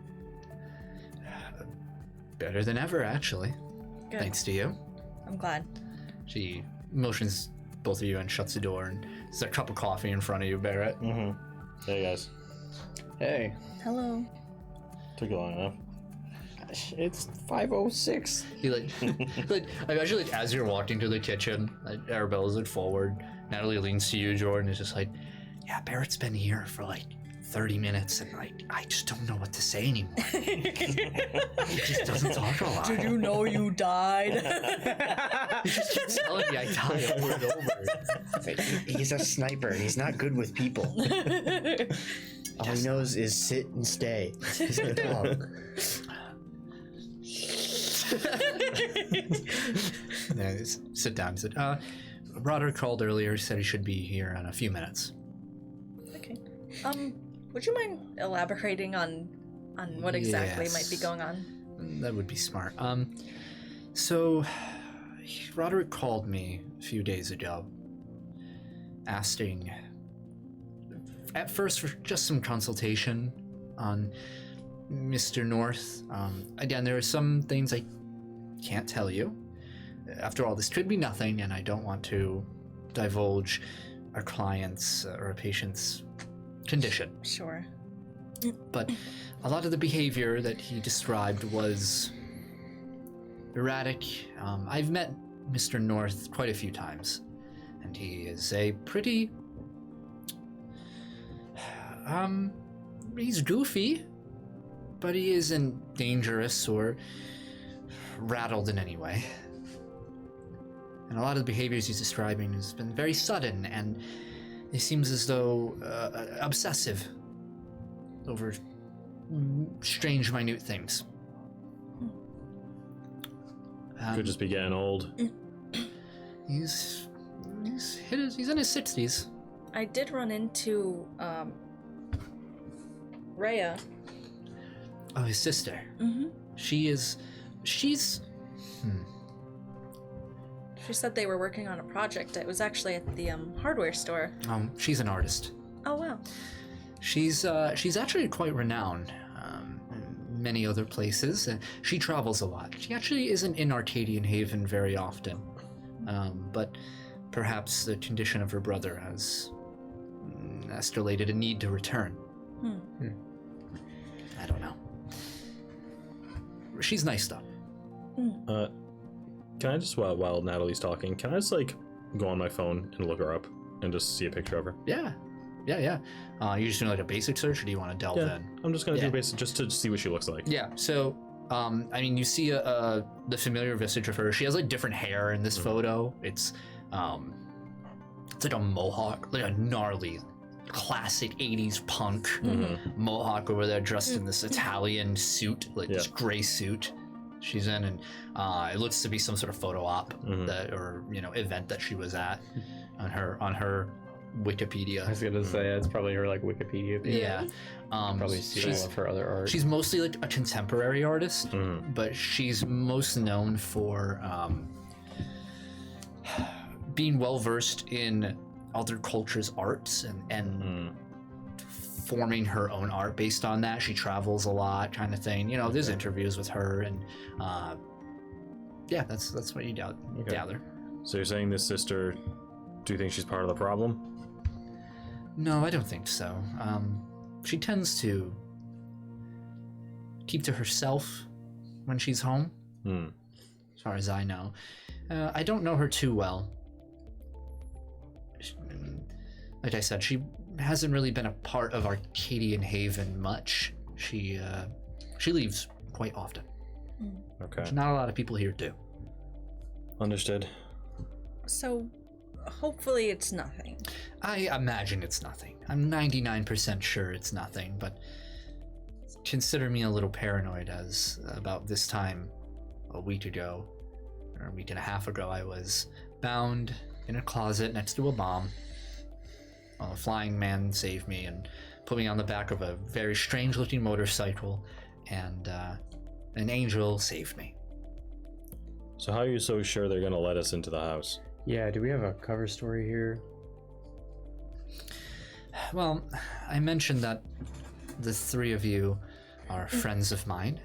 Better than ever, actually. Good. Thanks to you. I'm glad. She motions both of you and shuts the door, and there's a cup of coffee in front of you, Barrett. Hey guys. Hey, Hello. Took you long enough. it's 5:06. You like I imagine like as you're walking to the kitchen, like Arabella's like forward. Natalie leans to you, Jordan is just like, yeah, Barrett's been here for like 30 minutes and like I just don't know what to say anymore. He just doesn't talk a lot. Did you know you died? He just keeps telling me I die over and over. He's a sniper. He's not good with people. All he knows is sit and stay. He's a dog. Yeah, sit down. He said, Roderick called earlier. He said he should be here in a few minutes. Okay. Would you mind elaborating on what exactly might be Yes. going on? That would be smart. So Roderick called me a few days ago, asking at first for just some consultation on Mr. North. Again, there are some things I can't tell you. After all, this could be nothing, and I don't want to divulge our client's or a patient's condition. Sure. But a lot of the behavior that he described was erratic. I've met Mr. North quite a few times, and he is a pretty... he's goofy, but he isn't dangerous or rattled in any way. And a lot of the behaviors he's describing has been very sudden, and it seems as though obsessive over strange, minute things. Could just be getting old. He's in his 60s. I did run into Rhea. Oh, his sister. Mm-hmm. She's... She said they were working on a project. It was actually at the hardware store. She's an artist. Oh, wow. She's actually quite renowned in many other places. She travels a lot. She actually isn't in Arcadian Haven very often, but perhaps the condition of her brother has escalated a need to return. I don't know. She's nice though. Can I just, while Natalie's talking, can I just, like, go on my phone and look her up and just see a picture of her? Yeah. You just doing like a basic search, or do you want to delve in? I'm just gonna do a basic just to see what she looks like. Yeah, so, I mean, you see the familiar visage of her. She has, like, different hair in this photo. It's like a mohawk, like a gnarly, classic 80s punk mohawk over there, dressed in this Italian suit, like this gray suit she's in, and it looks to be some sort of photo op that, or event that she was at on her Wikipedia. I was gonna say it's probably her like Wikipedia page. Yeah. Probably see all of her other art. She's mostly like a contemporary artist, but she's most known for being well versed in other cultures' arts and forming her own art based on that. She travels a lot, kind of thing. There's interviews with her, and that's what you gather. So you're saying this sister? Do you think she's part of the problem? No, I don't think so. She tends to keep to herself when she's home, as far as I know. I don't know her too well. Like I said, she hasn't really been a part of Arcadian Haven much. She leaves quite often. Okay. Which not a lot of people here do. Understood. So, hopefully it's nothing. I imagine it's nothing. I'm 99% sure it's nothing, but consider me a little paranoid, as about this time a week ago, or a week and a half ago, I was bound in a closet next to a bomb. A flying man saved me and put me on the back of a very strange-looking motorcycle, and an angel saved me. So how are you so sure they're gonna let us into the house? Yeah, do we have a cover story here? Well, I mentioned that the three of you are friends of mine.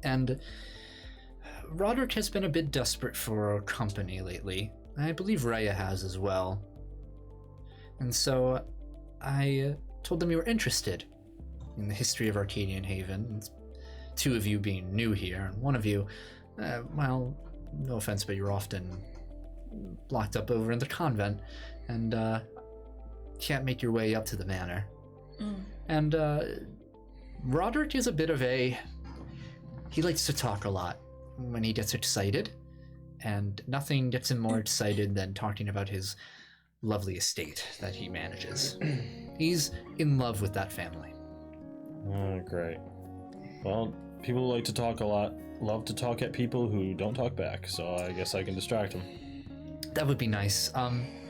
And Roderick has been a bit desperate for company lately. I believe Rhea has as well. And so I told them you were interested in the history of Arcadian Haven. Two of you being new here, and one of you, well, no offense, but you're often locked up over in the convent and can't make your way up to the manor. And Roderick is a bit of he likes to talk a lot when he gets excited, and nothing gets him more excited than talking about his lovely estate that he manages. He's in love with that family. Oh, great. Well, people who like to talk a lot love to talk at people who don't talk back, so I guess I can distract them. That would be nice.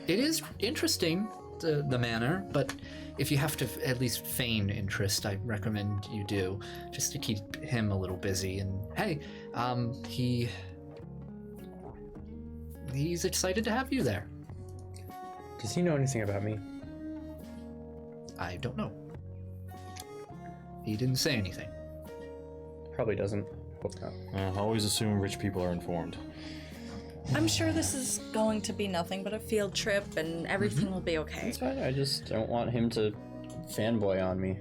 It is interesting, the manor, but if you have to at least feign interest, I recommend you do, just to keep him a little busy. And hey, he's excited to have you there. Does he know anything about me? I don't know. He didn't say anything. Probably doesn't. Hope not. Always assume rich people are informed. I'm sure this is going to be nothing but a field trip and everything will be okay. It's fine. I just don't want him to fanboy on me.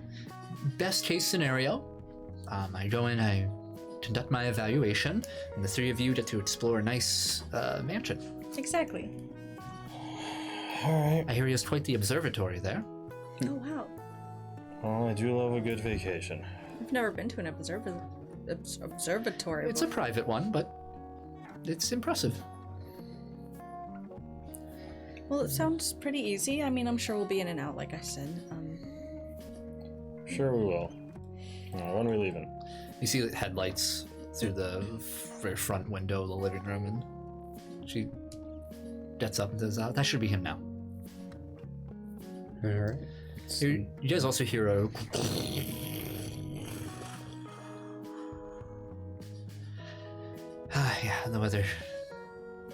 Best case scenario, I go in, I conduct my evaluation, and the three of you get to explore a nice mansion. Exactly. Alright. I hear he has quite the observatory there. Oh, wow. Well, I do love a good vacation. I've never been to an observatory. It's a private one, but it's impressive. Well, it sounds pretty easy. I mean, I'm sure we'll be in and out, like I said. Sure we will. When are we leaving? You see headlights through the very front window of the living room, and she gets up and says, that should be him now. All right. You guys also hear a... yeah, the weather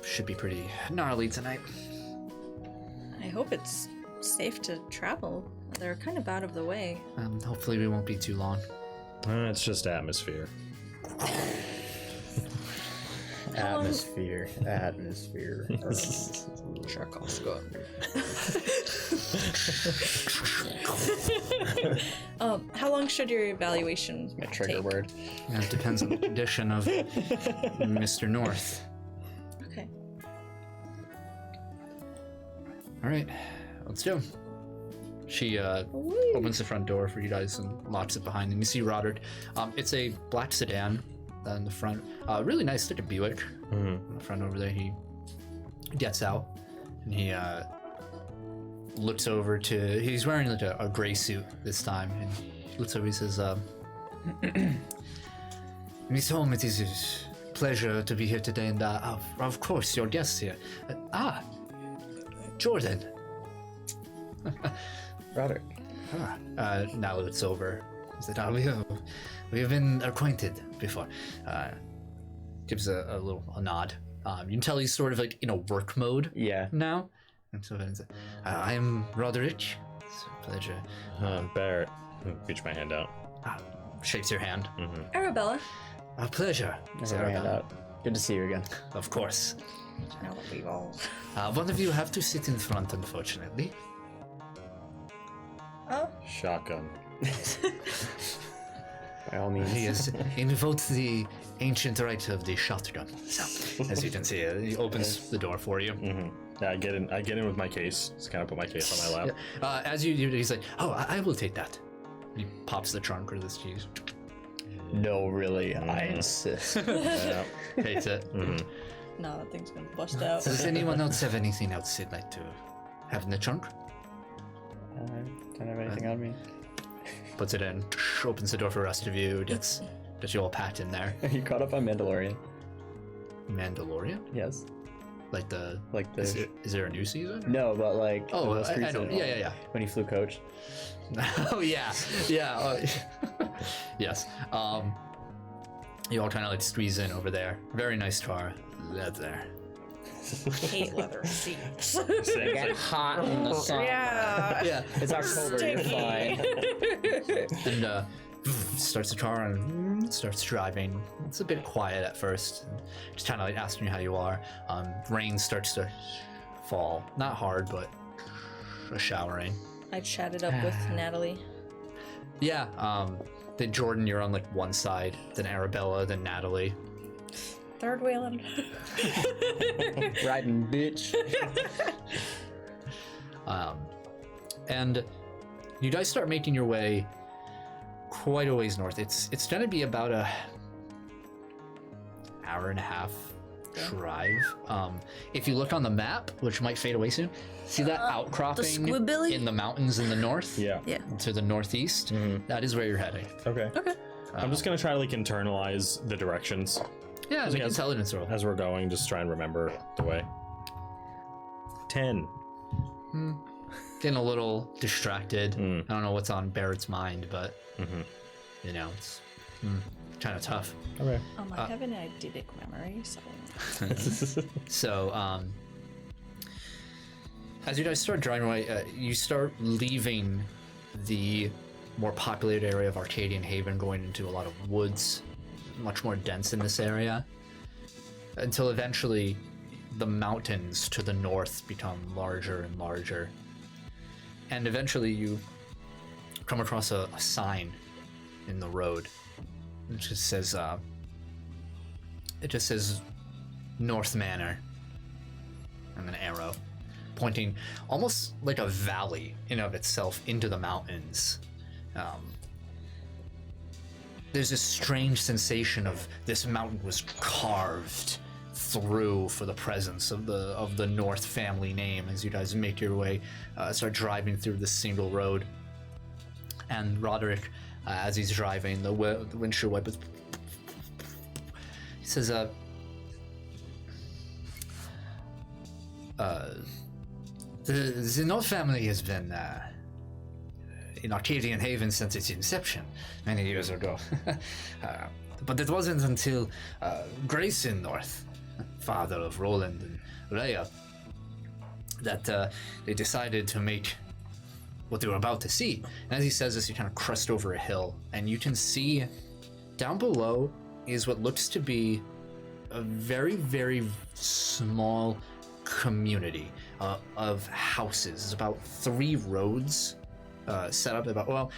should be pretty gnarly tonight. I hope it's safe to travel. They're kind of out of the way. Hopefully we won't be too long. It's just atmosphere. Atmosphere. Chekhov Scott. How long should your evaluation My trigger take? word. It depends on the condition of Mr. North. Okay. All right, let's go. She opens the front door for you guys and locks it behind them. You see Roderick. It's a black sedan in the front. Really nice, like a Buick. In the front over there. He gets out and he looks over to. He's wearing like a gray suit this time, and he looks over. He says, "Miss Holm, it is a pleasure to be here today, and of course your guests here. Jordan." Roderick. Now that it's over, he said, we have been acquainted before. Gives a little nod. You can tell he's sort of like in a work mode Yeah. now. And so then I am Roderick. It's a pleasure. Barrett. Reach my hand out. Shakes your hand. Arabella. A pleasure. Never my hand out. Good to see you again. Of course. Now that we've all... One of you have to sit in front, unfortunately. Oh. Shotgun. By all means. He has invoked the ancient right of the shotgun. So, as you can see, he opens the door for you. Yeah, I get in with my case. Just kind of put my case on my lap. As he's like, I will take that. He pops the trunk or the keys. No, really, I insist. Yeah. Hates it. No, that thing's gonna bust out. Does anyone else have anything else they'd like to have in the trunk? Don't have anything on me. Puts it in, opens the door for the rest of you, gets you all packed in there. Are you caught up on Mandalorian? Mandalorian? Yes. Like the... Is there a new season? No, but like the Oh, most I recent know. one, Yeah. When he flew coach. Oh, yeah. Yes. You all kind of like squeeze in over there. Very nice car. That's there. Hate leather seats. It got hot in the sun. Yeah. Yeah. It's October, you're fine. And starts the car and starts driving. It's a bit quiet at first. Just kind of like asking you how you are. Rain starts to fall. Not hard, but a showering. I chatted up with Natalie. Yeah. Then Jordan, you're on like one side. Then Arabella. Then Natalie. Third wheeling. Riding bitch. And you guys start making your way quite a ways north. It's gonna be about a hour and a half drive. If you look on the map, which might fade away soon, see that outcropping squibbly? in the mountains in the north? Yeah. Yeah. To the northeast? That is where you're heading. Okay. Okay. I'm just gonna try to like internalize the directions Yeah, make an Yes. intelligence roll. as we're going. Just try and remember the way. 10. Getting a little distracted. I don't know what's on Barrett's mind, but you know, it's kind of tough. Okay. I have an eidetic memory, so... So, As you guys start driving away, you start leaving the more populated area of Arcadian Haven, going into a lot of woods, much more dense in this area, until eventually the mountains to the north become larger and larger. And eventually you come across a sign in the road. It just says, North Manor, and an arrow pointing almost like a valley in of itself into the mountains. There's this strange sensation of this mountain was carved through for the presence of the North family name as you guys make your way, start driving through this single road. And Roderick, as he's driving, the windshield wipers, he says, the North family has been in Arcadian Haven since its inception, many years ago. But it wasn't until Grayson North, father of Roland and Rhea, that they decided to make what they were about to see. And as he says this, you kind of crest over a hill, and you can see down below is what looks to be a very, very small community of houses. It's about 3 roads set up about, well,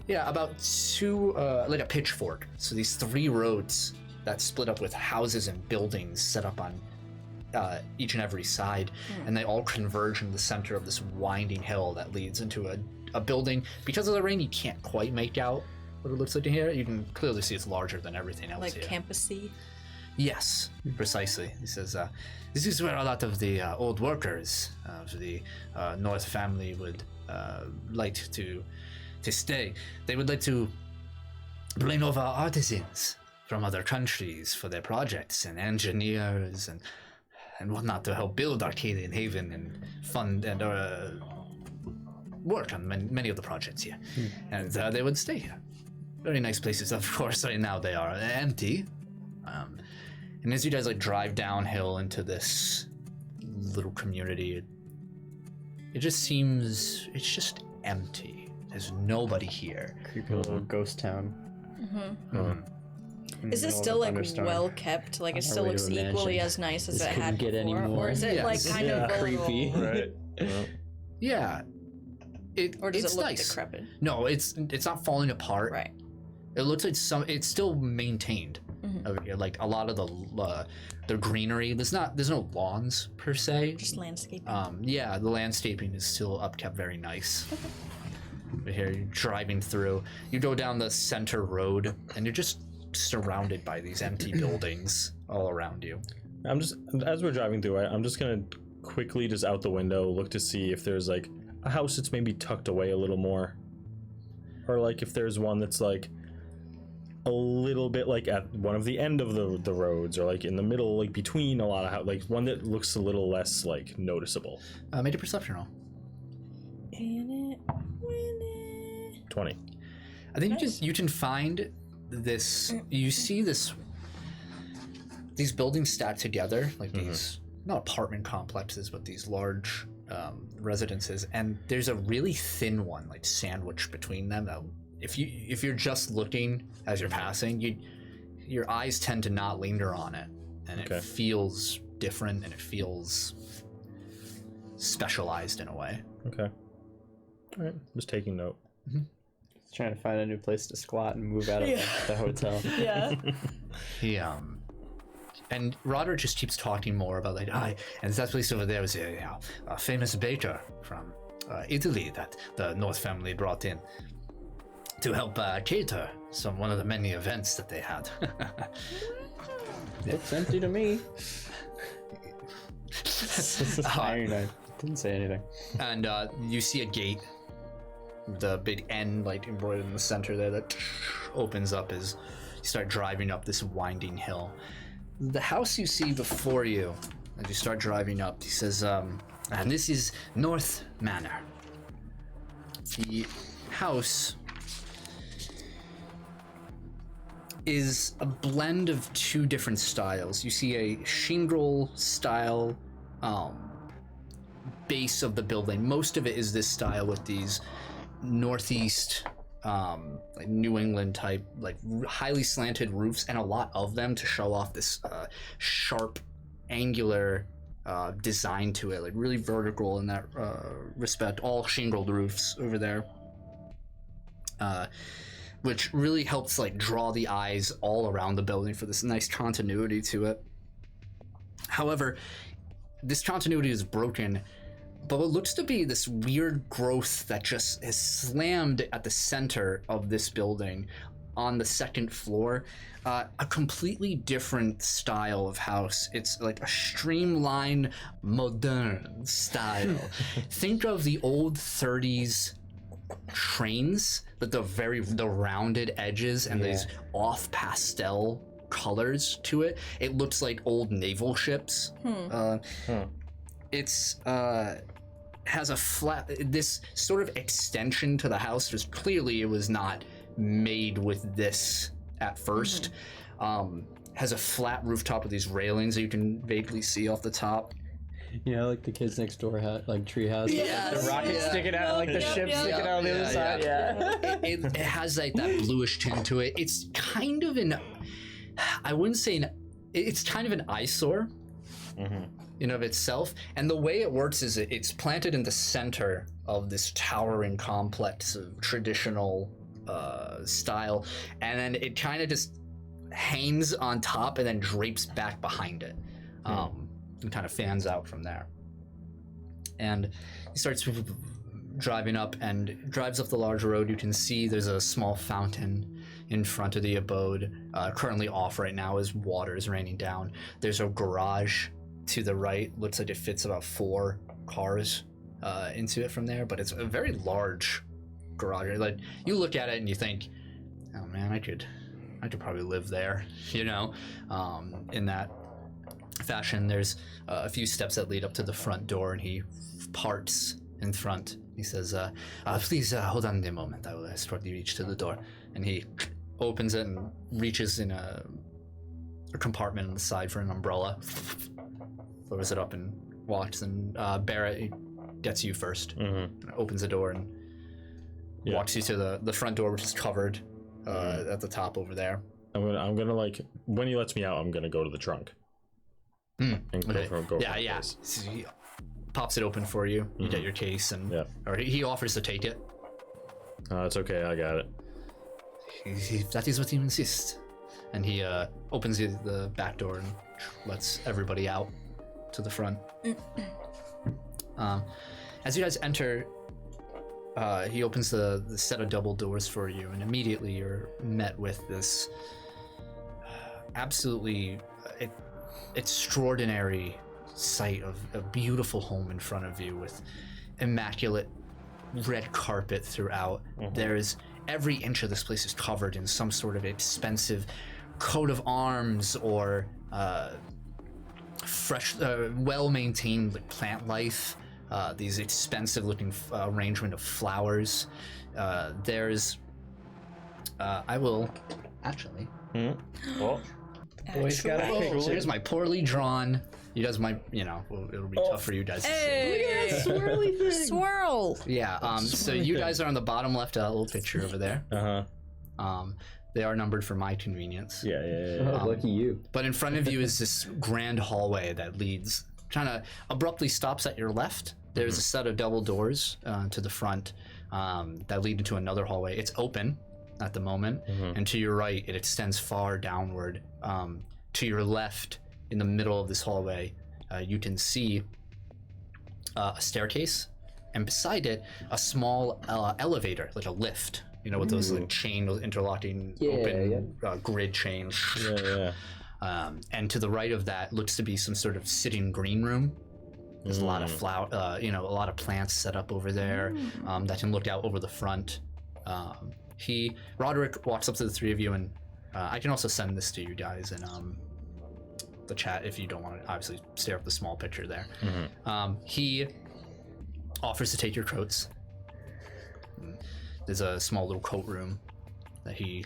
yeah, about 2, like a pitchfork. So these 3 roads that split up with houses and buildings set up on each and every side, and they all converge in the center of this winding hill that leads into a building. Because of the rain, you can't quite make out what it looks like in here. You can clearly see it's larger than everything else Like here. campusy. Yes, precisely. He says, this is where a lot of the old workers of the North family would like to stay. They would like to bring over artisans from other countries for their projects, and engineers and whatnot to help build Arcadian Haven and fund and work on many of the projects here. And they would stay here. Very nice places, of course. Right now they are empty. And as you guys like drive downhill into this little community, it just seems it's just empty. There's nobody here. Creepy little ghost town. Is it still like well kept? Like it still way looks to imagine. equally as nice as This it couldn't had get any before, more. or is it Yes. like kind of a creepy. little, Right. Well, Yeah. or does it's it look nice. decrepit? No, it's not falling apart. Right. It looks like it's still maintained over here. Like a lot of the greenery. There's no lawns per se. Just landscaping. Yeah, the landscaping is still upkept very nice. But here you're driving through. You go down the center road, and you're just surrounded by these empty buildings all around you. I'm just, as we're driving through, I'm just gonna quickly just out the window look to see if there's like a house that's maybe tucked away a little more, or like if there's one that's like a little bit like at one of the end of the roads, or like in the middle, like between a lot of like one that looks a little less like noticeable. Make a perception roll. In it, win it. 20. I think Nice. you can find this. You see these buildings stacked together, like these not apartment complexes, but these large residences, and there's a really thin one, like sandwiched between them. That if you're just looking as you're passing, your eyes tend to not linger on it, and Okay. it feels different, and it feels specialized in a way. Okay. All right. Just taking note. Trying to find a new place to squat and move out of the hotel. Yeah. He and Roderick just keeps talking more about like, and that place over there was a famous baker from Italy that the North family brought in to help cater one of the many events that they had. Looks empty to me. Iron Knife. Didn't say anything. And you see a gate, the big N like embroidered in the center there that opens up as you start driving up this winding hill. The house you see before you, as you start driving up, he says, and this is North Manor. The house is a blend of 2 different styles. You see a shingle style base of the building. Most of it is this style with these northeast, like New England type, like highly slanted roofs, and a lot of them to show off this sharp, angular design to it, like really vertical in that respect. All shingled roofs over there, which really helps like draw the eyes all around the building for this nice continuity to it. However, this continuity is broken, but what looks to be this weird growth that just is slammed at the center of this building on the second floor, a completely different style of house. It's like a streamlined, modern style. Think of the old 30s trains, but the rounded edges and these off pastel colors to it. It looks like old naval ships. It's has a flat, this sort of extension to the house. Just clearly it was not made with this at first. Has a flat rooftop with these railings that you can vaguely see off the top. Yeah, like the kids next door like tree house. Yes. The rocket sticking out, like the ship sticking out on the other side. It has like that bluish tint to it. It's kind of I wouldn't say it's kind of an eyesore in of itself. And the way it works is it's planted in the center of this towering complex of traditional style, and then it kind of just hangs on top and then drapes back behind it. And kind of fans out from there. And he starts driving up and drives up the large road. You can see there's a small fountain in front of the abode, currently off right now as water is raining down. There's a garage to the right. Looks like it fits about 4 cars into it from there, but it's a very large garage. Like, you look at it and you think, oh man, I could probably live there, you know, in that fashion. There's a few steps that lead up to the front door, and he parts in front. He says, please hold on a moment, I will escort you each to the door. And he opens it and reaches in a compartment on the side for an umbrella, lowers it up and walks, and Barrett gets you first. Opens the door and walks you to the front door, which is covered at the top over there. I'm gonna like, when he lets me out, I'm gonna go to the trunk. And go yeah. So he pops it open for you. You get your case, and or he offers to take it. It's okay, I got it. That is what he insists. And he opens the back door and lets everybody out to the front. As you guys enter, he opens the set of double doors for you, and immediately you're met with this absolutely extraordinary sight of a beautiful home in front of you with immaculate red carpet throughout. There's every inch of this place is covered in some sort of expensive coat of arms or fresh, well-maintained like plant life. These expensive-looking arrangement of flowers. There's, I will actually. Boy's got a picture. Here's my poorly drawn. You guys might, it'll be tough for you guys to see. Hey! Look at that swirly thing. Swirl! Yeah. So you guys are on the bottom left, little picture over there. They are numbered for my convenience. Yeah. Lucky you. But in front of you is this grand hallway that leads, kind of abruptly stops at your left. There's a set of double doors to the front that lead into another hallway. It's open at the moment, and to your right, it extends far downward. To your left, in the middle of this hallway, you can see a staircase, and beside it, a small elevator, like a lift. With those like chain interlocking open grid chains. And to the right of that looks to be some sort of sitting green room. There's a lot of a lot of plants set up over there that can look out over the front. Roderick walks up to the three of you, and I can also send this to you guys in the chat if you don't want to obviously stare at the small picture there. He offers to take your coats. There's a small little coat room that he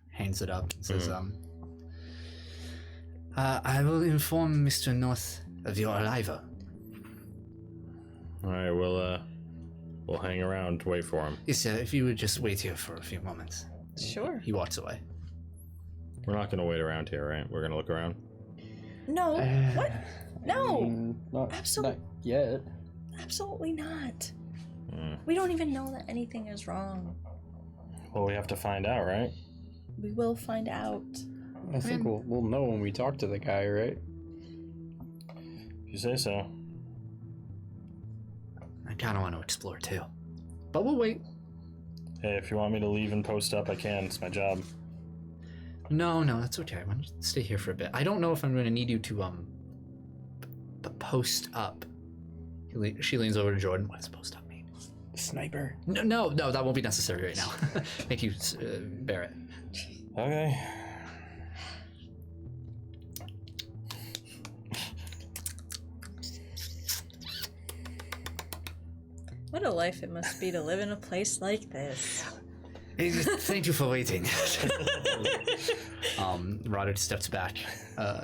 hands it up and says, I will inform Mr. North of your arrival. All right, we'll hang around, wait for him. Yes, if you would just wait here for a few moments. Sure. He walks away. We're not gonna wait around here, right? We're gonna look around. No. What? No. Not Absolutely. yet. Absolutely not. We don't even know that anything is wrong. Well, we have to find out, right? We will find out. I think we'll know when we talk to the guy, right? If you say so. I kind of want to explore too. But we'll wait. Hey, if you want me to leave and post up, I can. It's my job. No, that's okay. I want to stay here for a bit. I don't know if I'm going to need you to, post up. She leans over to Jordan. What does post up mean? Sniper. No, that won't be necessary right now. Thank you, Barrett. Okay. What a life it must be to live in a place like this. Thank you for waiting. Roderick steps back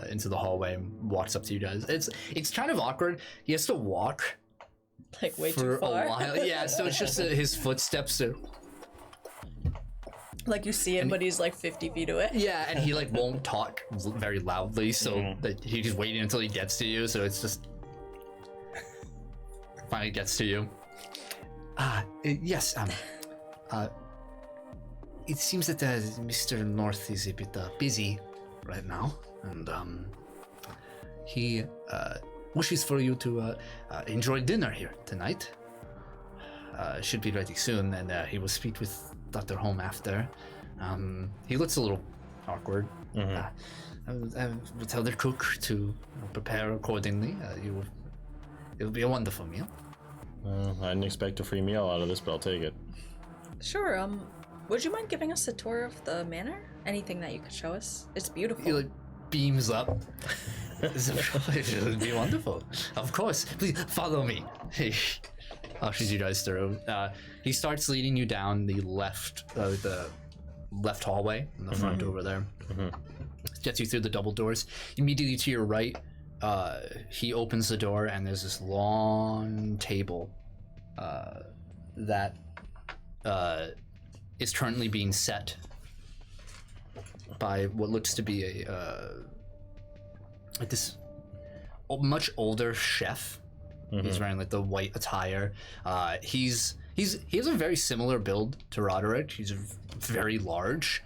into the hallway and walks up to you guys. It's kind of awkward. He has to walk Like way for too far. a while. Yeah, so it's just his footsteps are... Like you see him, but he's like 50 feet away. Yeah, and he like won't talk very loudly, so that he's just waiting until he gets to you. So it's just finally gets to you. Yes. It seems that Mr. North is a bit busy right now, and he wishes for you to enjoy dinner here tonight. Should be ready soon, and he will speak with Dr. Holm after. He looks a little awkward. I will tell the cook to prepare accordingly. It'll be a wonderful meal. I didn't expect a free meal out of this, but I'll take it. Sure, would you mind giving us a tour of the manor? Anything that you could show us? It's beautiful. He like beams up. It would be wonderful. Of course, please follow me. He ushers you guys through. He starts leading you down the left hallway in the front over there. Gets you through the double doors. Immediately to your right, he opens the door and there's this long table that is currently being set by what looks to be this much older chef. He's wearing like the white attire. He has a very similar build to Roderick. He's very large.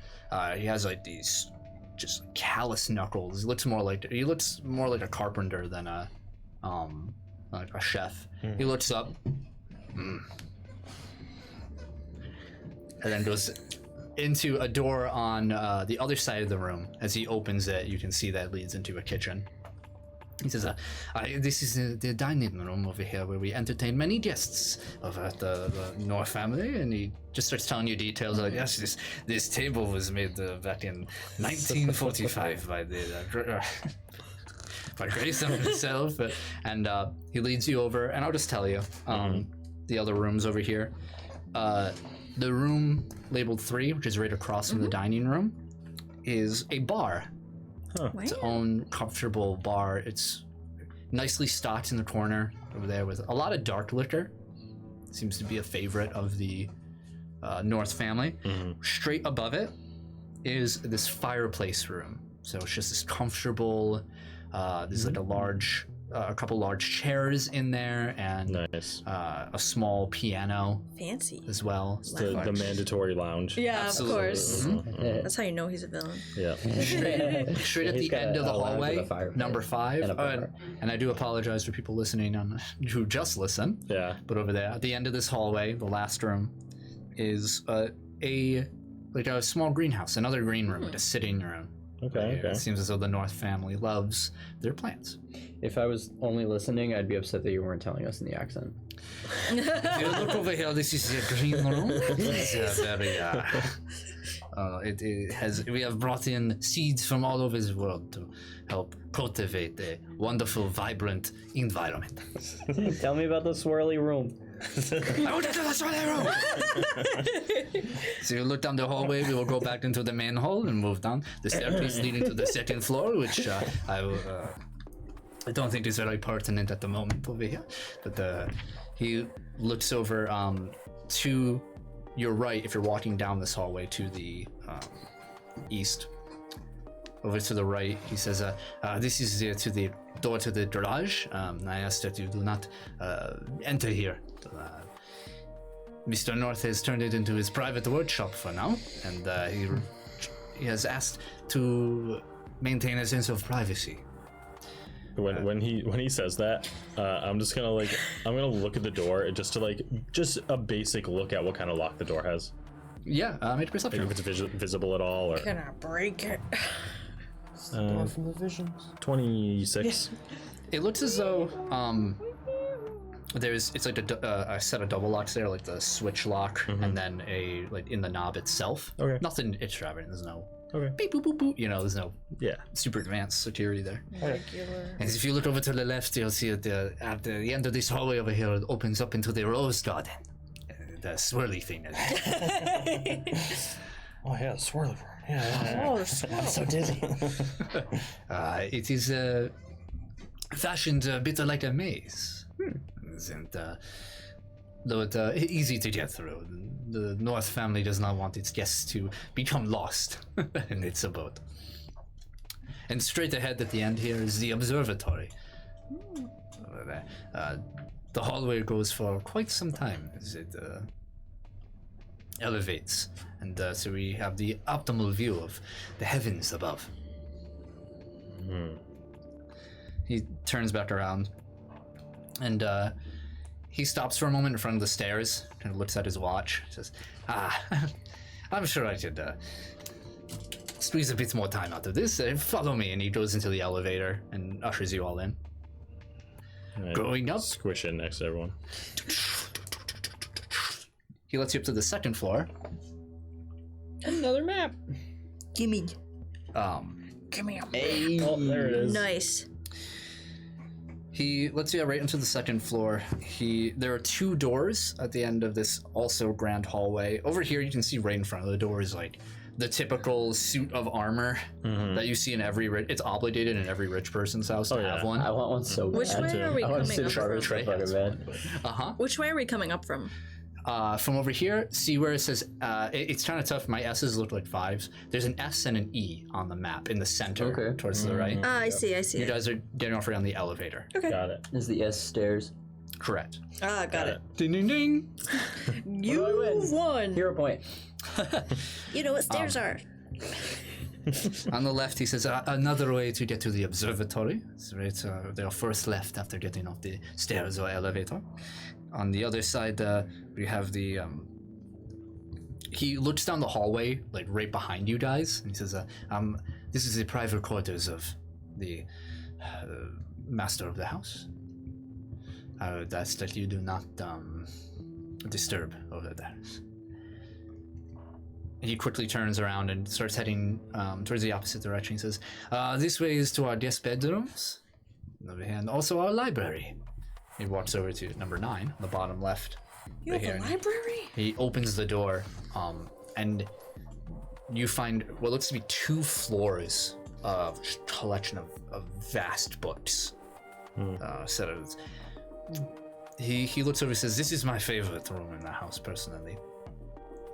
He has like these just callous knuckles. He looks more like a carpenter than like a chef. He looks up, and then goes into a door on the other side of the room. As he opens it, you can see that leads into a kitchen. He says, this is the dining room over here where we entertain many guests of the North family. And he just starts telling you details like, yes, this table was made back in 1945 by by Grayson himself. And he leads you over, and I'll just tell you, the other rooms over here. The room labeled 3, which is right across from the dining room, is a bar. Its own comfortable bar. It's nicely stocked in the corner over there with a lot of dark liquor. Seems to be a favorite of the North family. Straight above it is this fireplace room. So it's just this comfortable. There's like a couple large chairs in there, and Nice. a small piano Fancy. as well. It's the mandatory lounge. Yeah, Absolutely. of course. Mhm. That's how you know he's a villain. Yeah. Straight at He's the got end of the a lounge with hallway, a fireplace number 5, and a bar. and I do apologize for people listening who just listen. Yeah. But over there, at the end of this hallway, the last room, is a small greenhouse, another green room, like a sitting room. Okay. It seems as though the North family loves their plants. If I was only listening, I'd be upset that you weren't telling us in the accent. If you look over here, this is the green room. It's very, we have brought in seeds from all over the world to help cultivate a wonderful, vibrant environment. Tell me about the swirly room. I will get to the swirly room! So you look down the hallway, we will go back into the main hall and move down the staircase leading to the second floor, which I don't think is very pertinent at the moment over here. But He looks over to your right if you're walking down this hallway to the east. Over to the right, he says, this is to the door to the garage. I ask that you do not enter here. Mr. North has turned it into his private workshop for now, and he has asked to maintain a sense of privacy. When he says that, I'm just gonna I'm gonna look at the door just a basic look at what kind of lock the door has. Yeah, make a perception. Like if it's visible at all, or Gonna break it. Door from the visions. 26. It looks as though it's like a set of double locks there, like the switch lock, and then in the knob itself. Okay. Nothing extravagant. There's no Okay. beep boop boop boop. There's no Yeah. super advanced security there. Regular. And if you look over to the left, you'll see at the end of this hallway over here, it opens up into the rose garden. The swirly thing. Oh yeah, swirly room. Yeah. Oh, there's I'm so dizzy. It is fashioned a bit like a maze. And though it's easy to get through, the North family does not want its guests to become lost in its abode. And straight ahead at the end here is the observatory. Over there. The hallway goes for quite some time as it elevates, and so we have the optimal view of the heavens above. He turns back around, and he stops for a moment in front of the stairs, kind of looks at his watch, says, I'm sure I could squeeze a bit more time out of this. Follow me, and he goes into the elevator and ushers you all in. Going up. Squish in next to everyone. He lets you up to the second floor. Another map. Gimme. Gimme a Hey. Oh, there it is. Nice. He lets you right into the second floor. There are two doors at the end of this also grand hallway. Over here, you can see right in front of the door is like the typical suit of armor that you see in every it's obligated in every rich person's house to have one. I want one so bad. Which way are we I want coming to up charter from? stuff like that. Which way are we coming up from? From over here, see where it says, it's kind of tough. My S's look like 5s. There's an S and an E on the map in the center towards the right. I see. You guys are getting off right on the elevator. Okay. Got it. Is the S stairs? Correct. Got it. Ding, ding, ding. You won. Hero point. You know what stairs are. On the left, he says, another way to get to the observatory. It's right, they are first left after getting off the stairs or elevator. On the other side, we have the... he looks down the hallway, like right behind you guys, and he says, this is the private quarters of the master of the house. I would ask that you do not disturb over there. And he quickly turns around and starts heading towards the opposite direction. He says, this way is to our guest bedrooms, and also our library. He walks over to number 9, on the bottom left. You have a library? He opens the door, and you find what looks to be 2 floors of collection of vast books. He looks over and says, this is my favorite room in the house, personally.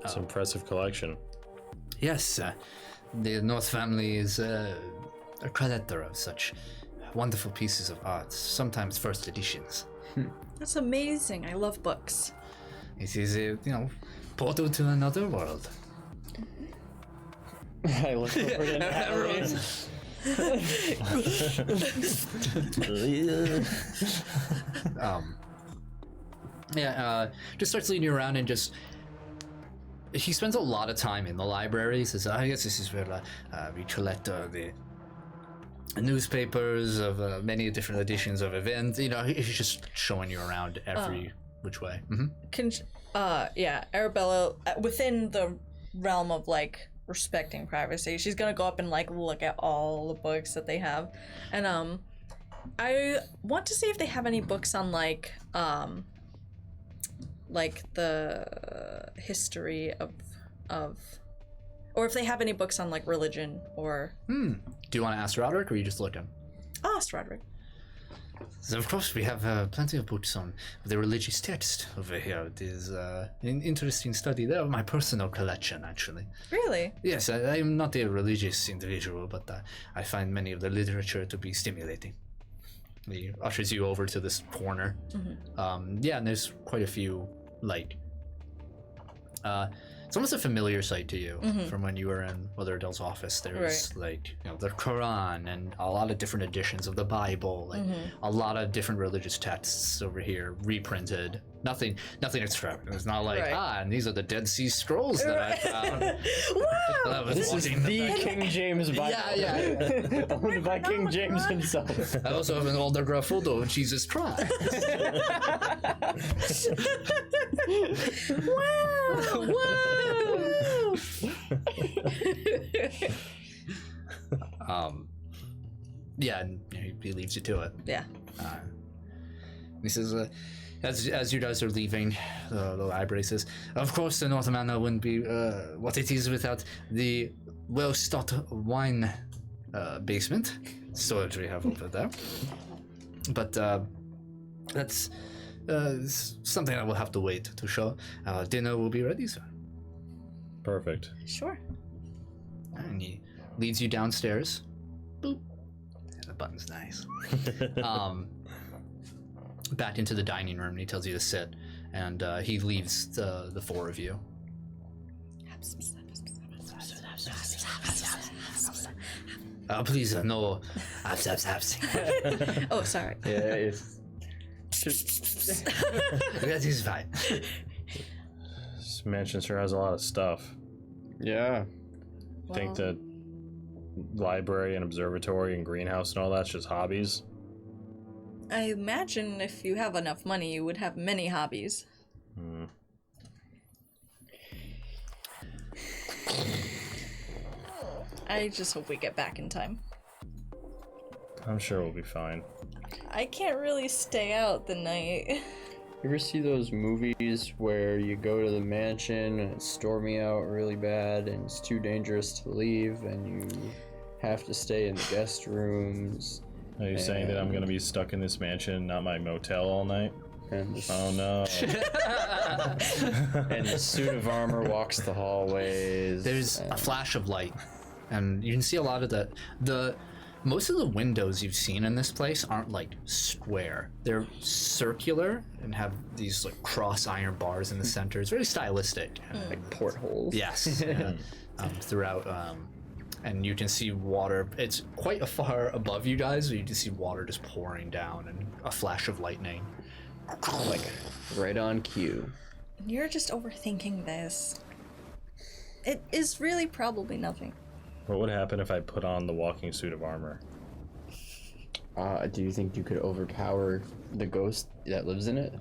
It's an impressive collection. Yes, the North family is a collector of such wonderful pieces of art, sometimes first editions. That's amazing. I love books. It is a, portal to another world. I look over to Natalie. Just starts leading you around and just... He spends a lot of time in the library. He says, I guess this is where we collect the newspapers of many different editions of events. He's just showing you around every which way. Arabella, within the realm of respecting privacy, she's gonna go up and look at all the books that they have, and I want to see if they have any books on the history of or if they have any books on religion or Do you want to ask Roderick, or are you just looking? I'll ask Roderick. So of course, we have plenty of books on the religious text over here. It is an interesting study. They're my personal collection, actually. Really? Yes, I am not a religious individual, but I find many of the literature to be stimulating. He ushers you over to this corner. Yeah, and there's quite a few, like, it's almost a familiar sight to you from when you were in Mother Adele's office. There's like, the Quran and a lot of different editions of the Bible, like a lot of different religious texts over here, reprinted. Nothing extravagant. It's not like, and these are the Dead Sea Scrolls that I found. Wow! This is the King James Bible. Yeah. Owned by King James himself. I also have an autograph photo of Jesus Christ. Wow! Yeah, and he leads you to it. Yeah. He says, as you guys are leaving the library, says, of course the North Manor wouldn't be what it is without the well-stocked wine basement storage we have over there. But that's something I will have to wait to show. Dinner will be ready, sir. Perfect. Sure. And he leads you downstairs. Boop. The button's nice. Back into the dining room, and he tells you to sit, and he leaves the four of you. Please, no. Oh, sorry. Yeah, it's That is fine. This mansion sure has a lot of stuff. yeah. Think that library and observatory and greenhouse and all that's just hobbies? I imagine if you have enough money, you would have many hobbies. I just hope we get back in time. I'm sure we'll be fine. I can't really stay out the night. You ever see those movies where you go to the mansion and it's stormy out really bad and it's too dangerous to leave and you have to stay in the guest rooms? Are you saying that I'm going to be stuck in this mansion, not my motel all night? And the, Oh no. and the suit of armor walks the hallways. There's a flash of light, and you can see a lot of the most of the windows you've seen in this place aren't like square. They're circular and have these like cross iron bars in the center. It's very stylistic. like portholes. Yes. Yeah. Throughout, and you can see water. It's quite a far above you guys, but you can see water just pouring down and a flash of lightning. Like right on cue. You're just overthinking this. It is really probably nothing. What would happen if I put on the walking suit of armor? Do you think you could overpower the ghost that lives in it?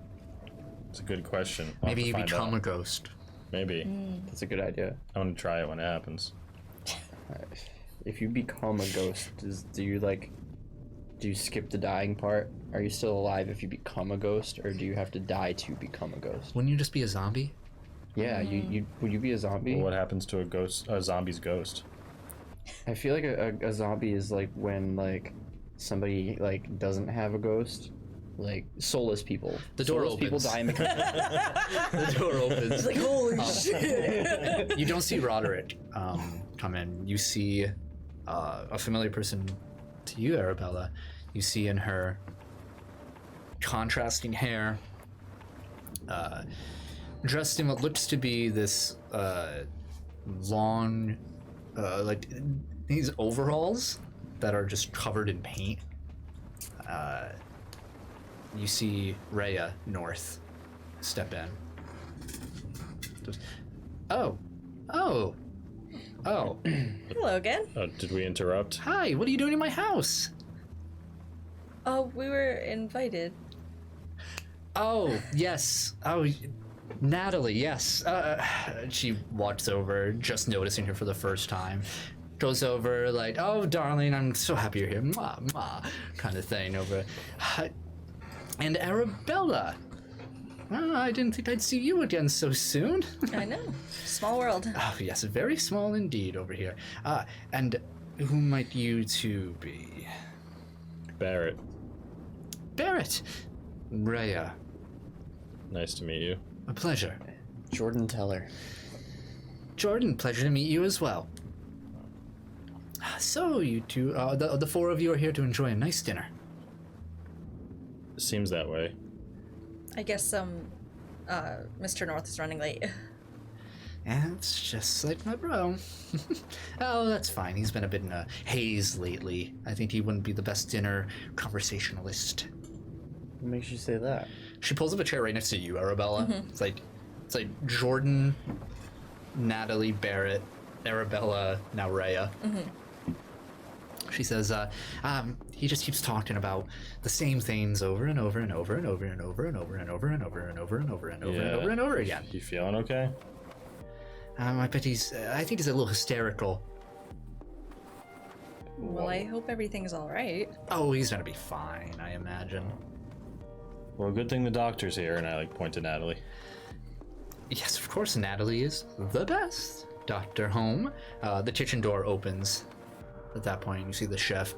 It's a good question. I'll have Maybe to you find become out. a ghost. Maybe. That's a good idea. I'm gonna try it when it happens. If you become a ghost, do you skip the dying part? Are you still alive if you become a ghost, or do you have to die to become a ghost? Wouldn't you just be a zombie? Yeah, would you be a zombie? What happens to a zombie's ghost? I feel like a zombie is like when like somebody like doesn't have a ghost, like soulless people. The door soulless people opens. die in the The door opens. It's like, holy shit! You don't see Roderick come in. You see a familiar person to you, Arabella. You see in her contrasting hair, dressed in what looks to be this long, like these overalls that are just covered in paint. You see Rhea North step in. Oh. Hello again. Did we interrupt? Hi, what are you doing in my house? Oh, we were invited. Oh, yes. Oh, Natalie, yes. She walks over, just noticing her for the first time. Goes over like, oh, darling, I'm so happy you're here. Mwah, mwah, kind of thing over. And Arabella. Well, I didn't think I'd see you again so soon. I know. Small world. Oh, yes, very small indeed over here. And who might you two be? Barrett. Barrett. Rhea. Nice to meet you. A pleasure. Jordan Teller. Jordan, pleasure to meet you as well. So, you two, the four of you are here to enjoy a nice dinner. Seems that way. I guess Mr. North is running late. And it's just like my bro. Oh, that's fine. He's been a bit in a haze lately. I think he wouldn't be the best dinner conversationalist. What makes you say that? She pulls up a chair right next to you, Arabella. It's like Jordan, Natalie, Barrett, Arabella, now Rhea. She says, he just keeps talking about the same things over and over and over and over and over and over and over and over and over and over and over and over and over again. You feeling okay? I think he's a little hysterical. Well, I hope everything's all right. Oh, he's gonna be fine, I imagine. Well, good thing the doctor's here, and I point to Natalie. Yes, of course, Natalie is the best. Dr. Home. The kitchen door opens. At that point, you see the chef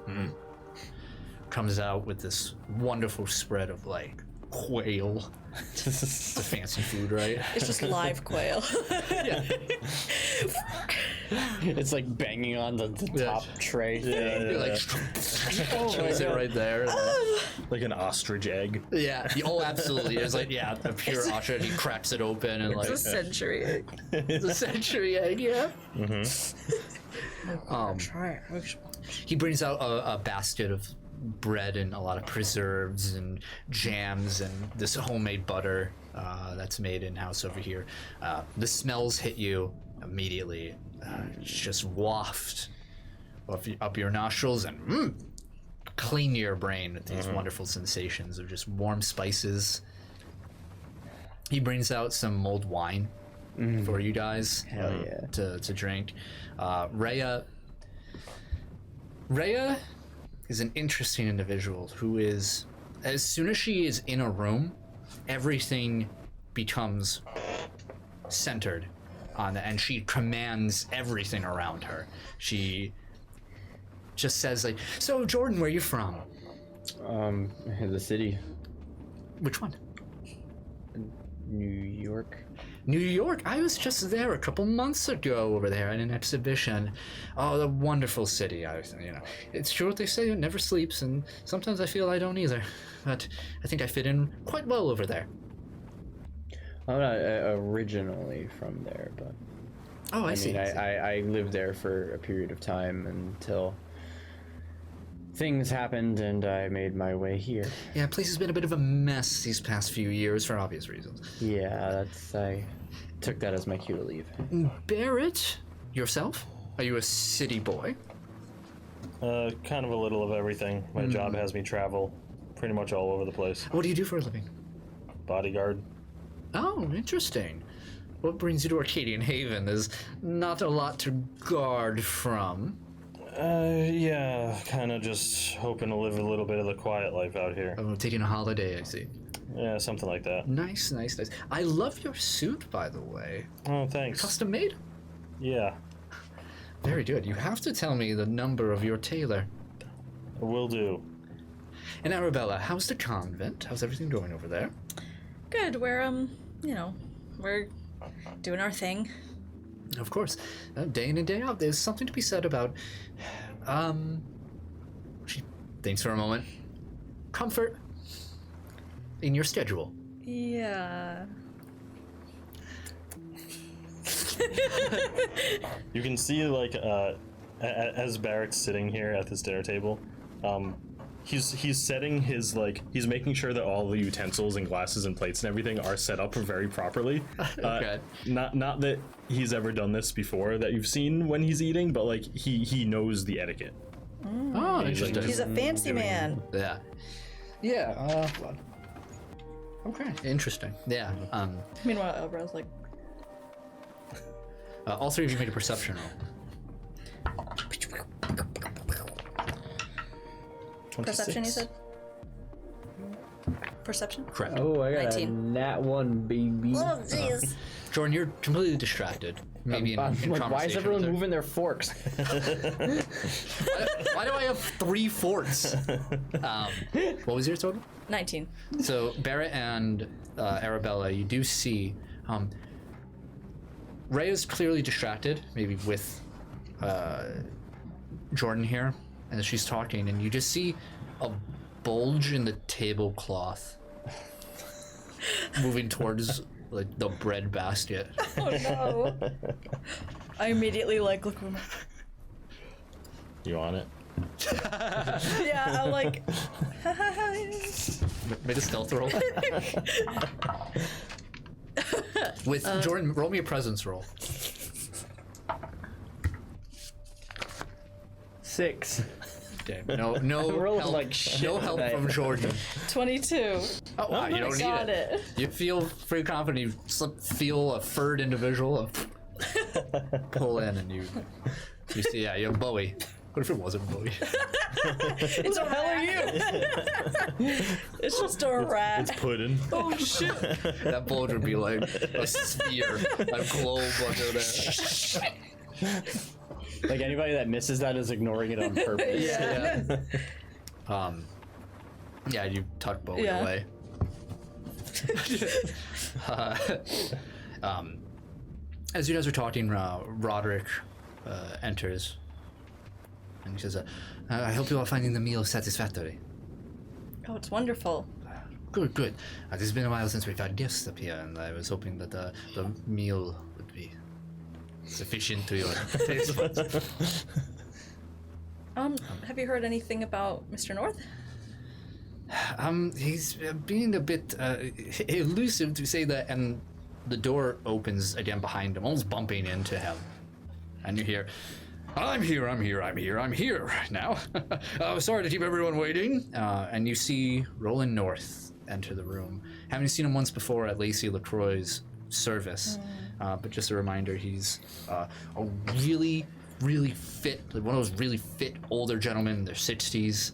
comes out with this wonderful spread of, like, quail. It's a fancy food, right? It's just live quail. Yeah. It's like banging on the top tray thing. You're like, shows it right there. Like an ostrich egg. Yeah. Oh, absolutely. It's like, yeah, a pure ostrich. He cracks it open and, like, It's a century egg. it's a century egg, yeah. Try it. He brings out a basket of bread and a lot of preserves and jams and this homemade butter that's made in-house over here. The smells hit you immediately. Just waft up your nostrils and clean your brain with these wonderful sensations of just warm spices. He brings out some mulled wine for you guys to drink. Rhea is an interesting individual who is, as soon as she is in a room, everything becomes centered on that, and she commands everything around her. She just says, like, so Jordan, where are you from? The city. Which one? New York. New York. I was just there a couple months ago over there at an exhibition. Oh, the wonderful city. It's true what they say, it never sleeps, and sometimes I feel I don't either. But I think I fit in quite well over there. I'm not originally from there, but Oh, I see. I lived there for a period of time until things happened and I made my way here. Yeah, place has been a bit of a mess these past few years for obvious reasons. Yeah, I took that as my cue to leave. Barrett, yourself? Are you a city boy? Kind of a little of everything. My job has me travel pretty much all over the place. What do you do for a living? Bodyguard. Oh, interesting. What brings you to Arcadian Haven? There's not a lot to guard from. Yeah, kind of just hoping to live a little bit of the quiet life out here. Oh, taking a holiday, I see. Yeah, something like that. Nice. I love your suit, by the way. Oh, thanks. Custom made? Yeah, Very good. You have to tell me the number of your tailor. will do. And Arabella, how's the convent? How's everything going over there? Good. We're we're doing our thing. Of course. Day in and day out, there's something to be said about, she thinks for a moment, comfort in your schedule. Yeah. You can see, like, as Barrett's sitting here at this dinner table, he's setting his, like, he's making sure that all the utensils and glasses and plates and everything are set up very properly. Okay. Not that he's ever done this before that you've seen when he's eating, but, like, he knows the etiquette. Oh, He's like- interesting. He's a fancy doing- man. Yeah. Yeah, okay, interesting. Yeah, Meanwhile, Elbra's like, all three of you made a perception roll. perception, you said? Perception? Correct. Oh, I got 19. a nat 1, baby. Oh, jeez. Jordan, you're completely distracted. Maybe in Like, why is conversation everyone with her. moving their forks? Why do I have 3 forts? What was your total? 19. So Barrett and Arabella, you do see Ray is clearly distracted, maybe with Jordan here, and she's talking, and you just see a bulge in the tablecloth moving towards like the bread basket. Oh no. I immediately like look. You on it? Yeah, I'm like. Made a stealth roll. With Jordan, roll me a presence roll. 6. Okay. No rolling help. like shit No help tonight. from Jordan. 22. Oh wow, you don't Got need it. it. You feel pretty confident. You feel a furred individual pull in, and you see, yeah, you have Bowie. What if it wasn't Bowie? It's a hell are you? It's just a rat. It's pudding. Oh shit. That bulge would be like a sphere, a globe under there. Like anybody that misses that is ignoring it on purpose. Yeah. Yeah, you tuck Bowie Yeah. away. uh, as you guys are talking, Roderick enters, and he says, "I hope you are finding the meal satisfactory." Oh, it's wonderful. Good, good. It's been a while since we've had guests up here, and I was hoping that the meal would be sufficient to your taste buds. Have you heard anything about Mr. North? He's being a bit elusive, to say that, and the door opens again behind him, almost bumping into him. And you hear, I'm here now. Sorry to keep everyone waiting. And you see Roland North enter the room. Haven't seen him once before at Lacey LaCroix's service, but just a reminder, he's a really, really fit, like one of those really fit older gentlemen in their 60s,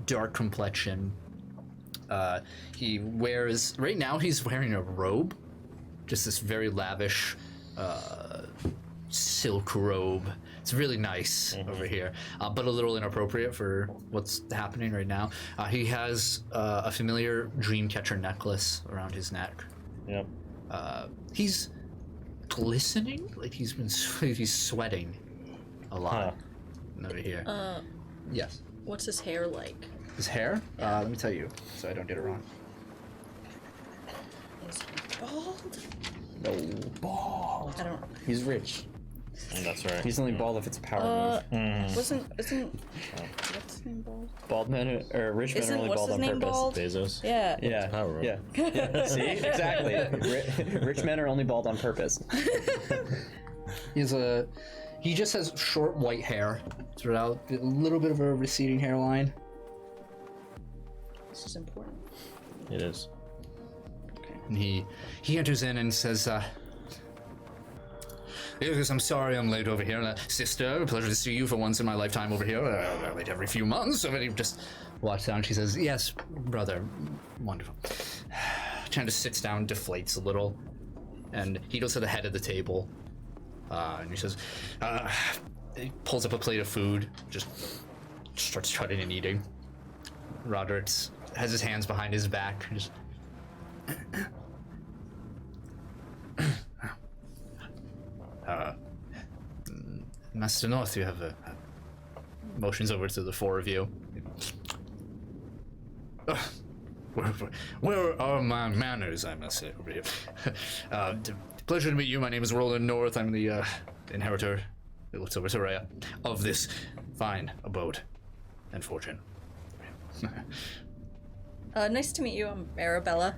dark complexion. He wears, right now he's wearing a robe, just this very lavish silk robe. It's really nice over here, but a little inappropriate for what's happening right now. He has a familiar Dreamcatcher necklace around his neck. Yep. He's glistening, like he's sweating a lot over here. Yes. What's his hair like? His hair? Let me tell you, so I don't get it wrong. Is he bald? No, bald. I don't. He's rich. That's right. He's only bald if it's a power move. Isn't what's his name bald? Bald men or rich men are Isn't only what's bald his on name purpose. bald? Bezos. Yeah. Yeah. Power move. Yeah. See, exactly. Rich men are only bald on purpose. He just has short white hair throughout, a little bit of a receding hairline. This is important. It is. And he enters in and says, "Yes, I'm sorry I'm late over here. Sister, pleasure to see you for once in my lifetime over here. Late every few months." So he just walks down. She says, "Yes, brother. Wonderful." Kind of sits down, deflates a little, and he goes to the head of the table. And he says, he pulls up a plate of food, just starts cutting and eating. Roderick has his hands behind his back, just... Master North, you have motions over to the 4 of you. Where are my manners, I must say, over here? Pleasure to meet you. My name is Roland North. I'm the inheritor, it looks over to Rhea, of this fine abode and fortune. Nice to meet you. I'm Arabella.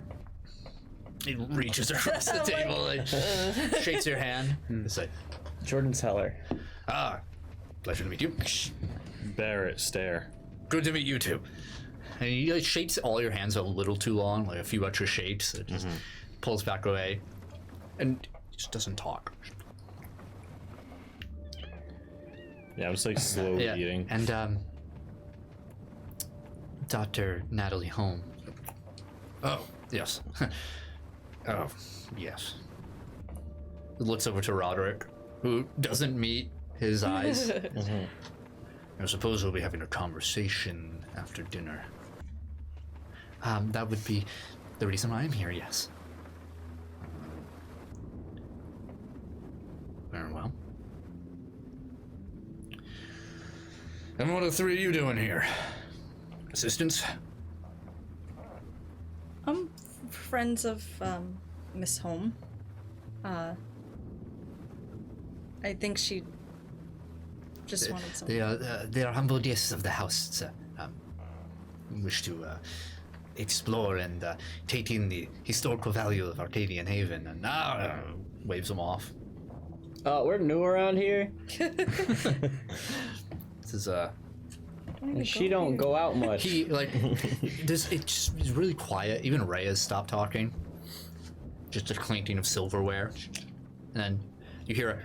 He reaches across the table and shakes your hand. It's like, Jordan Teller. pleasure to meet you. Barrett stare. Good to meet you too. And he like shakes all your hands a little too long, like a few extra shakes. It just pulls back away, and just doesn't talk. Yeah, I'm just like slowly eating. And Dr. Natalie Holmes. Oh, yes. Oh, yes. looks over to Roderick, who doesn't meet his eyes. I suppose we'll be having a conversation after dinner. That would be the reason why I'm here, yes. Very well. And what are the three of you doing here? Assistants? Friends of, Miss Home. I think she just wanted some. They are humble guests of the house, sir. Wish to explore and take in the historical value of Arcadian Haven, and waves them off. We're new around here. This is And she don't go out much. he like this. It's really quiet. Even Rhea's stopped talking. Just a clinking of silverware, and then you hear a.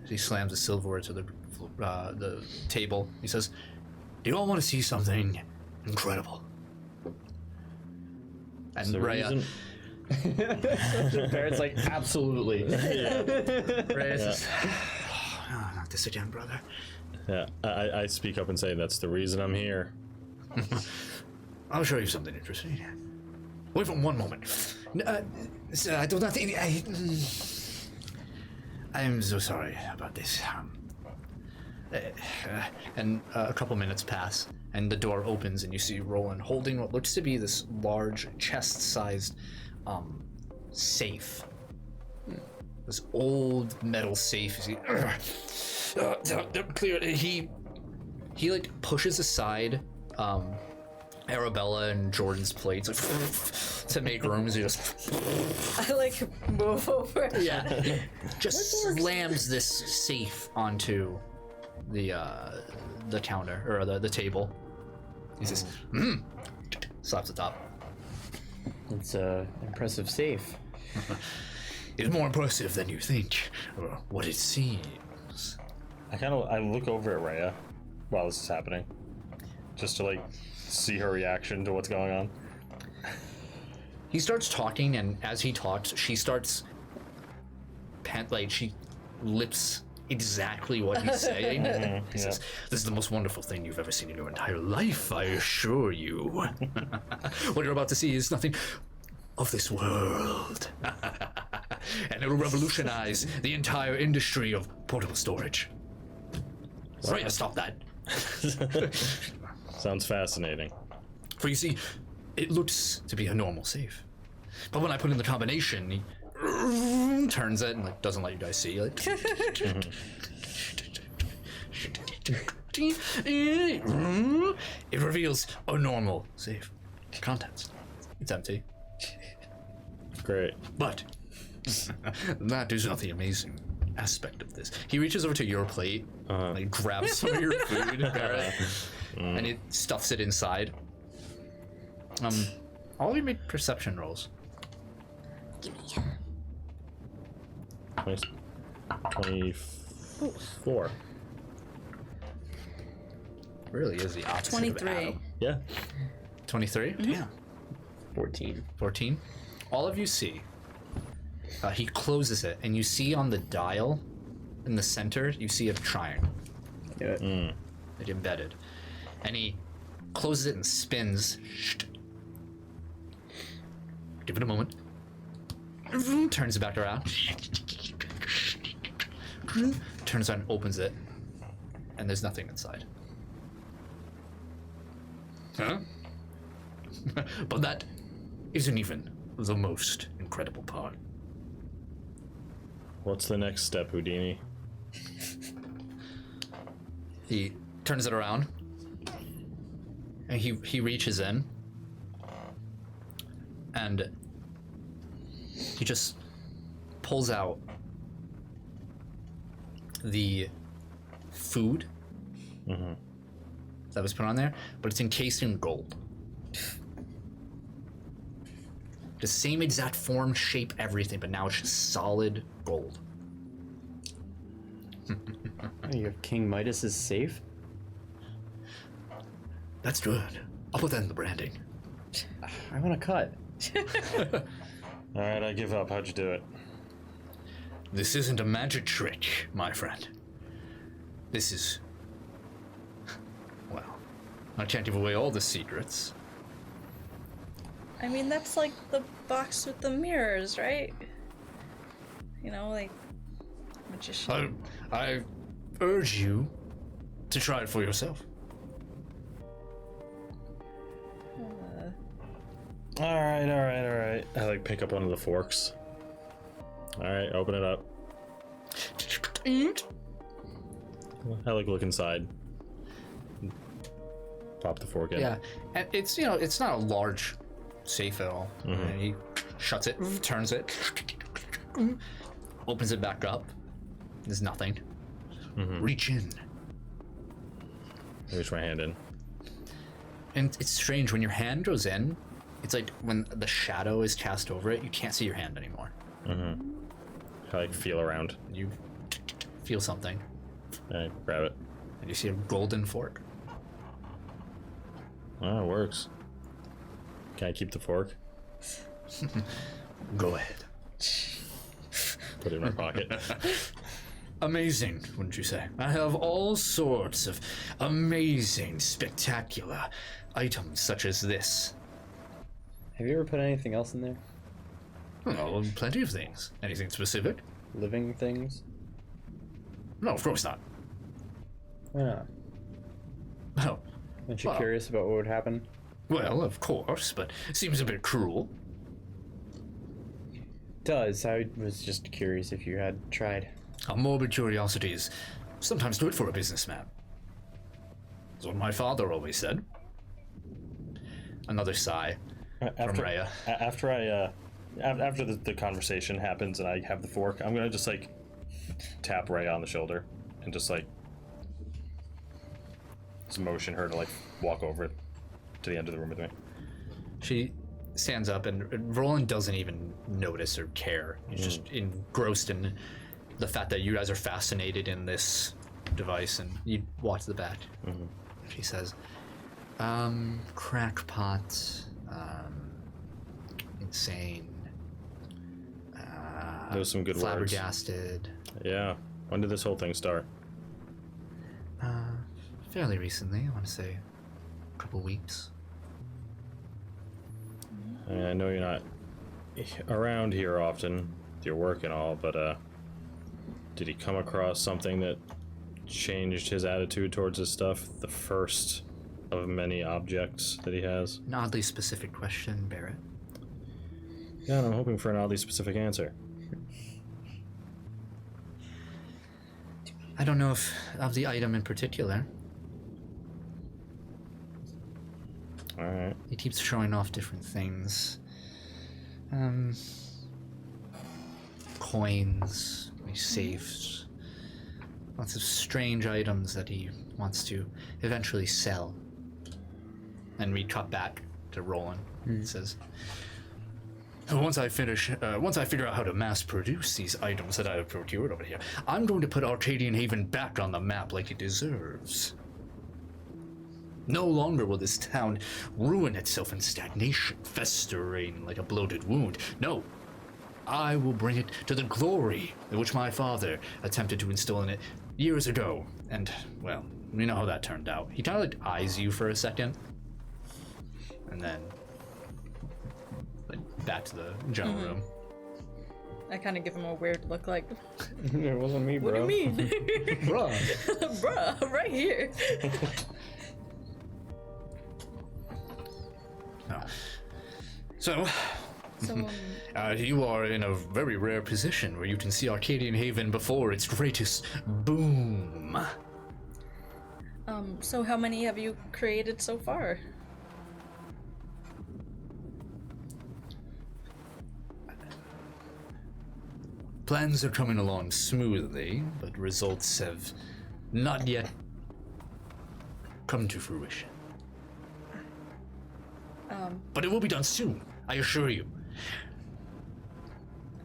He slams the silverware to the table. He says, "Do you all want to see something incredible?" And Rhea, Barrett's like, absolutely. Rhea says, "Not this again, brother." Yeah, I speak up and say that's the reason I'm here. I'll show you something interesting. Wait for one moment. Sir, I do not think I'm so sorry about this. And a couple minutes pass, and the door opens, and you see Roland holding what looks to be this large chest-sized safe. This old metal safe. You see, he like pushes aside Arabella and Jordan's plates to make room. He just I like move over. yeah, just slams this safe onto the counter or the table. He says, slaps the top. It's a impressive safe. It's more impressive than you think, or what it seems. I look over at Rhea while this is happening, just to like see her reaction to what's going on. He starts talking, and as he talks, she starts she lips exactly what he's saying. He says, "This is the most wonderful thing you've ever seen in your entire life, I assure you. What you're about to see is nothing of this world. And it will revolutionize the entire industry of portable storage." Sorry to stop that. Sounds fascinating. For you see, it looks to be a normal safe. But when I put in the combination, he turns it and like doesn't let you guys see. Like, it reveals a normal safe. Contents. It's empty. Great. But that is not the amazing aspect of this. He reaches over to your plate, like grabs some of your food, Barrett, and it stuffs it inside. All of you make perception rolls. 24. Really is the opposite 23. of Adam. Yeah. 23? Damn. 14. 14. All of you see. He closes it, and you see on the dial in the center, you see a triangle. Yeah. It's embedded. And he closes it and spins. Give it a moment. Turns it back around. Turns around and opens it. And there's nothing inside. Huh? But that isn't even the most incredible part. What's the next step, Houdini? He turns it around. And he reaches in. And he just pulls out the food that was put on there, but it's encased in gold. The same exact form, shape, everything, but now it's just solid gold. You have King Midas's safe? That's good. I'll put that in the branding. I want to cut. All right, I give up. How'd you do it? This isn't a magic trick, my friend. This is... Well, I can't give away all the secrets. I mean, that's like the box with the mirrors, right? You know, like magician. I urge you to try it for yourself. All right. I like pick up one of the forks. All right, open it up. I like look inside. Pop the fork in. Yeah, and it's, you know, it's not a large safe at all. And he shuts it, turns it, opens it back up. There's nothing. Reach in. I reach my hand in. And it's strange, when your hand goes in, it's like when the shadow is cast over it, you can't see your hand anymore. I like feel around. You feel something, I grab it. and you see a golden fork. Oh, it works. Can I keep the fork? Go ahead. Put it in my pocket. Amazing, wouldn't you say? I have all sorts of amazing, spectacular items such as this. Have you ever put anything else in there? Oh, plenty of things. Anything specific? Living things? No, of course not. Why not? Oh, Aren't you Well- curious about what would happen? well, of course, but seems a bit cruel. Does. I was just curious if you had tried. A morbid curiosity is sometimes good for a businessman. That's what my father always said. Another sigh from After, Rhea. after the conversation happens and I have the fork, I'm gonna just like tap Rhea on the shoulder and just like just motion her to like walk over to the end of the room with me. She stands up, and Roland doesn't even notice or care. He's just engrossed in the fact that you guys are fascinated in this device, and you watch the back. She says, crackpot, insane, Those some good words. flabbergasted. Yeah. When did this whole thing start? Fairly recently, I want to say a couple weeks. I mean, I know you're not around here often with your work and all, but did he come across something that changed his attitude towards this stuff? The first of many objects that he has? An oddly specific question, Barrett. Yeah, and I'm hoping for an oddly specific answer. I don't know if of the item in particular. Alright. He keeps showing off different things. Coins, safes, lots of strange items that he wants to eventually sell. And we cut back to Roland. He says, once I figure out how to mass produce these items that I have procured over here, I'm going to put Arcadian Haven back on the map like it deserves. No longer will this town ruin itself in stagnation, festering like a bloated wound. No, I will bring it to the glory which my father attempted to instill in it years ago. And, well, we know how that turned out. He kind of like eyes you for a second, and then like, back to the general room. I kind of give him a weird look, like, It wasn't me, bro. what do you mean? Bruh. Bruh, right here. No. So, So, you are in a very rare position where you can see Arcadian Haven before its greatest boom. so how many have you created so far? Plans are coming along smoothly, but results have not yet come to fruition. But it will be done soon, I assure you.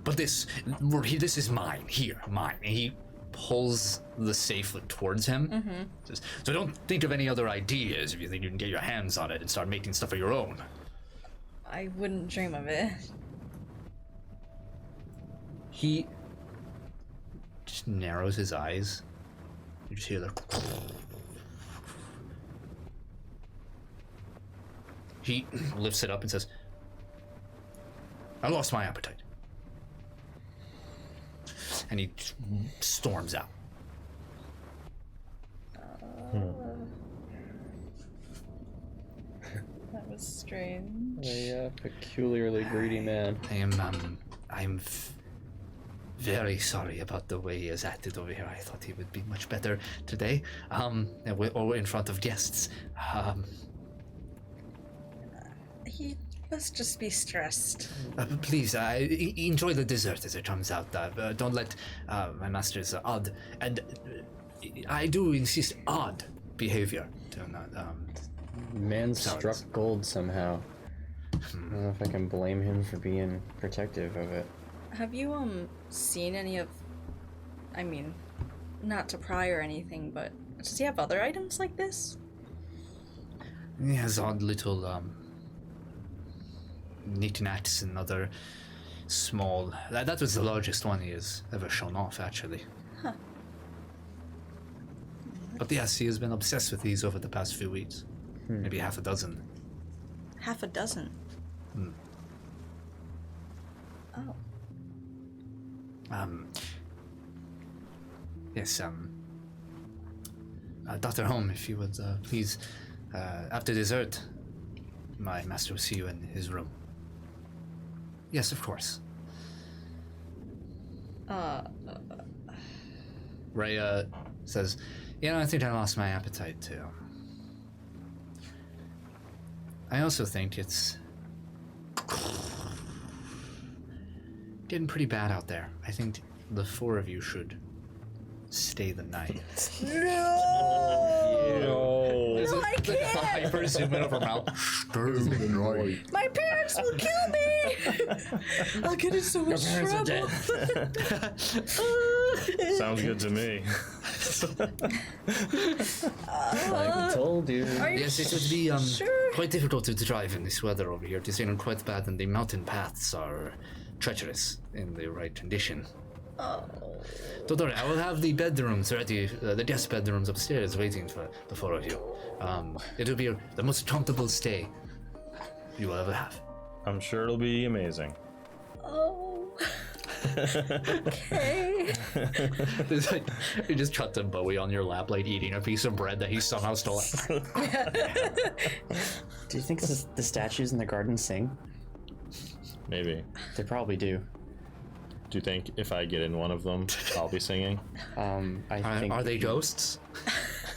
But this is mine, here, mine. And he pulls the safe towards him. Says, so don't think of any other ideas if you think you can get your hands on it and start making stuff of your own. I wouldn't dream of it. He just narrows his eyes. You just hear the... He lifts it up and says, I lost my appetite. And he storms out. That was strange. A peculiarly greedy man. I'm very sorry about the way he has acted over here. I thought he would be much better today. Or in front of guests. He must just be stressed. Please, enjoy the dessert as it comes out. Don't let my master's odd, and I do insist, odd behavior. Do not, Man Sorry. struck gold somehow. I don't know if I can blame him for being protective of it. Have you seen any of, I mean, not to pry or anything, but does he have other items like this? He has odd little knickknacks and other small. That was the largest one he has ever shown off, actually. Huh. But yes, he has been obsessed with these over the past few weeks. Maybe half a dozen. Half a dozen. Oh. Yes, Dr. Holm, if you would please, after dessert, my master will see you in his room. Yes, of course. Ray says, I think I lost my appetite too. I also think it's getting pretty bad out there. I think the four of you should stay the night. No, I can't. Hyper zoom in over mouth. My parents will kill me. I'll get in so much trouble. Sounds good to me. I told you. Are you Yes, it would be sure? quite difficult to drive in this weather over here. It is quite bad, and the mountain paths are treacherous in the right condition. Oh. Don't worry, I will have the bedrooms ready, the guest bedrooms upstairs waiting for the four of you. It will be the most comfortable stay you will ever have. I'm sure it'll be amazing. Oh. Okay. It's like, you just cut the Bowie on your lap, like eating a piece of bread that he somehow stole. Do you think the statues in the garden sing? Maybe. They probably do. Do you think if I get in one of them, I'll be singing? I think. Are they ghosts?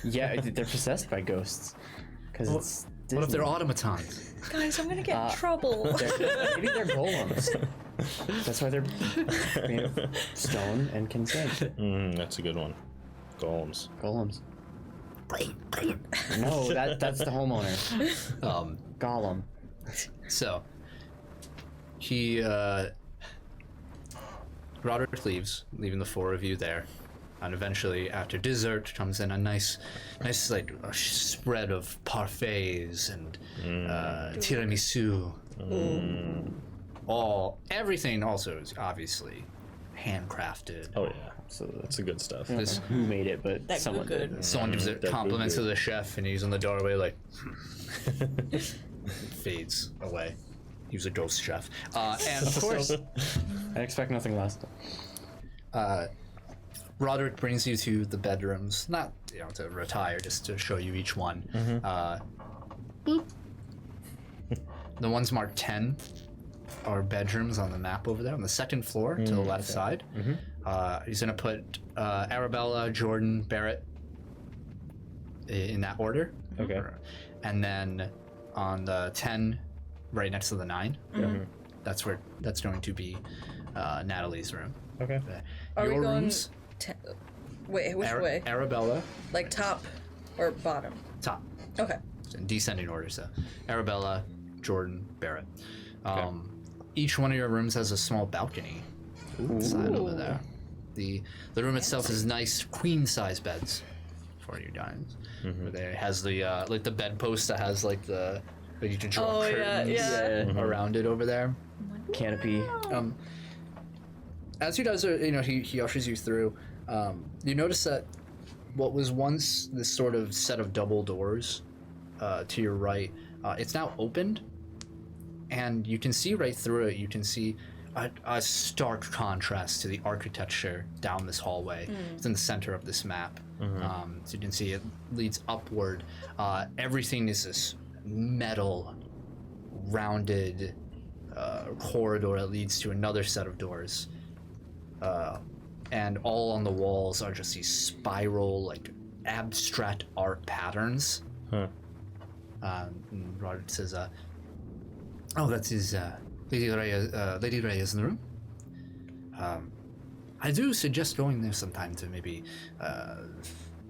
Yeah, they're possessed by ghosts. Because it's What if they're Disney. automatons? Guys, I'm gonna get in trouble. Maybe they're golems. That's why they're made of stone and can sing. That's a good one. Golems. Golems. No, that's the homeowner. Gollum. So, he, Roderick leaves, leaving the four of you there. And eventually, after dessert, comes in a nice like a spread of parfaits and tiramisu. Everything also is obviously handcrafted. Oh yeah, absolutely. That's the good stuff. This Who made it, but That someone good. did. someone gives it That compliments to voodoo. the chef, and he's in the doorway like fades away. He was a ghost chef, and of course. I expect nothing less. Roderick brings you to the bedrooms, not to retire, just to show you each one. Boop. The ones marked 10 are bedrooms on the map over there on the second floor to the left side. He's gonna put Arabella, Jordan, Barrett in that order. Okay. And then on the 10, right next to the 9, that's going to be Natalie's room. Okay. Are Your we going? rooms, Wait, which way? Arabella, Like top or bottom? top. Okay. In descending order, so Arabella, Jordan, Barrett. Each one of your rooms has a small balcony inside over there. The room itself is nice queen-size beds for you guys. Where there has the like the bedpost that has like the you can draw curtains around it over there. Canopy. As you guys are, he ushers you through. You notice that what was once this sort of set of double doors to your right, it's now opened, and you can see right through it. You can see a stark contrast to the architecture down this hallway. It's in the center of this map. So you can see it leads upward. Everything is this metal, rounded corridor that leads to another set of doors. And all on the walls are just these spiral, like, abstract art patterns. And Robert says, that is Lady Ray is in the room. I do suggest going there sometime to maybe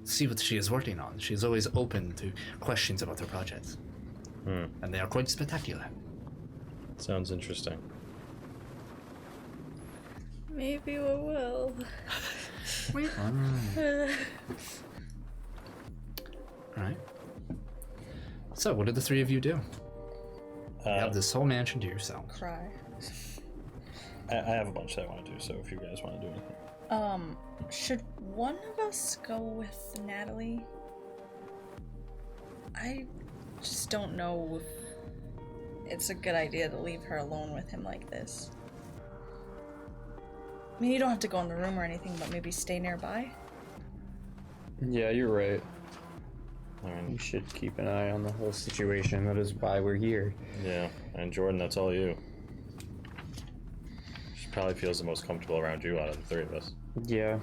see what she is working on. She is always open to questions about her projects. And they are quite spectacular. Sounds interesting. Maybe we will. Alright. So, what did the three of you do? You have this whole mansion to yourself. Cry. I have a bunch that I want to do, so if you guys want to do anything. Should one of us go with Natalie? I just don't know if it's a good idea to leave her alone with him like this. I mean, you don't have to go in the room or anything, but maybe stay nearby. Yeah, you're right. I We mean, should keep an eye on the whole situation. That is why we're here. yeah. And Jordan, that's all you. She probably feels the most comfortable around you out of the three of us. Yeah.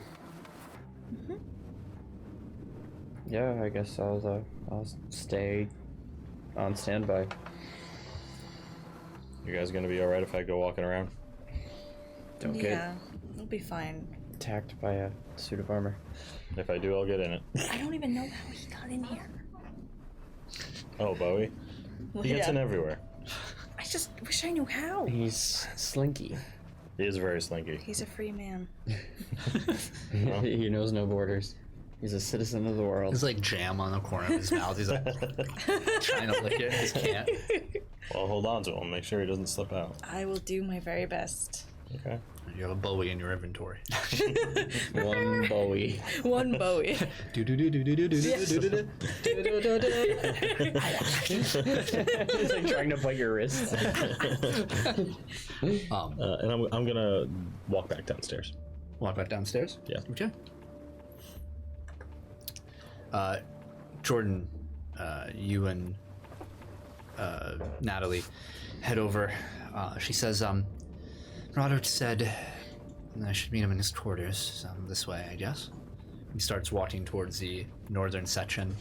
Yeah, I guess I'll stay on standby. You guys gonna be alright if I go walking around? Don't get Yeah, we'll be fine. attacked by a suit of armor. If I do, I'll get in it. I don't even know how he got in here. Oh, Bowie? He gets in everywhere. I just wish I knew how. He's slinky. He is very slinky. He's a free man. He knows no borders. He's a citizen of the world. There's like jam on the corner of his mouth. He's like trying to lick it. He just can't. Well, hold on to him. Make sure he doesn't slip out. I will do my very best. Okay. You have a Bowie in your inventory. One Bowie. One Bowie. It's like trying to bite your wrist. And I'm gonna walk back downstairs. Walk back downstairs? Yeah. Okay. Jordan, you and Natalie head over. She says, Roderick said I should meet him in his quarters, this way, I guess. He starts walking towards the northern section,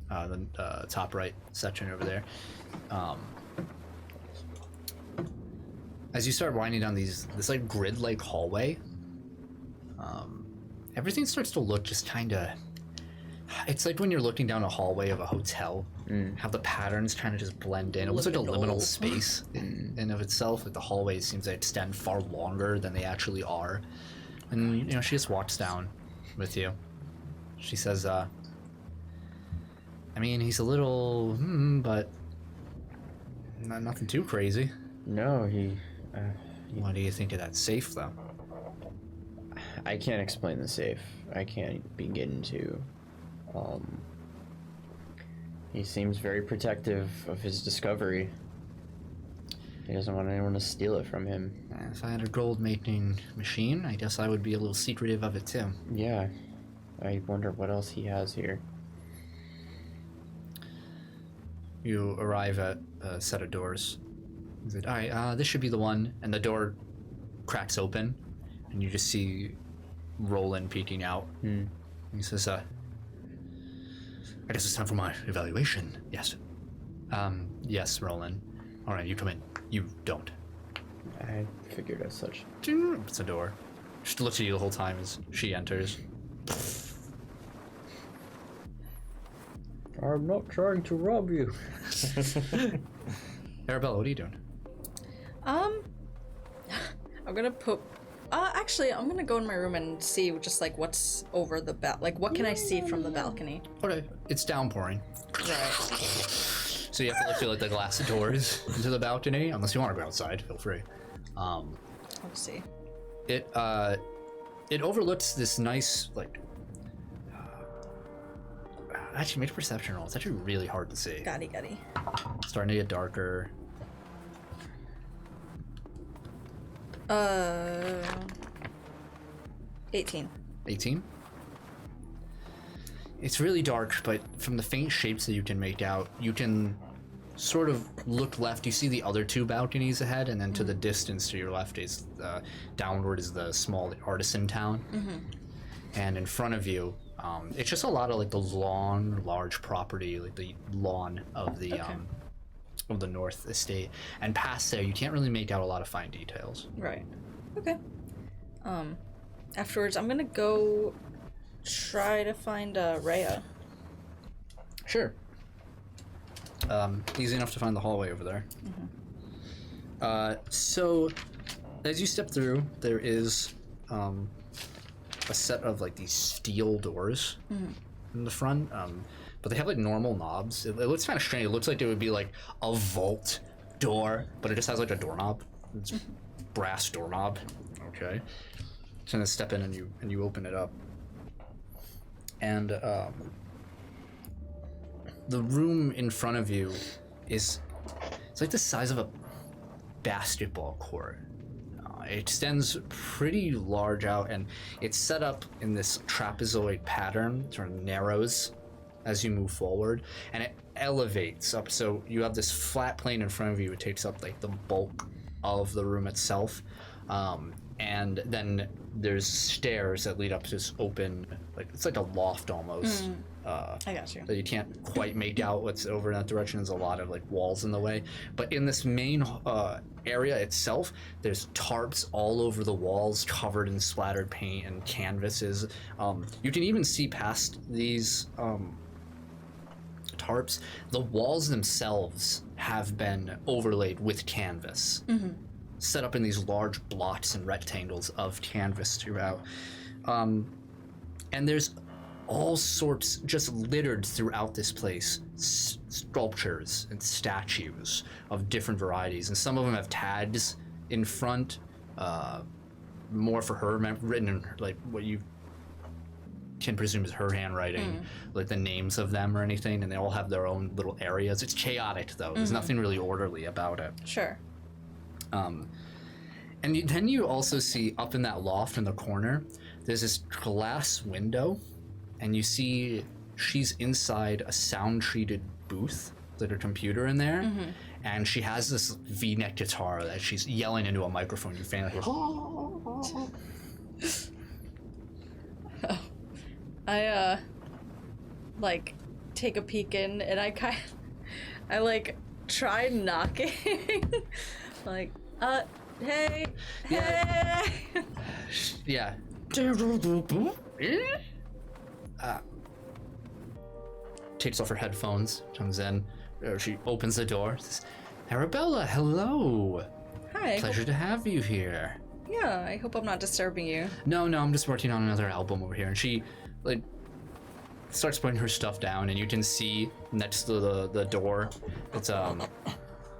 the top right section over there. As you start winding down this like grid-like hallway, everything starts to look just kind of. It's like when you're looking down a hallway of a hotel, how the patterns kind of just blend in. It looks like a liminal space in of itself. Like the hallways seems to extend far longer than they actually are. And she just walks down with you. She says, I mean, he's a little, but nothing too crazy. No, What do you think of that safe, though? I can't explain the safe. I can't begin to. He seems very protective of his discovery. He doesn't want anyone to steal it from him. If I had a gold-making machine, I guess I would be a little secretive of it, too. Yeah. I wonder what else he has here. You arrive at a set of doors. He said, all right, this should be the one. And the door cracks open, and you just see Roland peeking out. He says, I guess it's time for my evaluation. Yes. Yes, Roland. All right, you come in. You don't. I figured as such. It's a door. She looks at you the whole time as she enters. I'm not trying to rob you. Arabella, what are you doing? I'm gonna put. Actually, I'm gonna go in my room and see just like what's over the like what can I see from the balcony? Okay, it's downpouring. Right. So you have to look through like the glass doors into the balcony. Unless you want to go outside, feel free. Let's see. It it overlooks this nice, like, actually, make a perception roll. It's actually really hard to see. Got it. Starting to get darker. 18. 18? It's really dark, but from the faint shapes that you can make out, you can sort of look left. You see the other two balconies ahead, and then to the distance to your left is downward is the small artisan town. And in front of you, it's just a lot of like the long, large property, like the lawn of the North Estate. And past there, you can't really make out a lot of fine details. Right. Okay. Afterwards, I'm gonna go try to find Rhea. Sure. Easy enough to find the hallway over there. So, as you step through, there is a set of like these steel doors in the front, but they have like normal knobs. It looks kind of strange. It looks like it would be like a vault door, but it just has like a doorknob. It's brass doorknob. Okay. So then step in and you open it up, and the room in front of you it's like the size of a basketball court. It extends pretty large out, and it's set up in this trapezoid pattern, sort of narrows as you move forward, and it elevates up. So you have this flat plane in front of you. It takes up like the bulk of the room itself, and then there's stairs that lead up to this open, like it's like a loft almost. I got you. That you can't quite make out what's over in that direction. There's a lot of like walls in the way, but in this main area itself, there's tarps all over the walls covered in splattered paint and canvases. You can even see past these tarps. The walls themselves have been overlaid with canvas, set up in these large blocks and rectangles of canvas throughout. And there's all sorts just littered throughout this place, sculptures and statues of different varieties, and some of them have tags in front, more for her, written in like what you can presume is her handwriting, like the names of them or anything, and they all have their own little areas. It's chaotic though. There's nothing really orderly about it. Sure. And then you also see up in that loft in the corner, there's this glass window, and you see she's inside a sound-treated booth with her computer in there, and she has this V-neck guitar that she's yelling into a microphone. You fan hears. I like take a peek in, and I like try knocking, like hey, Yeah. hey. Yeah. Takes off her headphones, comes in, she opens the door, says, Arabella, hello. Hi. Pleasure to have you here. Yeah, I hope I'm not disturbing you. No, I'm just working on another album over here. And she, like, starts putting her stuff down, and you can see next to the door, it's,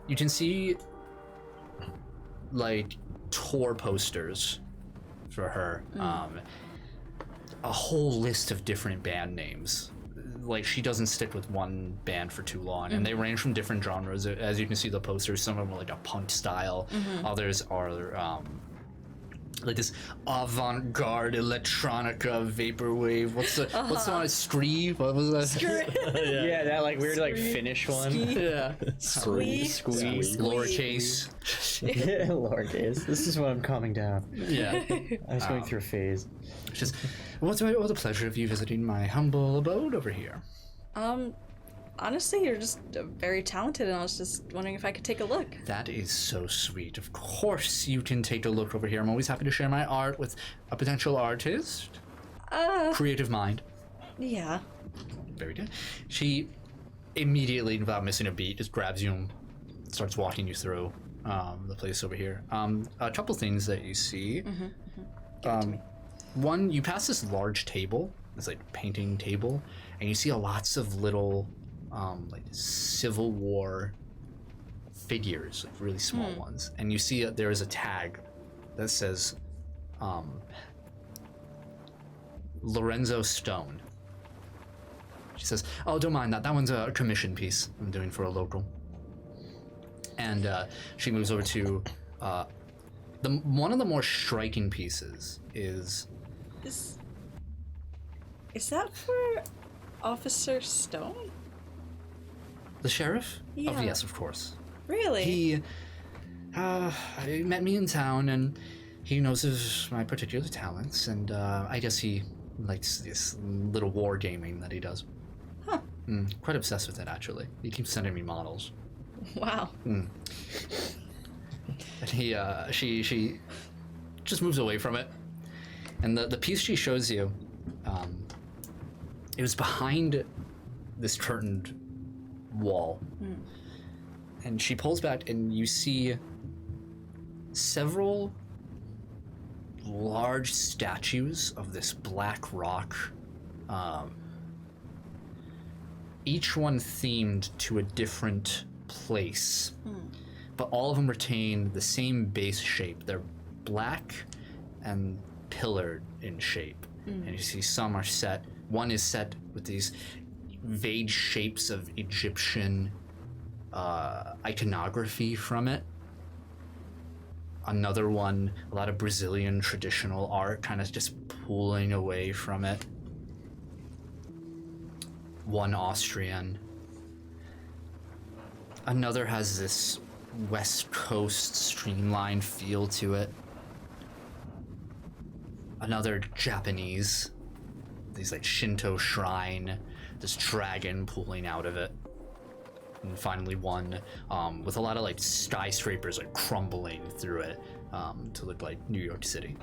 you can see, like, tour posters for her. A whole list of different band names. Like, she doesn't stick with one band for too long, and they range from different genres. As you can see the posters, some of them are like a punk style, others are like this avant-garde electronica vaporwave. What's the one? Scree? What was that? Yeah, that like weird like Finnish one. Yeah. Squeeze. Lowercase. Lowercase. This is when I'm calming down. Yeah. I was going through a phase. Just, what the pleasure of you visiting my humble abode over here? Honestly, you're just very talented, and I was just wondering if I could take a look. That is so sweet. Of course you can take a look over here. I'm always happy to share my art with a potential artist. Creative mind. Yeah. Very good. She immediately, without missing a beat, just grabs you and starts walking you through the place over here. A couple things that you see. One, you pass this large table, this like painting table, and you see lots of little like Civil War figures, like really small ones. And you see there is a tag that says Lorenzo Stone. She says, "Oh, don't mind that. That one's a commission piece I'm doing for a local." And she moves over to one of the more striking pieces is that for Officer Stone? the sheriff. Yeah. Oh, yes, of course. Really? He met me in town, and he knows of my particular talents, and I guess he likes this little wargaming that he does. Huh. Quite obsessed with it, actually. He keeps sending me models. Wow. And she just moves away from it. And the piece she shows you, it was behind this curtained wall. And she pulls back, and you see several large statues of this black rock, each one themed to a different place, but all of them retain the same base shape. They're black and pillared in shape, and you see some are set. One is set with these vague shapes of Egyptian iconography from it. Another one, a lot of Brazilian traditional art, kind of just pulling away from it. One Austrian. Another has this West Coast streamlined feel to it. Another Japanese. These like Shinto shrine, this dragon pulling out of it. And finally one with a lot of like skyscrapers like crumbling through it to look like New York City.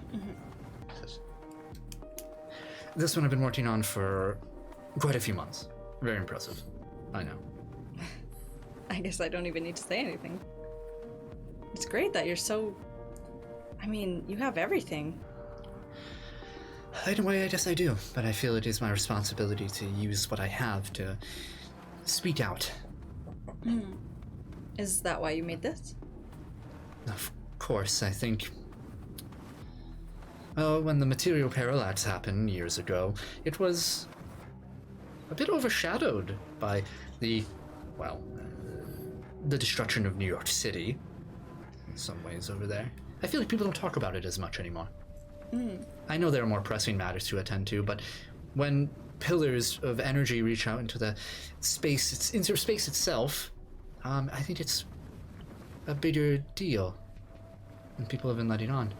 This one I've been working on for quite a few months. Very impressive. I know. I guess I don't even need to say anything. It's great that you're so... I mean, you have everything. In a way, I guess I do, but I feel it is my responsibility to use what I have to speak out. Is that why you made this? Of course, I think... when the material parallax happened years ago, it was a bit overshadowed by the destruction of New York City, in some ways over there. I feel like people don't talk about it as much anymore. I know there are more pressing matters to attend to, but when pillars of energy reach out into the space, into space itself, I think it's a bigger deal, and people have been letting on.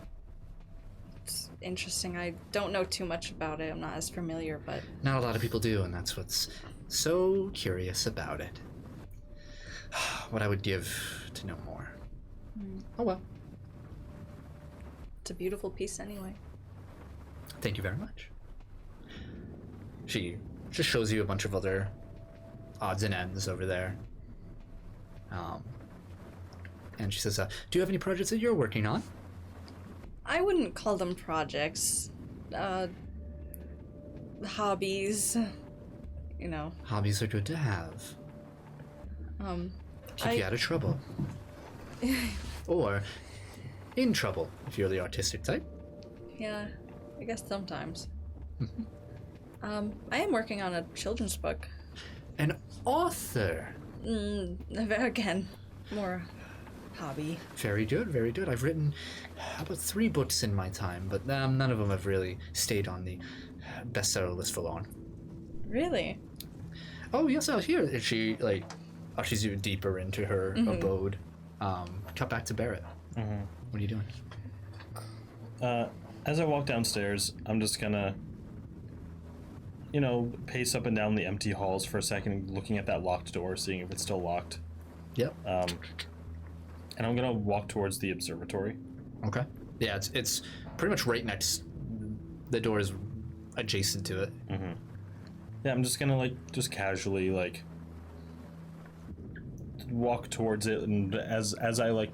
It's interesting. I don't know too much about it. I'm not as familiar, but... Not a lot of people do, and that's what's so curious about it. What I would give to know more. Oh well. It's a beautiful piece anyway. Thank you very much. She just shows you a bunch of other odds and ends over there. And she says, do you have any projects that you're working on? I wouldn't call them projects. Hobbies. You know. Hobbies are good to have. Keep you out of trouble. Or in trouble, if you're the artistic type. Yeah, I guess sometimes. I am working on a children's book. An author! Again, more hobby. Very good, very good. I've written about 3 books in my time, but none of them have really stayed on the bestseller list for long. Really? Oh, yes, out here. She, like, ushers you deeper into her abode. Cut back to Barrett. What are you doing? As I walk downstairs, I'm just gonna, pace up and down the empty halls for a second, looking at that locked door, seeing if it's still locked. Yep. And I'm gonna walk towards the observatory. Okay. Yeah, it's pretty much right next. The door is adjacent to it. Yeah, I'm just gonna just casually walk towards it, and as I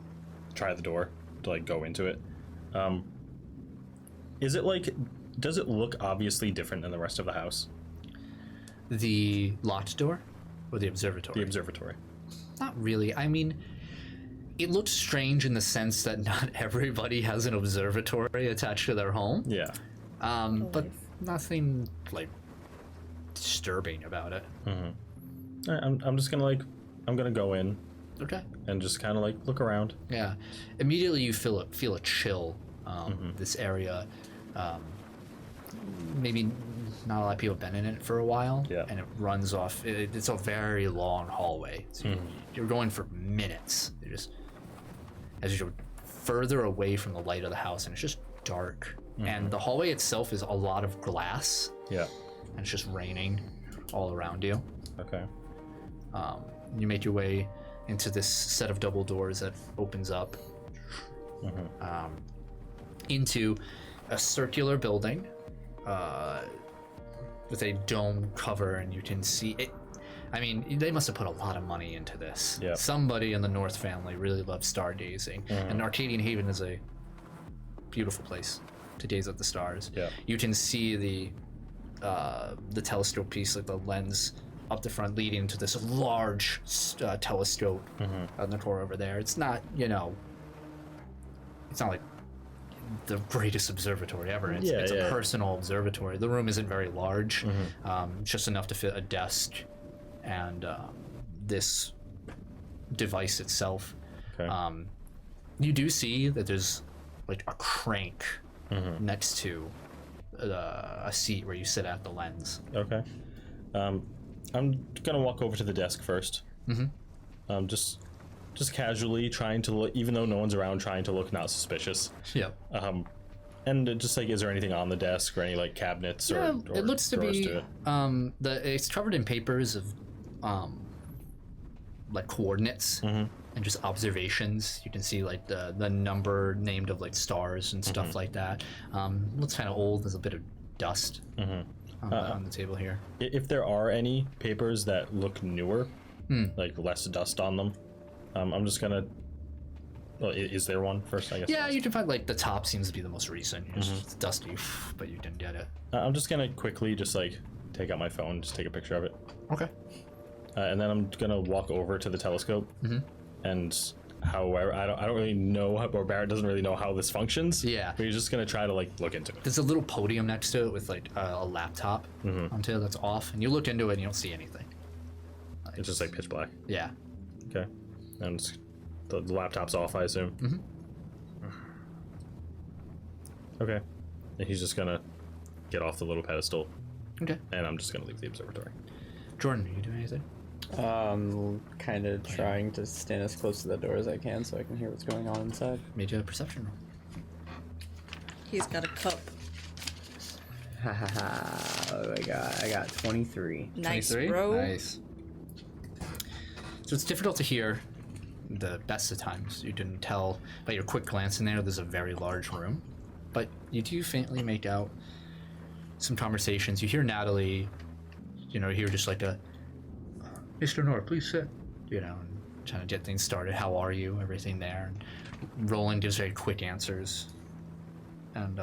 try the door to go into it, is it does it look obviously different than the rest of the house? The locked door, or the observatory? The observatory. Not really. I mean, it looks strange in the sense that not everybody has an observatory attached to their home. Yeah. But nothing like disturbing about it. I'm just gonna I'm gonna go in Okay. and just kind of like look around. Yeah. Immediately you feel a chill. This area, maybe not a lot of people have been in it for a while. Yeah. And it runs off. It's a very long hallway. So you're going for minutes. You're just as you're further away from the light of the house, and it's just dark. And the hallway itself is a lot of glass. Yeah. And it's just raining all around you. Okay. You make your way into this set of double doors that opens up into a circular building with a dome cover, and you can see it. I mean, they must have put a lot of money into this. Yep. Somebody in the North family really loves stargazing, and Arcadian Haven is a beautiful place to gaze at the stars. Yeah. You can see the telescope piece, like the lens up the front, leading to this large telescope on the core over there. It's not, it's not like the greatest observatory ever. It's a personal observatory. The room isn't very large, just enough to fit a desk and this device itself. Okay. You do see that there's like a crank next to a seat where you sit at the lens. Okay. I'm gonna walk over to the desk first. Just casually trying to look, even though no one's around, trying to look not suspicious. Yep. And just like, is there anything on the desk or any like cabinets or It looks to drawers be it? it's covered in papers of like coordinates and just observations. You can see like the number named of like stars and stuff like that. Looks kind of old. There's a bit of dust on the table here. If there are any papers that look newer, like less dust on them, I'm just gonna. Well, is there one first? I guess. Yeah, you can find like the top seems to be the most recent. It's dusty, but you didn't get it. I'm just gonna quickly just like take out my phone, just take a picture of it, Okay. and then I'm gonna walk over to the telescope, and however I don't really know how, or Barrett doesn't really know how this functions. Yeah. But he's just gonna try to like look into it. There's a little podium next to it with like a laptop onto it that's off, and you look into it and you don't see anything. It's just like pitch black. Yeah. Okay. And the laptop's off, I assume. Okay. And he's just gonna get off the little pedestal, Okay. and I'm just gonna leave the observatory. Jordan, are you doing anything? Kind of trying to stand as close to the door as I can so I can hear what's going on inside. Made you a perception roll. He's got a cup. What do I got 23. Nice, 23? bro. Nice. So it's difficult to hear the best of times. You can tell by your quick glance in there, there's a very large room. But you do faintly make out some conversations. You hear Natalie, hear just like a, Mr. North, please sit. And trying to get things started. How are you? Everything there. And Roland gives very quick answers. And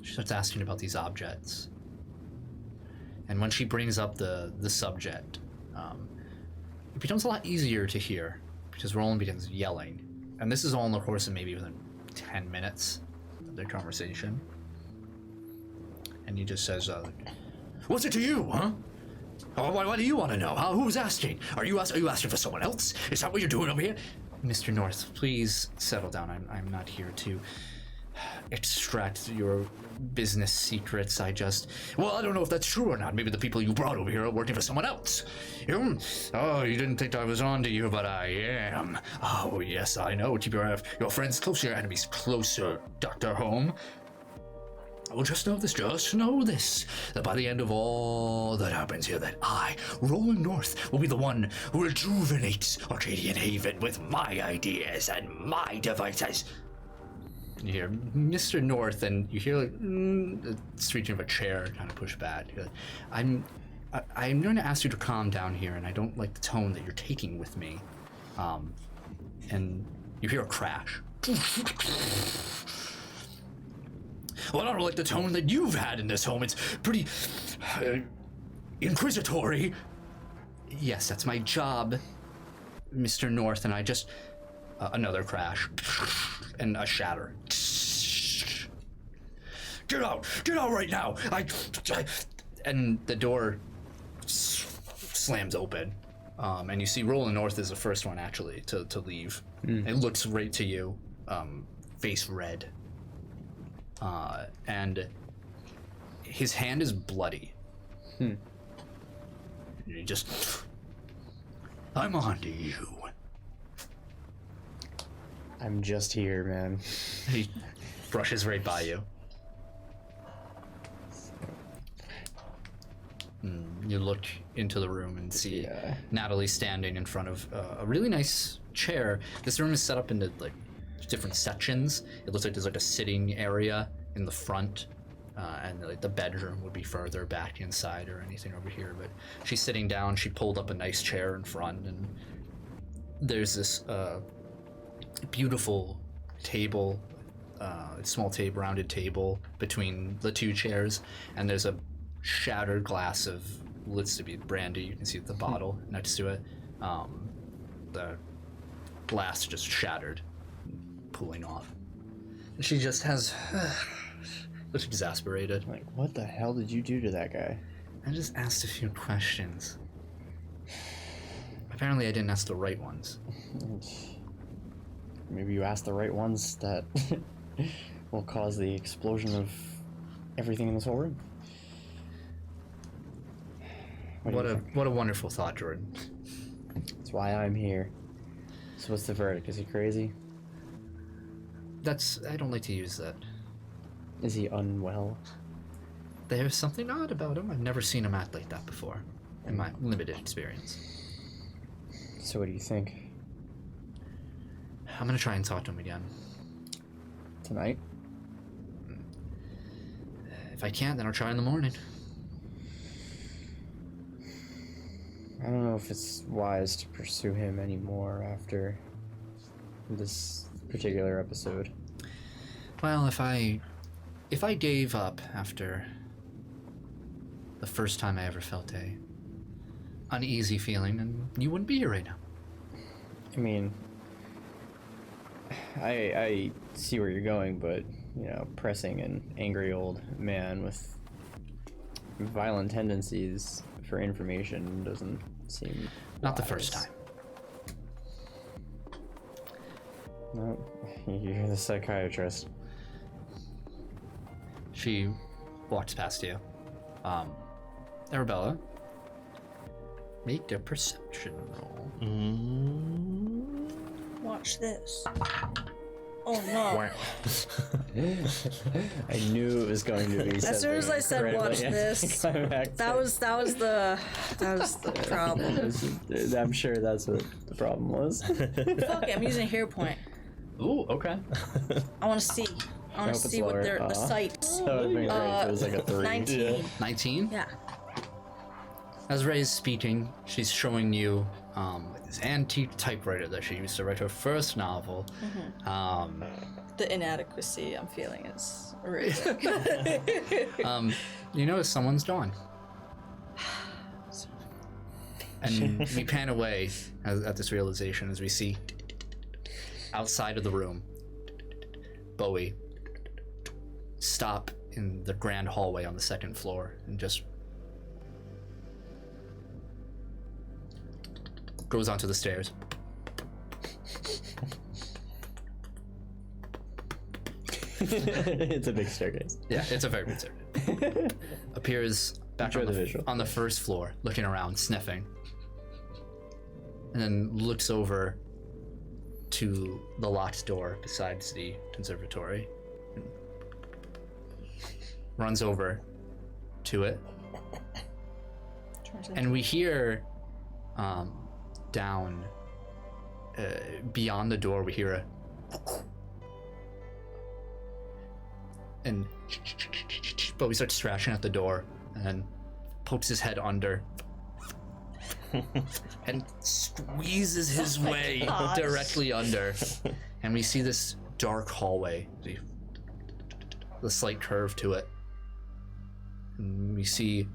she starts asking about these objects. And when she brings up the subject, it becomes a lot easier to hear because Roland begins yelling. And this is all in the course of maybe within 10 minutes of their conversation. And he just says, what's it to you, huh? Why do you want to know? Huh? Who's asking? Are you asking for someone else? Is that what you're doing over here? Mr. North, please settle down. I'm not here to extract your business secrets. I don't know if that's true or not. Maybe the people you brought over here are working for someone else. Oh, you didn't think I was on to you, but I am. Oh, yes, I know. Keep your friends close, your enemies closer, Dr. Home. Oh, just know this, that by the end of all that happens here, that I, Roland North, will be the one who rejuvenates Arcadian Haven with my ideas and my devices. You hear Mr. North, and you hear like the screeching of a chair kind of push back. I'm going to ask you to calm down here, and I don't like the tone that you're taking with me. And you hear a crash. Well, I don't like the tone that you've had in this home. It's pretty inquisitory. Yes, that's my job, Mr. North, and I just... another crash. And a shatter. Get out right now. And the door slams open. And you see Roland North is the first one actually to leave. It looks right to you, face red. And his hand is bloody. He just, I'm on to you. I'm just here, man. He brushes right by you. You look into the room and see Natalie standing in front of a really nice chair. This room is set up into like different sections. It looks like there's like a sitting area in the front, and like the bedroom would be further back inside or anything over here. But she's sitting down. She pulled up a nice chair in front, and there's this beautiful table, small table, rounded table between the two chairs, and there's a shattered glass of looks to be brandy. You can see the bottle next to it. The glass just shattered, pulling off. She just has looks exasperated. Like, what the hell did you do to that guy? I just asked a few questions. Apparently I didn't ask the right ones. Maybe you asked the right ones that will cause the explosion of everything in this whole room. What a wonderful thought, Jordan. That's why I'm here. So what's the verdict? Is he crazy? I don't like to use that. Is he unwell? There's something odd about him. I've never seen him act like that before, in my limited experience. So what do you think? I'm gonna try and talk to him again. Tonight? If I can't, then I'll try in the morning. I don't know if it's wise to pursue him anymore after this particular episode. Well, if I gave up after the first time I ever felt a uneasy feeling, then you wouldn't be here right now. I mean, I see where you're going, but, you know, pressing an angry old man with violent tendencies for information doesn't seem Not the wise. first time. No, you're the psychiatrist. She walks past you. Arabella, make a perception roll. Watch this. Oh no. I knew it was going to be. As soon as I said watch this, that was the problem. I'm sure that's what the problem was. Fuck it, I'm using a hero point. Ooh, okay. I want to see. I want hope to it's see what lower. the sights. That would be great if it was like a 3. 19. 19? Yeah. As Ray is speaking, she's showing you this antique typewriter that she used to write her first novel. The inadequacy I'm feeling is amazing. You notice someone's gone. And we pan away at this realization as we see outside of the room Bowie stop in the grand hallway on the second floor and just goes onto the stairs. It's a big staircase. Yeah, it's a very big staircase. Appears back Enjoy on the the, visual. on the first floor, looking around, sniffing. And then looks over to the locked door besides the conservatory. And runs over to it. And we hear down beyond the door, we hear a and Bowie starts thrashing at the door and then pokes his head under and squeezes his way directly under. And we see this dark hallway, the slight curve to it. And we see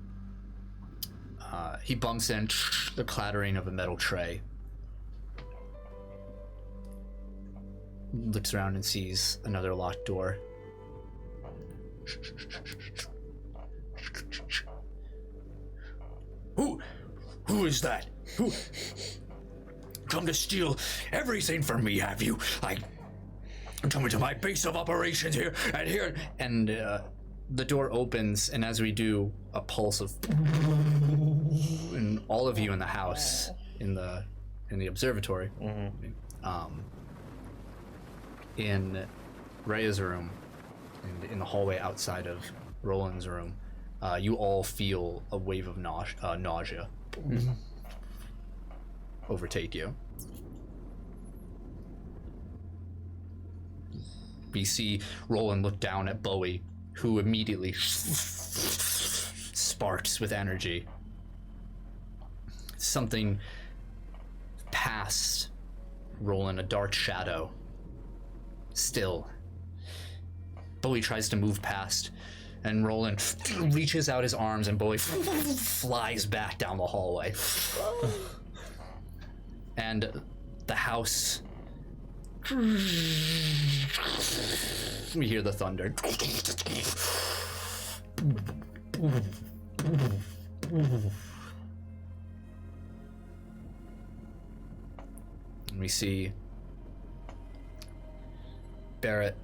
he bumps in the clattering of a metal tray. Looks around and sees another locked door. Who is that? Who? Come to steal everything from me, have you? Come into my base of operations here, and the door opens, and as we do, a pulse of, and all of you in the house, in the observatory, in Rhea's room, and in the hallway outside of Roland's room, you all feel a wave of nausea overtake you. We see Roland look down at Bowie, who immediately sparks with energy. Something past Roland, a dark shadow. Still. Bowie tries to move past, and Roland reaches out his arms, and Bowie flies back down the hallway. And the house... We hear the thunder. And we see Barrett.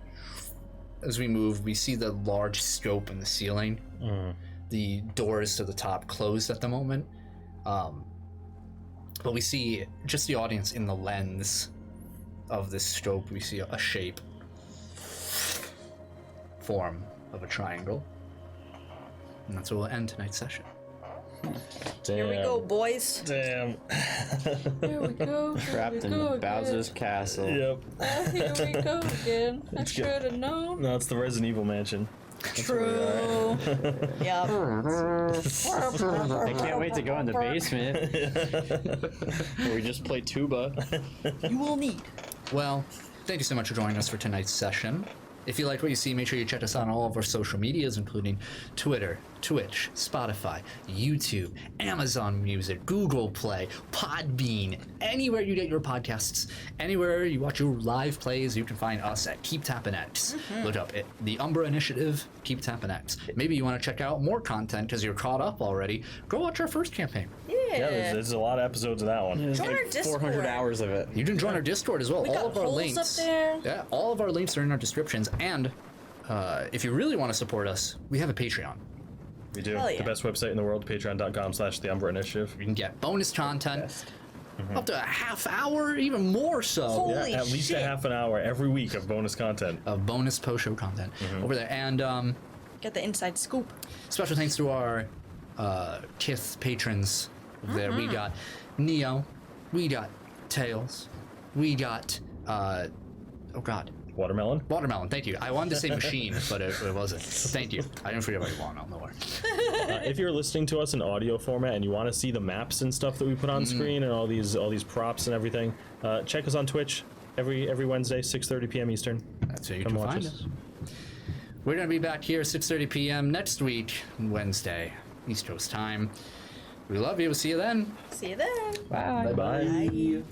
As we move, we see the large scope in the ceiling. The doors to the top closed at the moment. But we see just the audience in the lens of this scope. We see a shape form of a triangle. And that's where we'll end tonight's session. Damn. Here we go, boys. Damn. Here we go. Trapped in Bowser's castle. Yep. Here we go again. I should have known. No, it's the Resident Evil mansion. True. Yeah. I can't wait to go in the basement where we just play tuba. You will need. Well, thank you so much for joining us for tonight's session. If you like what you see, make sure you check us out on all of our social medias, including Twitter, Twitch, Spotify, YouTube, Amazon Music, Google Play, Podbean, anywhere you get your podcasts, anywhere you watch your live plays, you can find us at Keep Tappin' X. Look up the Umbra Initiative, Keep Tappin' X. Maybe you want to check out more content because you're caught up already. Go watch our first campaign. Yeah, there's a lot of episodes of that one. There's Join our like Discord. 400 hours of it. You can join our Discord as well. We all got of our polls links up there. Yeah, all of our links are in our descriptions. And if you really want to support us, we have a Patreon. We do. Hell yeah. The best website in the world, patreon.com/the Umbra Initiative. You can get bonus content, up to a half hour, even more so, Holy At least shit. a half an hour every week of bonus content. of bonus post-show content over there. And Get the inside scoop. special thanks to our Kith patrons over there. We got Neo, we got Tails, we got Watermelon. Watermelon. Thank you. I wanted to say machine, but it wasn't. Thank you. I didn't forget about Watermelon. No worries. If you're listening to us in audio format and you want to see the maps and stuff that we put on screen and all these props and everything, check us on Twitch every Wednesday, 6:30 p.m. Eastern. That's where you Come can watch find us. us. We're gonna be back here 6:30 p.m. next week, Wednesday, East Coast time. We love you. We'll see you then. See you then. Bye. Bye. Bye.